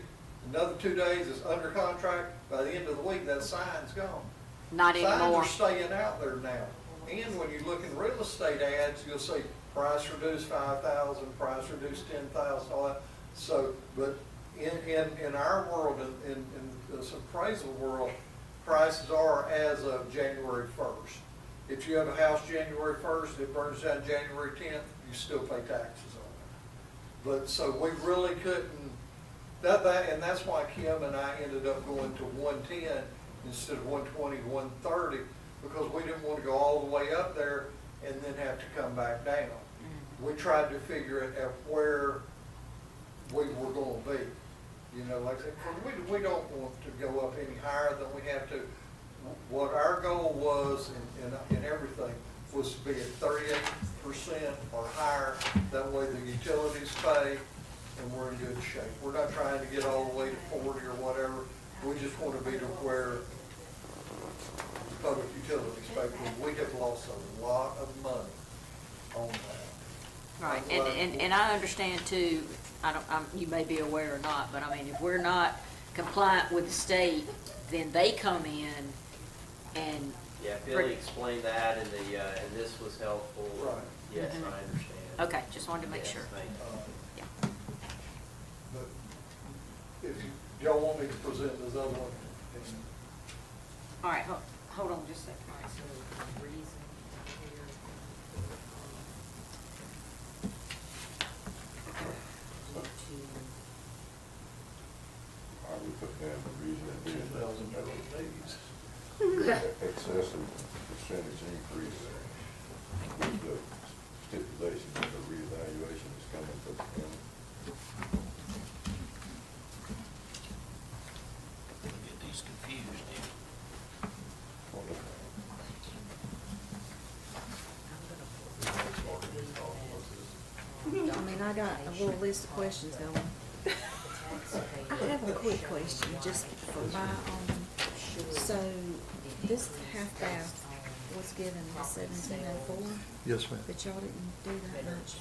Another 2 days, it's under contract. By the end of the week, that sign's gone. Not anymore. Signs are staying out there now. And when you look in real estate ads, you'll see price reduced 5,000, price reduced 10,000, all that. So, but in our world, in this appraisal world, prices are as of January 1st. If you have a house January 1st, it burns down January 10th, you still pay taxes on it. But, so we really couldn't, and that's why Kim and I ended up going to 110 instead of 120 to 130, because we didn't want to go all the way up there and then have to come back down. We tried to figure it at where we were gonna be. You know, like I said, 'cause we don't want to go up any higher than we have to. What our goal was in everything was to be at 38% or higher. That way the utilities pay and we're in good shape. We're not trying to get all the way to 40 or whatever. We just want to be to where public utilities pay. Because we have lost a lot of money on that. Right, and I understand too, you may be aware or not, but I mean, if we're not compliant with the state, then they come in and, Yeah, Billy explained that, and and this was helpful. Right. Yes, Mhm. I understand. okay, just wanted to make Yes, sure. thank you. Yeah. But if y'all want me to present this other one, and All right, hold on just a second. All right, so reason here. Due to I would put down the reason it being $2,000 excessive percentage increase with the stipulation that the reevaluation is coming for the county. Get these confused, I mean, I got a little list of questions going. I have a quick question, just for my own, so this half bath was given in 1704, Yes, ma'am. but y'all didn't do that much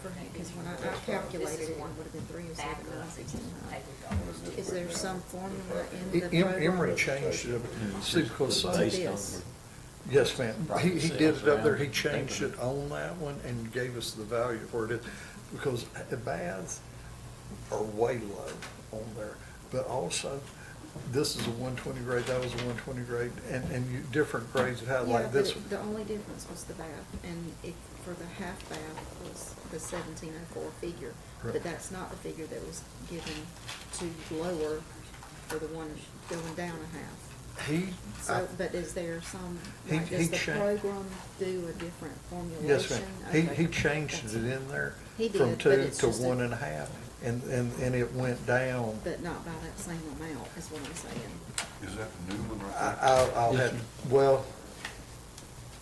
for him, because when I calculated it, it would have been 307,969. Is there some formula in the program? Emory changed it, see, because, To based on this? yes, ma'am, he Property did it sales up there, he around changed it England. on that one and gave us the value for it, because the baths are way low on there, but also, this is a 120 grade, that was a 120 grade, and you, different grades of house Yeah, like but this. the only difference was the bath, and if, for the half bath was the 1704 figure. Right. But that's not the figure that was given to lower for the one going down a half. He, So, but is there some, He- like, he does the cha- program do a different formulation? yes, ma'am. He Okay. changed That's- it in there He from did, but 2 it's to just a- 1.5, and it went down. But not by that same amount, is what I'm saying. Is that the new one right I, there? I'll have, well,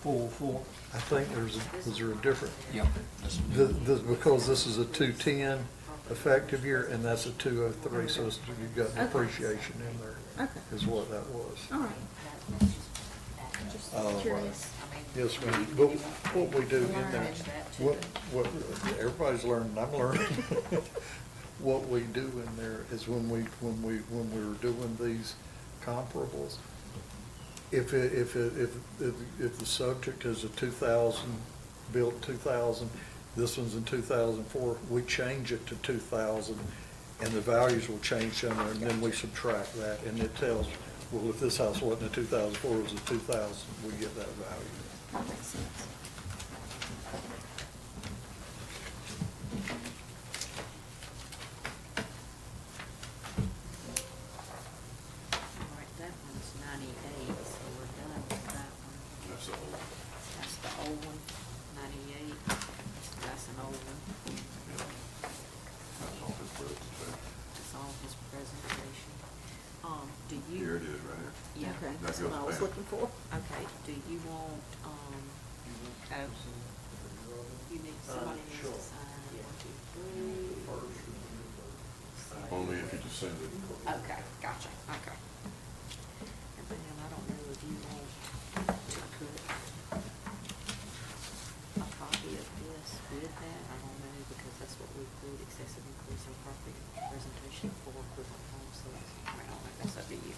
404? I think was there a different, Yep. because this is a 210 effective year, and that's a 203, so you've got Okay. depreciation in there, Okay, is what that was. all right, just curious. Yes, ma'am, but what we do in there, Learning. what, everybody's learning, I'm learning. What we do in there is when we were doing these comparables, if the subject is a 2000, built 2000, this one's in 2004, we change it to 2000, and the values will change on there, and then we subtract that, and it tells, well, if this house wasn't a 2004, it was a 2000, we get that value. That makes sense. All right, that one's 98, so we're done with that one. That's the old. That's the old one, 98. That's an old one. That's all his presentation. That's all his presentation. Do you? Here it is, right here. Yeah. Okay, That that's what goes I was back. looking for. Okay, do you want, you need, somebody needs to sign, 1, 2, 3. Only if you just send it. Okay, gotcha, okay. And then I don't know if you want to put a copy of this with that, I don't know, because that's what we put, excessive increase in property presentation for equivalent homes, so that's, I mean, I don't know, that's up to you.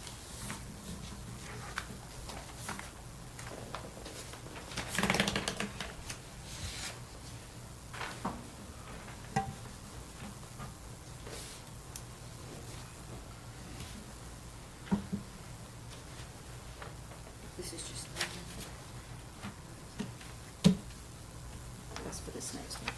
This is just. That's for this next one.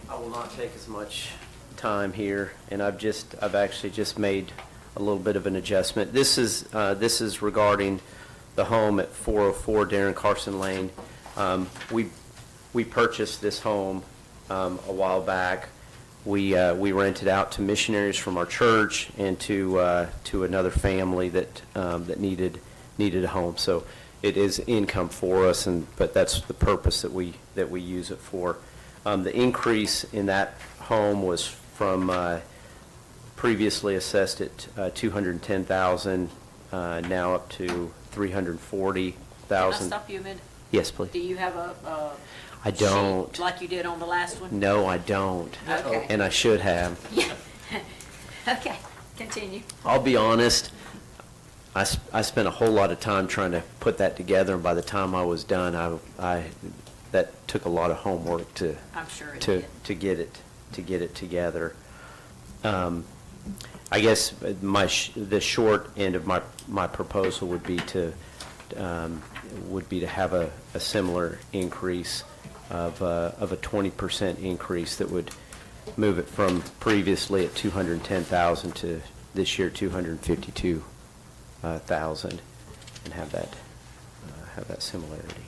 I will not take as much time here, and I've actually just made a little bit of an adjustment. This is regarding the home at 404 Darren Carson Lane. We purchased this home a while back. We rented out to missionaries from our church and to another family that needed a home. So it is income for us, but that's the purpose that we use it for. The increase in that home was from previously assessed at 210,000, now up to 340,000. Can I stop you a minute? Yes, please. Do you have a I sheet don't. like you did on the last one? No, I don't. Okay. And I should have. Yeah. Okay, continue. I'll be honest, I spent a whole lot of time trying to put that together, and by the time I was done, that took a lot of homework to I'm sure it to did. get it together. I guess the short end of my proposal would be to have a similar increase of a 20% increase that would move it from previously at 210,000 to this year 252,000, and have that similarity.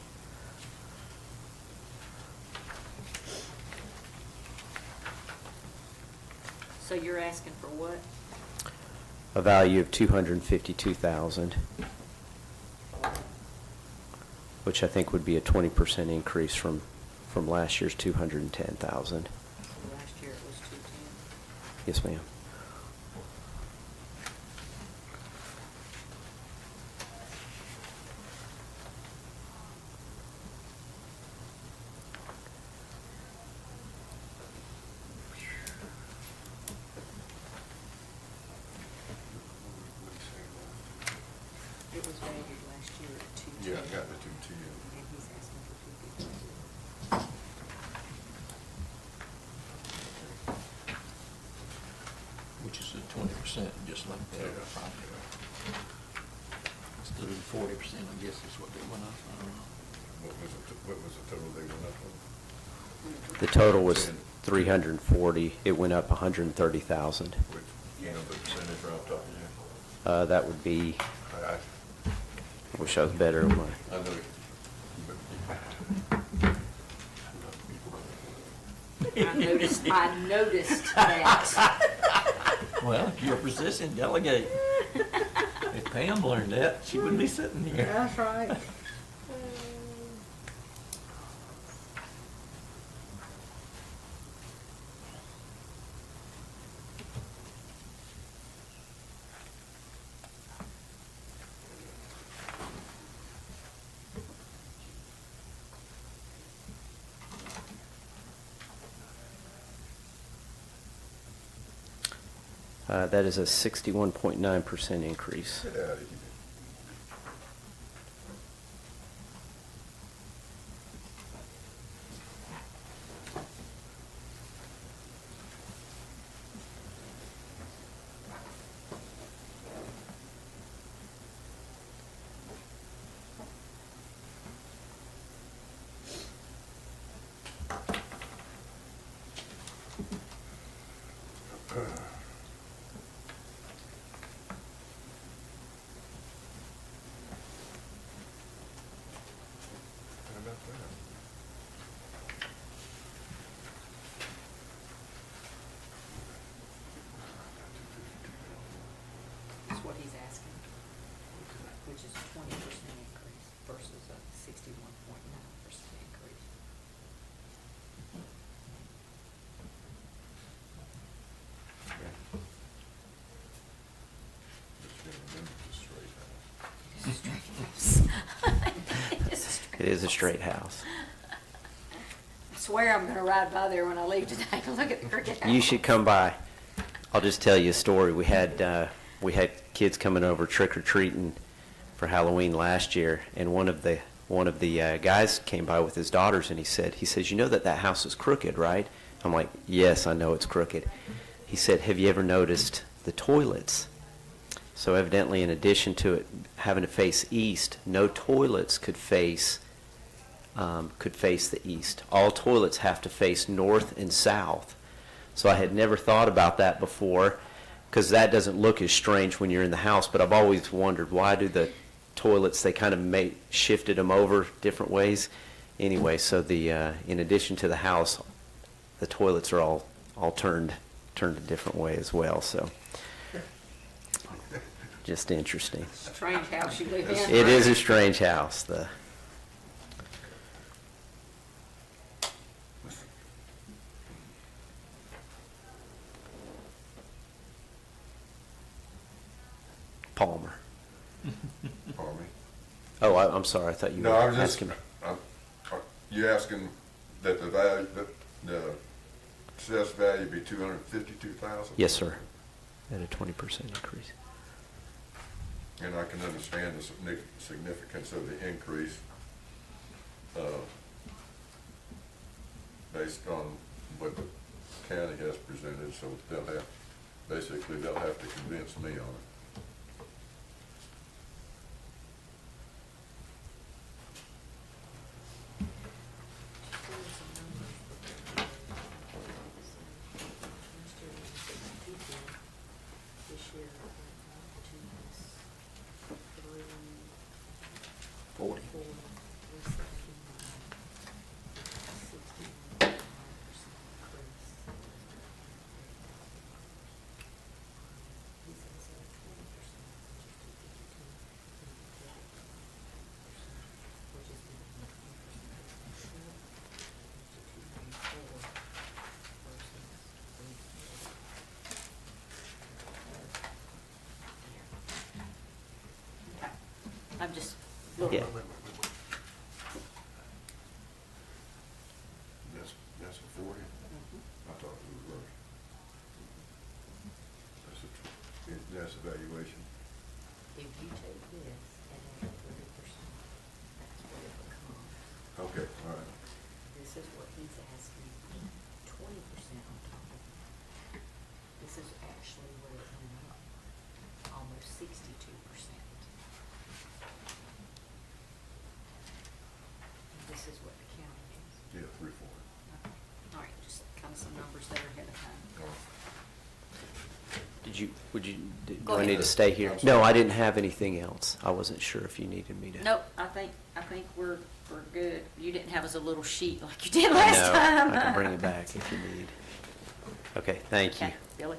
So you're asking for what? A value of 252,000, which I think would be a 20% increase from last year's 210,000. Last year it was 210. Yes, ma'am. 20%, just like the other property. Instead of 40%, I guess is what they went up, I don't know. What was the total they went up on? The total was 340, it went up 130,000. Which, you know, the percentage right off the top of your That would be, head? I wish I was better at my, I know, I noticed that. Well, if you're persistent, delegate. If Pam learned that, she wouldn't be sitting here. That's right. that is a 61.9% increase. get out of here. How about that? That's what he's asking, which is a 20% increase versus a 61.9% increase. Just gotta remember the straight house. It is a straight house. I swear I'm gonna ride by there when I leave today and look at the cricket house. You should come by. I'll just tell you a story. We had kids coming over trick or treating for Halloween last year, and one of the guys came by with his daughters, and he says, you know that house is crooked, right? I'm like, yes, I know it's crooked. He said, have you ever noticed the toilets? So evidently, in addition to it having to face east, no toilets could face the east. All toilets have to face north and south. So I had never thought about that before, because that doesn't look as strange when you're in the house, but I've always wondered, why do the toilets, they kind of shifted them over different ways. Anyway, so in addition to the house, the toilets are all turned a different way as well, so just interesting. Strange house you live in. It is a strange house. Palmer. Pardon me? Oh, I'm sorry. I thought you No, were I was just, asking me. you asking that the value, the assessed value be 252,000? Yes, sir. At a 20% increase. And I can understand the significance of the increase, based on what the county has presented, so they'll have to convince me on it. This year, 40. I'm just, Yeah. That's a 40? I thought it was worse. That's evaluation. if you take this and add 30%, that's what it becomes. Okay, all right. This is what he's asking, 20% on top of it. This is actually what it ends do Go I need ahead. to stay here? No, I didn't have anything else. I wasn't sure if you needed me to. Nope, I think we're good. You didn't have us a little sheet like you did last No, time. I can bring it back if you need. Okay, thank you. Okay, Billy.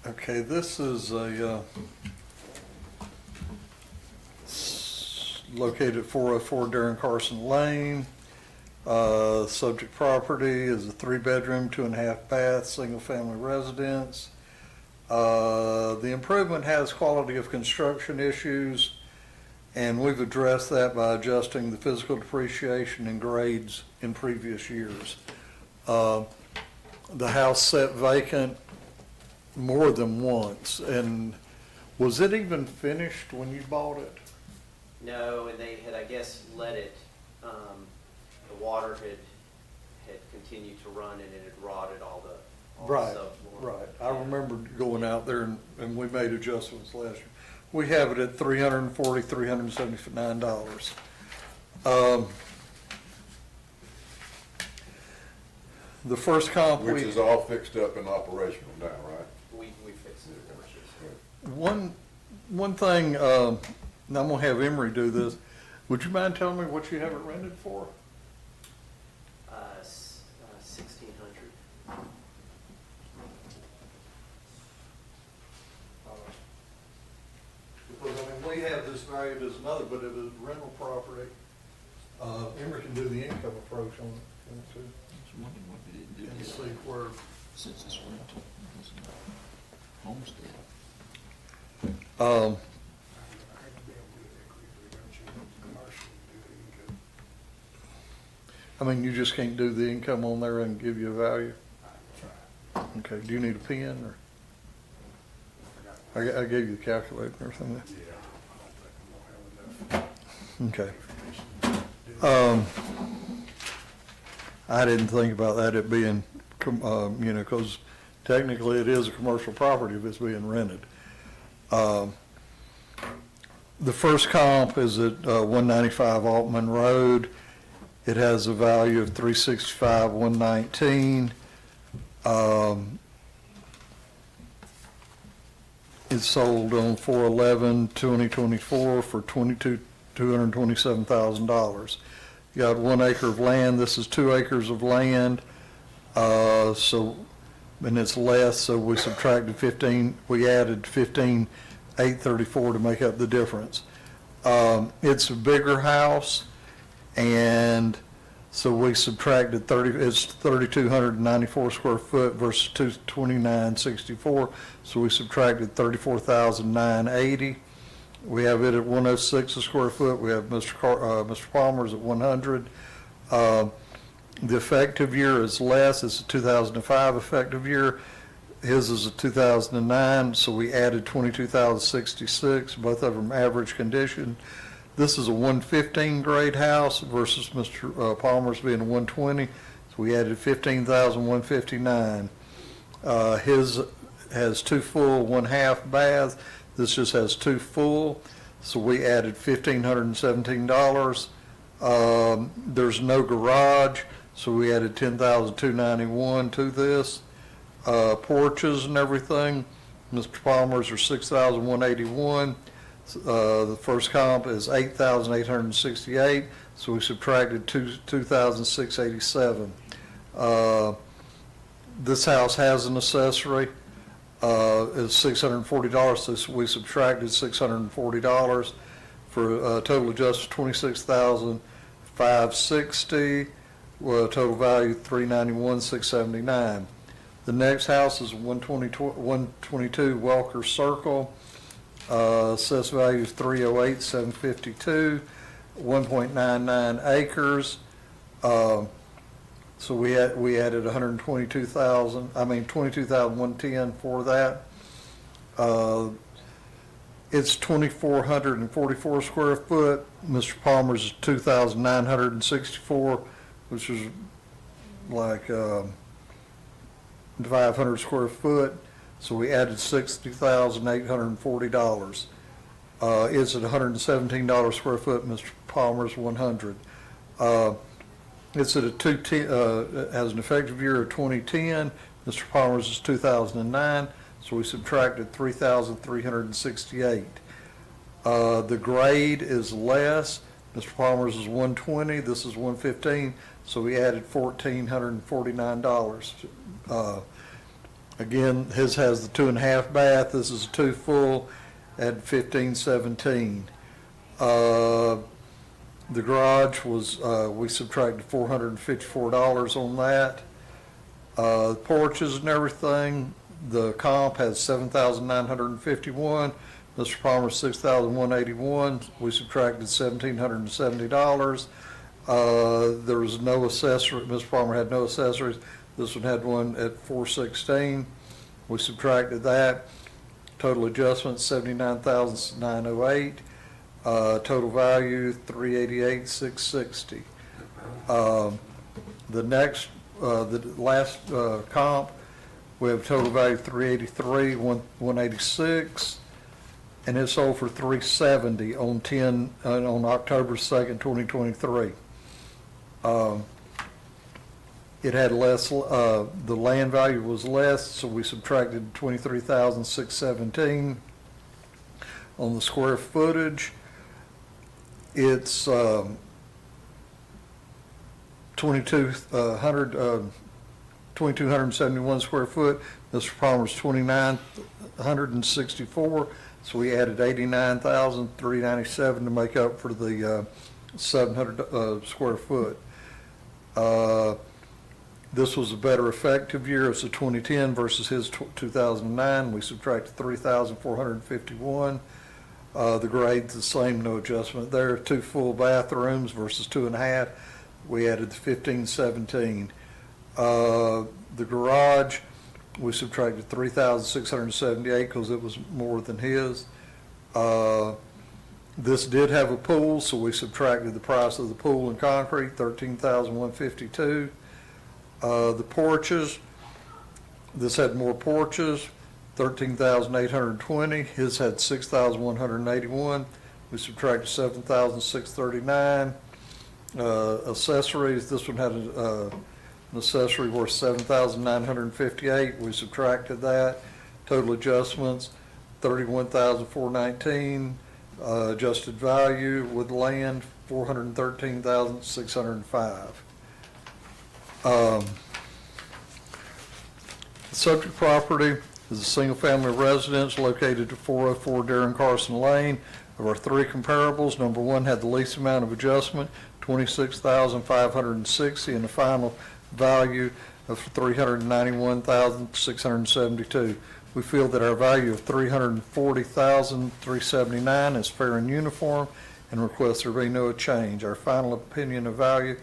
Okay, this is located at 404 Darren Carson Lane. Subject property is a 3-bedroom, 2.5-bath, single-family residence. The improvement has quality of construction issues, and we've addressed that by adjusting the physical depreciation and grades in previous years. The house sat vacant more than once, and was it even finished when you bought it? No, and they had, I guess, let it, the water had continued to run and it had rotted all the Right, subfloor. right. I remember going out there and we made adjustments last year. We have it at $379. The first comp Which we, is all fixed up and operational now, right? We fixed it. one thing, and I'm gonna have Emery do this. Would you mind telling me what you have it rented for? 1,600. Because, I mean, we have this valued as another, but it is rental property. Emery can do the income approach on it, too, Just wondering what they didn't do and yet, see where, since it's rental, it's not homestead. I mean, you just can't do the income on there and give you a value? Okay, do you need a pen, or? I gave you the calculator or something. Okay. I didn't think about that, it being, because technically it is a commercial property if it's being rented. The first comp is at 195 Altman Road. It has a value of $365,119. It's sold on 4/11/2024 for $227,000. You got 1 acre of land. This is 2 acres of land. And it's less, so we subtracted 15. We added 15,834 to make up the difference. It's a bigger house. And so we subtracted it's 3,294 square foot versus 22964. So we subtracted 34,980. We have it at 106 a square foot. We have Mr. Palmer's at 100. The effective year is less. It's a 2005 effective year. His is a 2009. So we added 22,066. Both of them average condition. This is a 115 grade house versus Mr. Palmer's being a 120, so we added 15,159. His has 2 full, 1/2 baths. This just has 2 full, so we added $1,517. There's no garage, so we added 10,291 to this. Porches and everything, Mr. Palmer's are 6,181. The first comp is 8,868, so we subtracted 2,687. This house has an accessory, is $640, so we subtracted $640 for a total adjustment $26,560, with a total value $391,679. The next house is 122 Welker Circle. Assessed value is $308,752, 1.99 acres. So we added 22,110 for that. It's 2,444 square foot. Mr. Palmer's is 2,964, which is like 500 square foot. So we added $60,840. is at $117 square foot, Mr. Palmer's 100. It's at a 210, has an effective year of 2010, Mr. Palmer's is 2009, so we subtracted 3,368. The grade is less, Mr. Palmer's is 120, this is 115, so we added $1,449. Again, his has the 2.5 bath, this is a 2 full at $1,517. The garage was, we subtracted $454 on that. Porches and everything, the comp has $7,951. Mr. Palmer, $6,181. We subtracted $1,770. There was no accessory, Mr. Palmer had no accessories. This one had one at $416. We subtracted that. Total adjustment, $79,908. Total value, $388,660. The next, the last comp, we have total value $383,186, and it sold for $370 on October 2nd, 2023. It had less, the land value was less, so we subtracted $23,617. On the square footage, it's 2,271 square foot. Mr. Palmer's 2,964, so we added 89,397 to make up for the 700 square foot. This was a better effective year. It's a 2010 versus his 2009. We subtracted 3,451. The grade's the same, no adjustment there. 2 full bathrooms versus 2.5. We added 1,517. The garage, we subtracted 3,678 because it was more than his. This did have a pool, so we subtracted the price of the pool and concrete, $13,152. The porches, this had more porches, 13,820. His had 6,181. We subtracted 7,639. Accessories, this one had an accessory worth 7,958. We subtracted that. Total adjustments, 31,419. Adjusted value with land, 413,605. The subject property is a single-family residence located at 404 Darren Carson Lane. Of our 3 comparables, number 1 had the least amount of adjustment, $26,560, and the final value of $391,672. We feel that our value of $340,379 is fair and uniform, and request there be no change. Our final opinion of value,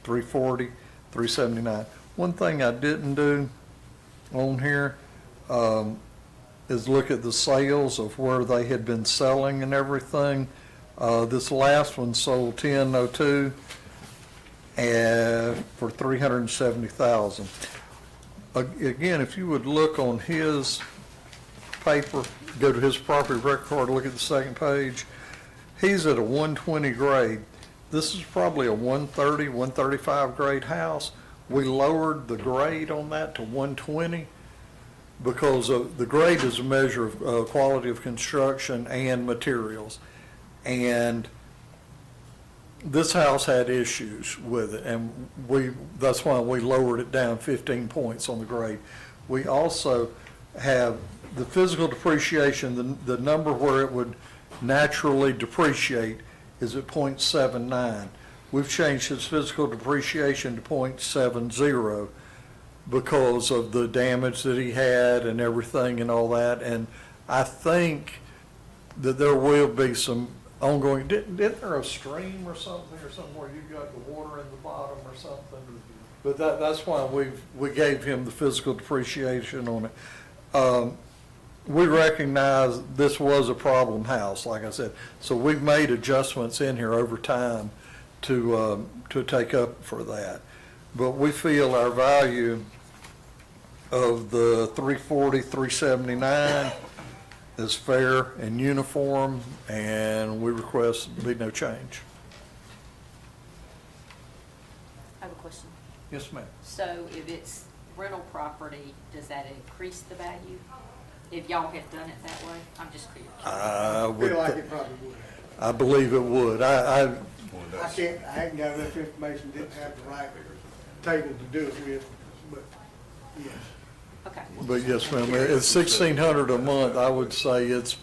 $340,379. One thing I didn't do on here is look at the sales of where they had been selling and everything. This last one sold 1002 and for $370,000. Again, if you would look on his paper, go to his property record, look at the second page. He's at a 120 grade. This is probably a 130, 135 grade house. We lowered the grade on that to 120 because of, the grade is a measure of quality of construction and materials. And this house had issues with it, and that's why we lowered it down 15 points on the grade. We also have the physical depreciation, the number where it would naturally depreciate is at 0.79. We've changed his physical depreciation to 0.70 because of the damage that he had and everything and all that. And I think that there will be some ongoing, didn't there a stream or something where you got the water in the bottom or something? But that's why we gave him the physical depreciation on it. We recognize this was a problem house, like I said, so we've made adjustments in here over time to take up for that. But we feel our value of the 340, 379 is fair and uniform, and we request be no change. I have a question. Yes, ma'am. So if it's rental property, does that increase the value? If y'all have done it that way? I'm just curious. I I feel like would, it probably would. I believe it would. I I hadn't got enough information, didn't have the right table to do it with, but yes. Okay. But yes, ma'am, it's 1,600 a month. I would say it's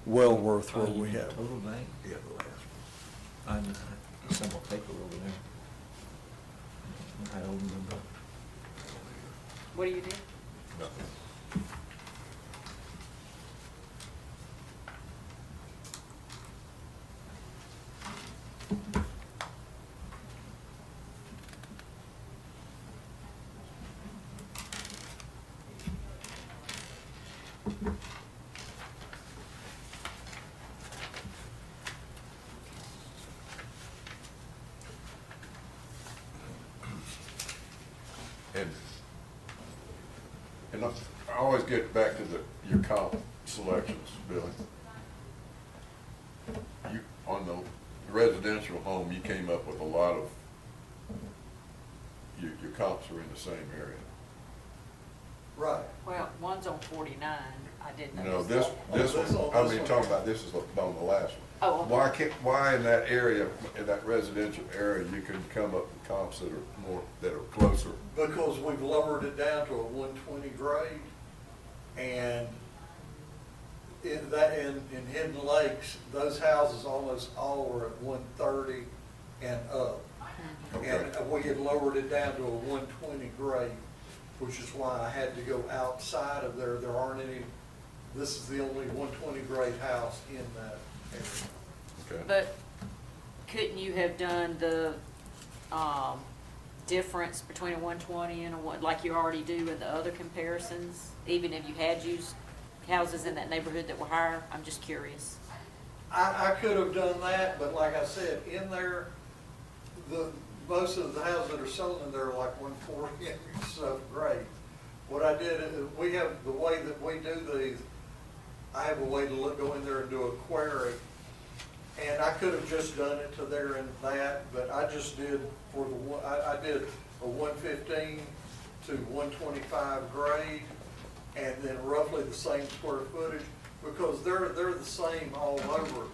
well worth what we have. Total bank? Yeah, the last one. I know, some more paper over there. I opened them up. What do you do? And I always get back to your comp selections, Billy. You, on the residential home, you came up with a lot of, your comps are in the same area. Right. Well, one's on 49, I didn't know. No, this one, I mean, talking about this is on the last one. Oh, okay. Why in that area, in that residential area, you can come up with comps that are closer? Because we've lowered it down to a 120 grade, and in Hidden Lakes, those houses almost all were at 130 and up. Okay. And we had lowered it down to a 120 grade, which is why I had to go outside of there. There aren't any, this is the only 120 grade house in that area. Okay. But couldn't you have done the, difference between a 120 and a one, like you already do in the other comparisons? Even if you had used houses in that neighborhood that were higher? I'm just curious. I could have done that, but like I said, in there, most of the houses that are selling in there are like 140 and stuff, great. What I did, we have, the way that we do these, I have a way to go in there and do a query. And I could have just done it to there and that, but I just did for the, I did a 115 to 125 grade, and then roughly the same square footage, because they're the same all over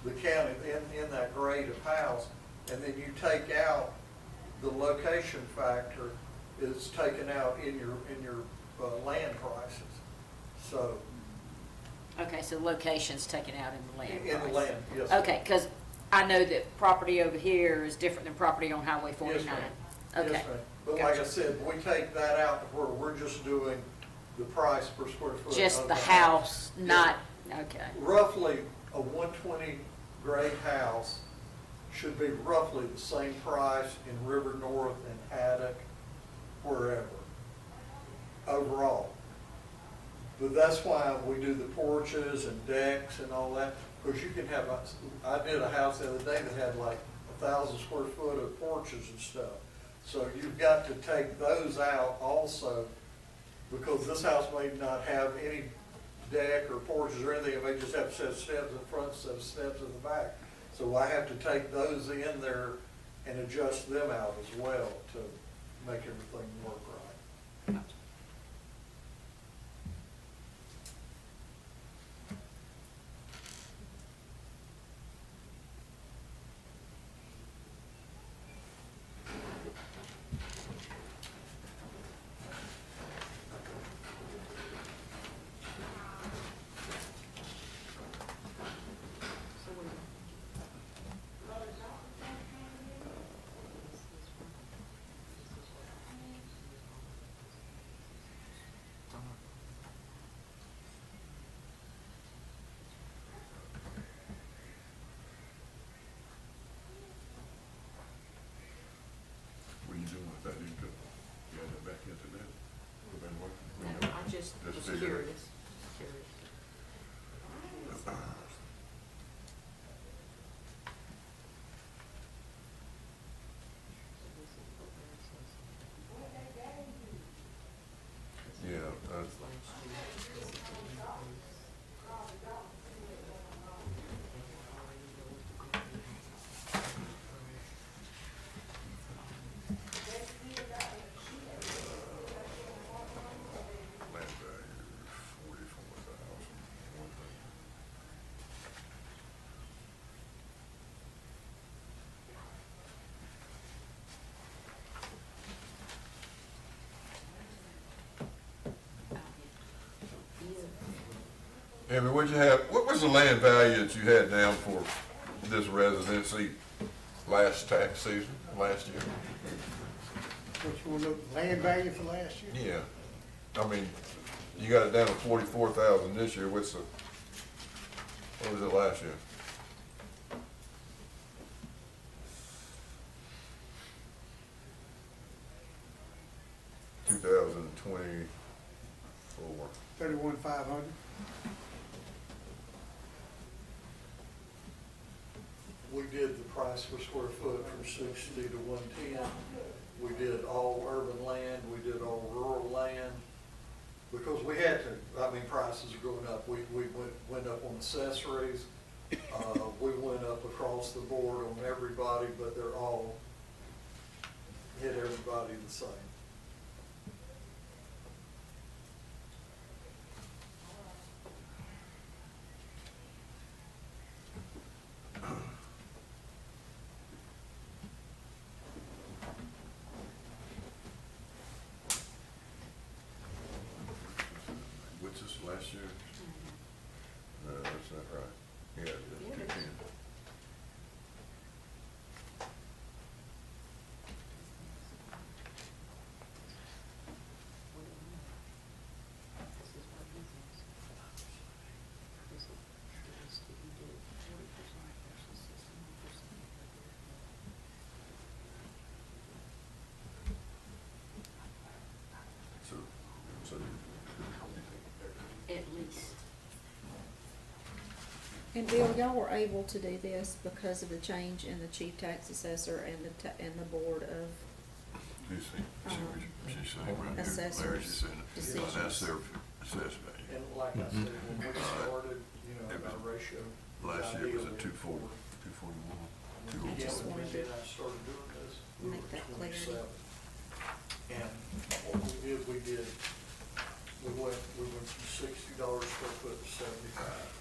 the county in that grade of house. And then you take out the location factor is taken out in your land prices. So Okay, so location's taken out in the land in the price. land, yes. Okay, because I know that property over here is different than property on Highway 49. Yes, ma'am. Okay. Yes, ma'am. But like I Gotcha. said, we take that out to where we're just doing the price per square foot. Just of the house, Yeah. not, okay. Roughly, a 120 grade house should be roughly the same price in River North and Haddock, wherever, overall. But that's why we do the porches and decks and all that, because you can have, I did a house the other day that had like 1,000 square foot of porches and stuff. So you've got to take those out also, because this house may not have any deck or porches or anything. It may just have a set of steps in front, set of steps in the back. So I have to take those in there and adjust them out as well to make everything work right. What are you doing with that income? You add that back into that? Put that in what? No, I just was figure it. curious. Curious. Yeah, Amy, what was the land value that you had down for this residency last tax season, last year? Which one, the land value for last year? Yeah, I mean, you got it down to 44,000 this year, what was it last year? $2,024. 31,500. We did the price per square foot from 60 to 110. We did all urban land, we did all rural land, because we had to. I mean, prices are going up. We went up on accessories. We went up across the board on everybody, but they're all hit everybody the same. What's this last year? No, that's not right. Yeah, it is, 210. This is what his is. This is, if you do 40% versus 61%. So, At least. And Bill, y'all were able to do this because of the change in the chief tax assessor and and the board of you see what she's saying right here. Assessors' Larry's just saying, decisions. that's their assessed value. And like I said, when we started, you know, It was- our ratio. Last year was ideal. at 240, 241, When we 204. when Jay and I started doing this, we Make were that clear. 27. And what we did, we went from $60 per foot to 75.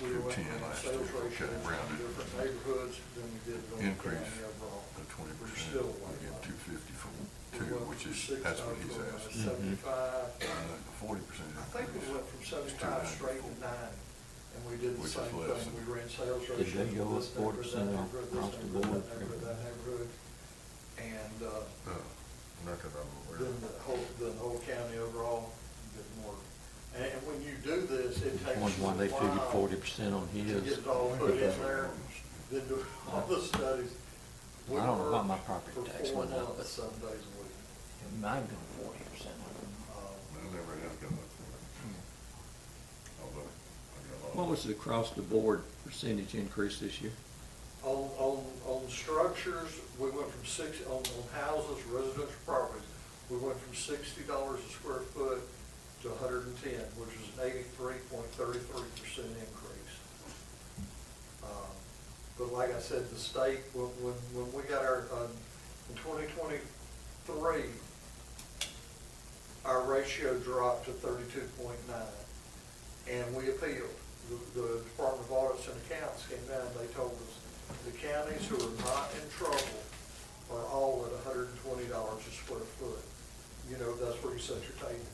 We went 210 from last sales year, ratio okay, in rounded. different neighborhoods than we did on the Increase county overall. of 20%, We're still we way get up. 250 for We two, went which from is, $6 that's what he's to asking. 75. 40% I think we went from 75 straight to 90, and we did the Which is same less thing. than- We ran sales Did ratio. they go for this up 40% neighborhood, that neighborhood, across this the neighborhood, board? that neighborhood. And, Not that I'm aware then of. the whole county overall did more. And when you do this, it takes Wonder why they a figured while 40% on to get his. it all put in there, then do all the studies. We I don't know about my worked property for tax 4 went up, months, but some days a week. it might have been 40%. I never have gone up for it. Although, I got a lot. What was the across the board percentage increase this year? On structures, we went from on houses, residential properties, we went from $60 a square foot to 110, which was an 83.33% increase. But like I said, the state, when we got our, in 2023, our ratio dropped to 32.9, and we appealed. The Department of Audits and Accounts came down, they told us, the counties who are not in trouble are all at $120 a square foot. You know, that's where you set your table.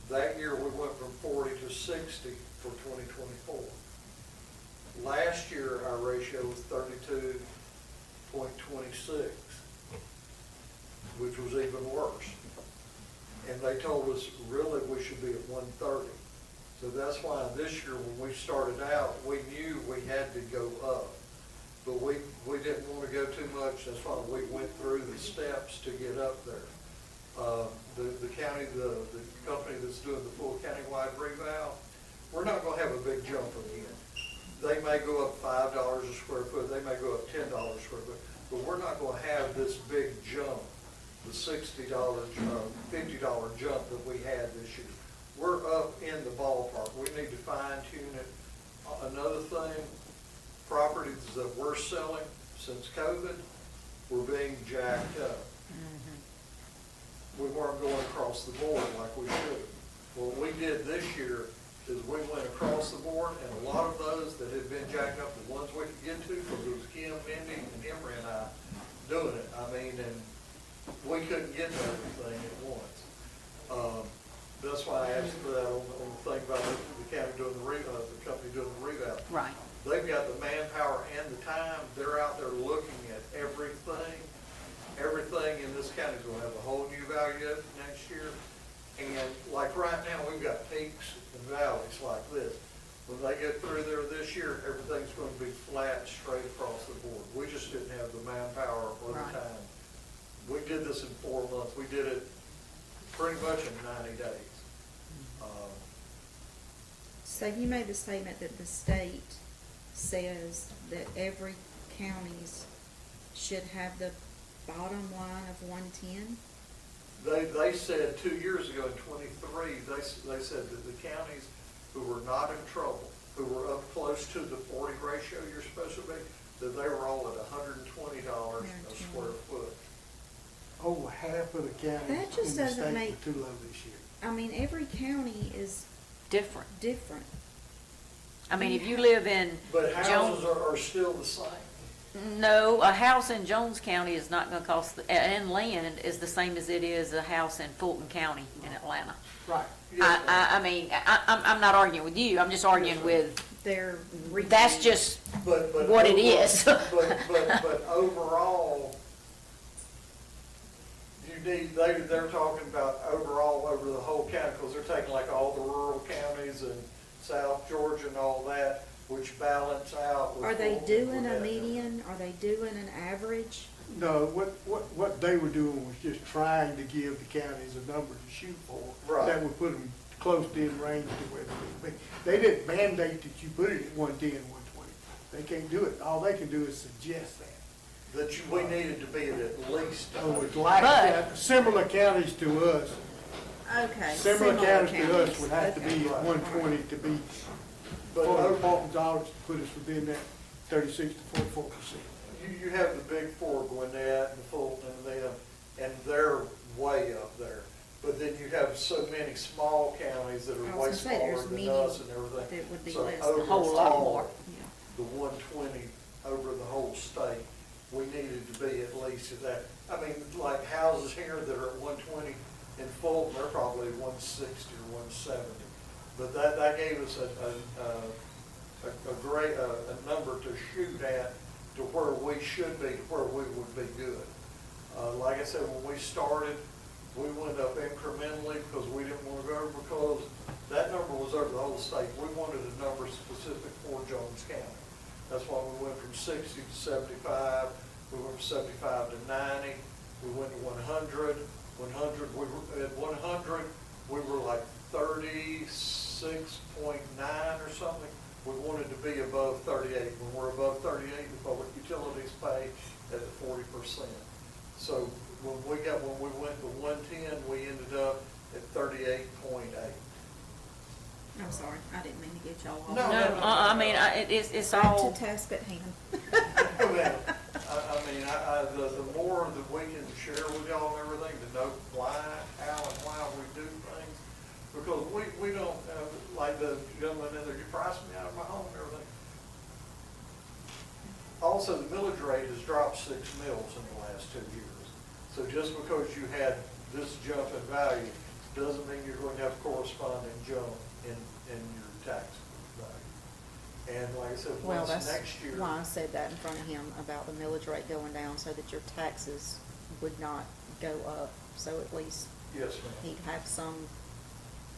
That year, we went from 40 to 60 for 2024. Last year, our ratio was 32.26, which was even worse. And they told us, really, we should be at 130. So that's why this year, when we started out, we knew we had to go up. But we didn't want to go too much, that's why we went through the steps to get up there. The county, the company that's doing the full countywide revow, we're not gonna have a big jump again. They may go up $5 a square foot, they may go up $10 a square foot, but we're not gonna have this big jump, the $60 jump, $50 jump that we had this year. We're up in the ballpark, we need to fine tune it. Another thing, properties that we're selling since COVID were being jacked up. We weren't going across the board like we should. What we did this year is we went across the board, and a lot of those that had been jacked up, the ones we could get to, because it was Kim, Mindy, and Emery and I doing it. I mean, and we couldn't get to everything at once. That's why I asked for that on the thing about the county doing the company doing the revale. Right. They've got the manpower and the time, they're out there looking at everything. Everything in this county is gonna have a whole new value next year. And like right now, we've got peaks and valleys like this. When they get through there this year, everything's gonna be flat, straight across the board. We just didn't have the manpower or the Right. time. We did this in 4 months. We did it pretty much in 90 days. So you made the statement that the state says that every counties should have the bottom line of 110? They said 2 years ago in 23, they said that the counties who were not in trouble, who were up close to the 40 ratio you're supposed to be, that they were all at $120 a square foot. Over half of the counties That just in the doesn't state make- were too low this year. I mean, every county is Different. different. I mean, if you live in But houses Jones, are still the same. no, a house in Jones County is not gonna cost, and land is the same as it is a house in Fulton County in Atlanta. Right. Yes, ma'am. I mean, I'm not arguing with you, I'm just arguing with, They're that's just But what it overall- is. But overall, they're talking about overall over the whole county, because they're taking like all the rural counties and South Georgia and all that, which balance out. with Are they what- doing with a that. median? Are they doing an average? No, what they were doing was just trying to give the counties a number to shoot for. Right. That would put them close in range to where they would be. They didn't mandate that you put it at 110, 120. They can't do it. All they can do is suggest that. We needed to be at least. So it's like But- that, similar counties to us, Okay. similar counties to us would have to Okay. be at 120 to be, But for the over- department's dollars to put us within that 36 to 44%. You have the big four, Gwinnett and Fulton and them, and they're way up there. But then you have so many small counties that I are was way gonna say, smaller there's than medium us and everything. that would be So less. A whole lot overall, more. Yeah. The 120 over the whole state, we needed to be at least at that. I mean, like houses here that are at 120 in Fulton, they're probably 160 or 170. But that gave us a great, a number to shoot at, to where we should be, to where we would be good. Like I said, when we started, we went up incrementally because we didn't want to go, because that number was over the whole state. We wanted a number specific for Jones County. That's why we went from 60 to 75, we went from 75 to 90, we went to 100. 100, at 100, we were like 36.9 or something. We wanted to be above 38. When we're above 38, the public utilities pay at the 40%. So when we went to 110, we ended up at 38.8. I'm sorry, I didn't mean to get y'all off. No, no, I mean, it's Back all, to task at hand. The more that we can share with y'all and everything, to know why, how and why we do things, because we don't, like the gentleman in there, you priced me out of my home and everything. Also, the millage rate has dropped 6 mils in the last 2 years. So just because you had this jump in value, doesn't mean you're going to have corresponding jump in your tax value. And like I said, Well, once that's next year. why I said that in front of him about the millage rate going down, so that your taxes would not go up. So at least Yes, ma'am. he'd have some,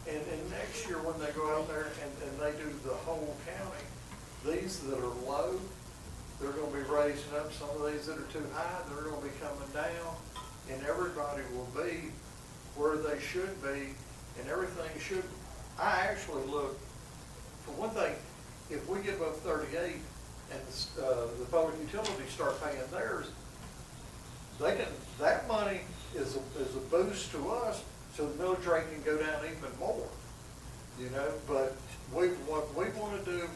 And next year, when they go out there and they do the whole county, these that are low, they're gonna be raising up. Some of these that are too high, they're gonna be coming down. And everybody will be where they should be, and everything should. I actually look, for one thing, if we get above 38 and the public utilities start paying theirs, that money is a boost to us, so the millage rate can go down even more, you know. But what we want to do,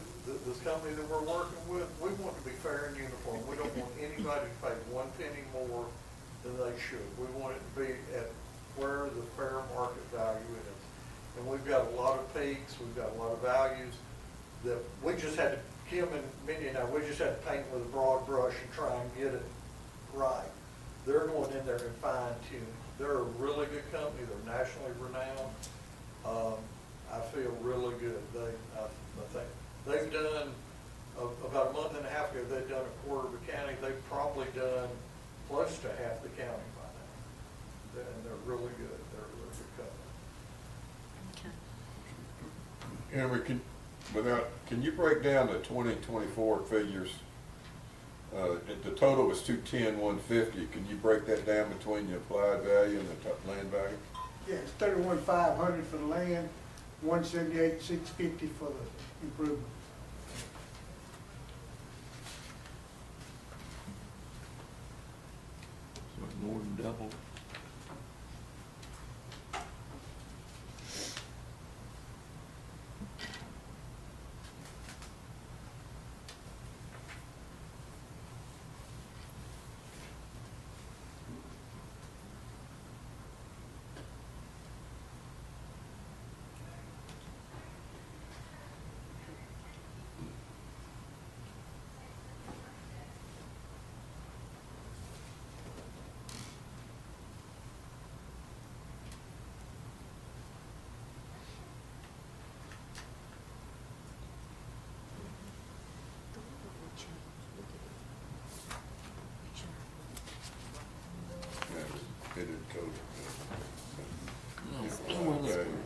this company that we're working with, we want to be fair and uniform. We don't want anybody to pay 1 penny more than they should. We want it to be at where the fair market value is. And we've got a lot of peaks, we've got a lot of values that we just had to, Kim and Mindy and I, we just had to paint with a broad brush and try and get it right. They're going in there and fine tuning. They're a really good company, they're nationally renowned. I feel really good. I think, they've done, about a month and a half ago, they've done a quarter of the county. They've probably done close to half the county by now. And they're really good. They're a really good company. Okay. Henry, can you break down the 2024 figures? The total was 210,150. Can you break that down between the applied value and the land value? Yeah, it's 31,500 for the land, 178,650 for the improvement. So it's more than double. Yeah, it didn't code. No. Yeah, Well, applied that's- value.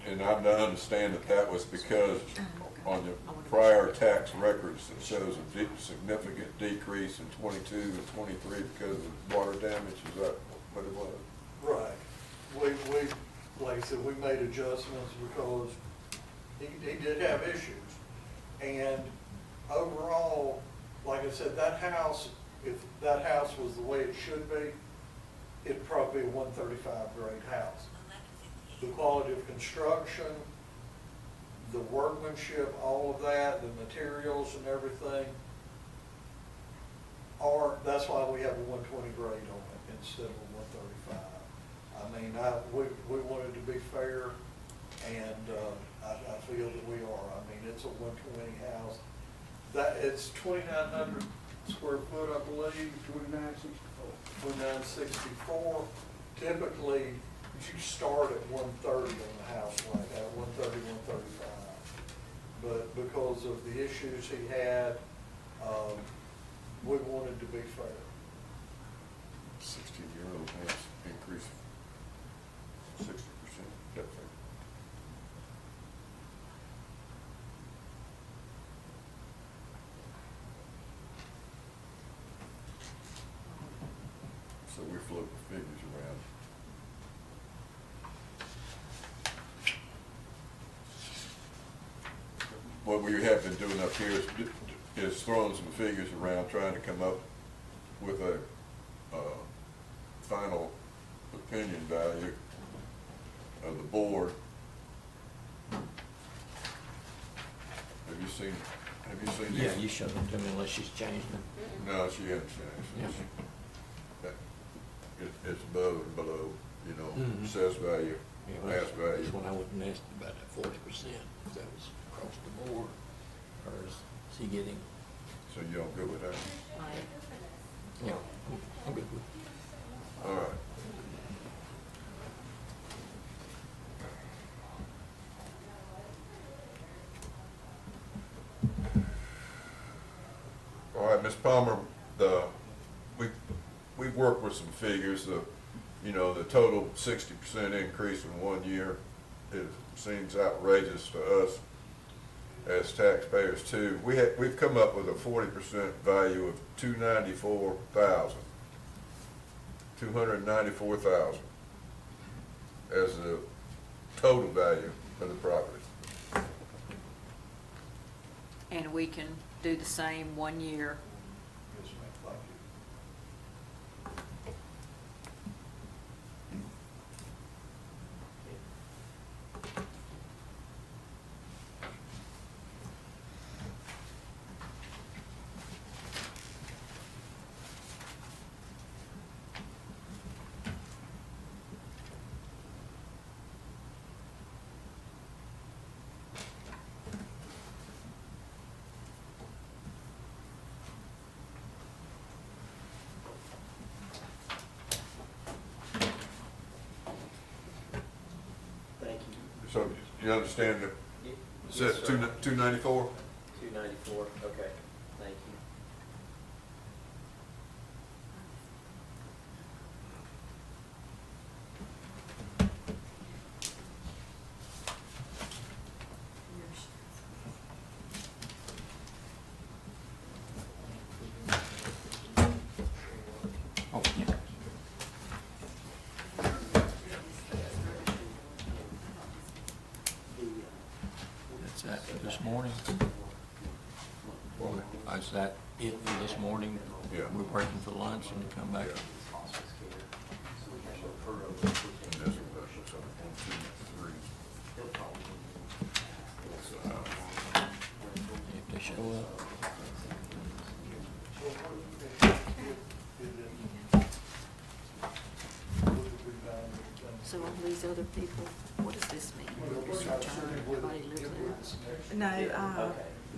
They And I understand that was because on the prior tax records, it shows a significant decrease in 22 and 23 because of water damage. Is that what it was? Right. Like I said, we made adjustments because he did have issues. And overall, like I said, that house, if that house was the way it should be, it'd probably be a 135 grade house. The quality of construction, the workmanship, all of that, the materials and everything that's why we have a 120 grade on it instead of a 135. I mean, we wanted to be fair, and I feel that we are. I mean, it's a 120 house. It's 2,900 square foot, I believe. 2964. Typically, you start at 130 on a house like that, 130, 135. But because of the issues he had, we wanted to be fair. 16-year-old has increased 60%. That figure. So we float the figures around. What we have been doing up here is throwing some figures around, trying to come up with a final opinion value of the board. Have you seen these? Yeah, you showed them to me unless she's changed them. No, she hasn't changed. Yeah. It's above and below, you know, Mhm. assessed value, Yeah, past value. that's when I wouldn't ask about that 40%, because that was across the board. Or is he getting, So you don't go with that? Right. yeah, I'm good with. All right. All right, Ms. Palmer, we've worked with some figures, the total 60% increase in 1 year, it seems outrageous to us as taxpayers too. We've come up with a 40% value of $294,000 as the total value of the property. And we can do the same 1 year. Yes, ma'am, thank you. you understand that, Yes, says sir. 294? 294, okay, thank you. Oh, yeah. That's that for this morning? Is that it for this morning? Yeah. We're breaking for lunch and come back? If they show up. So all these other people, what does this mean? This return, everybody lives there? No, I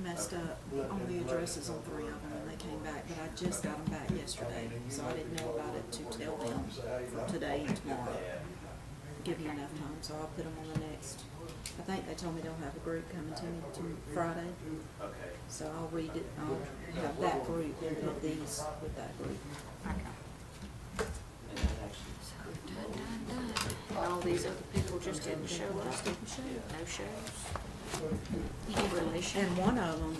messed up on the addresses on 3 of them, and they came back, but I just got them back yesterday, so I didn't know about it to tell them for today and tomorrow. Give you enough time, so I'll put them on the next. I think they told me they'll have a group coming to me Friday, Okay. so I'll read it, I'll have that group and put these with that group. And that actually, So, done. And all these other people just didn't show up? No shows? Any relation? And one of them,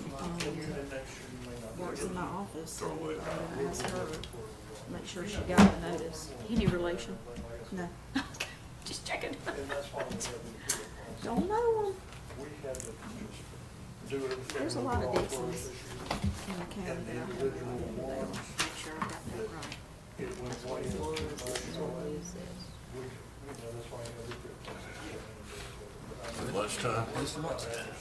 works in my office, and I asked her, make sure she got the notice. Any relation? No, Just checking. don't know them. We had to just do it. There's a lot of Dixons in the county that I have no idea who they are. Make sure I got that right. It went way This up. one is this. That's why I had to do it. Lunchtime? It's lunchtime.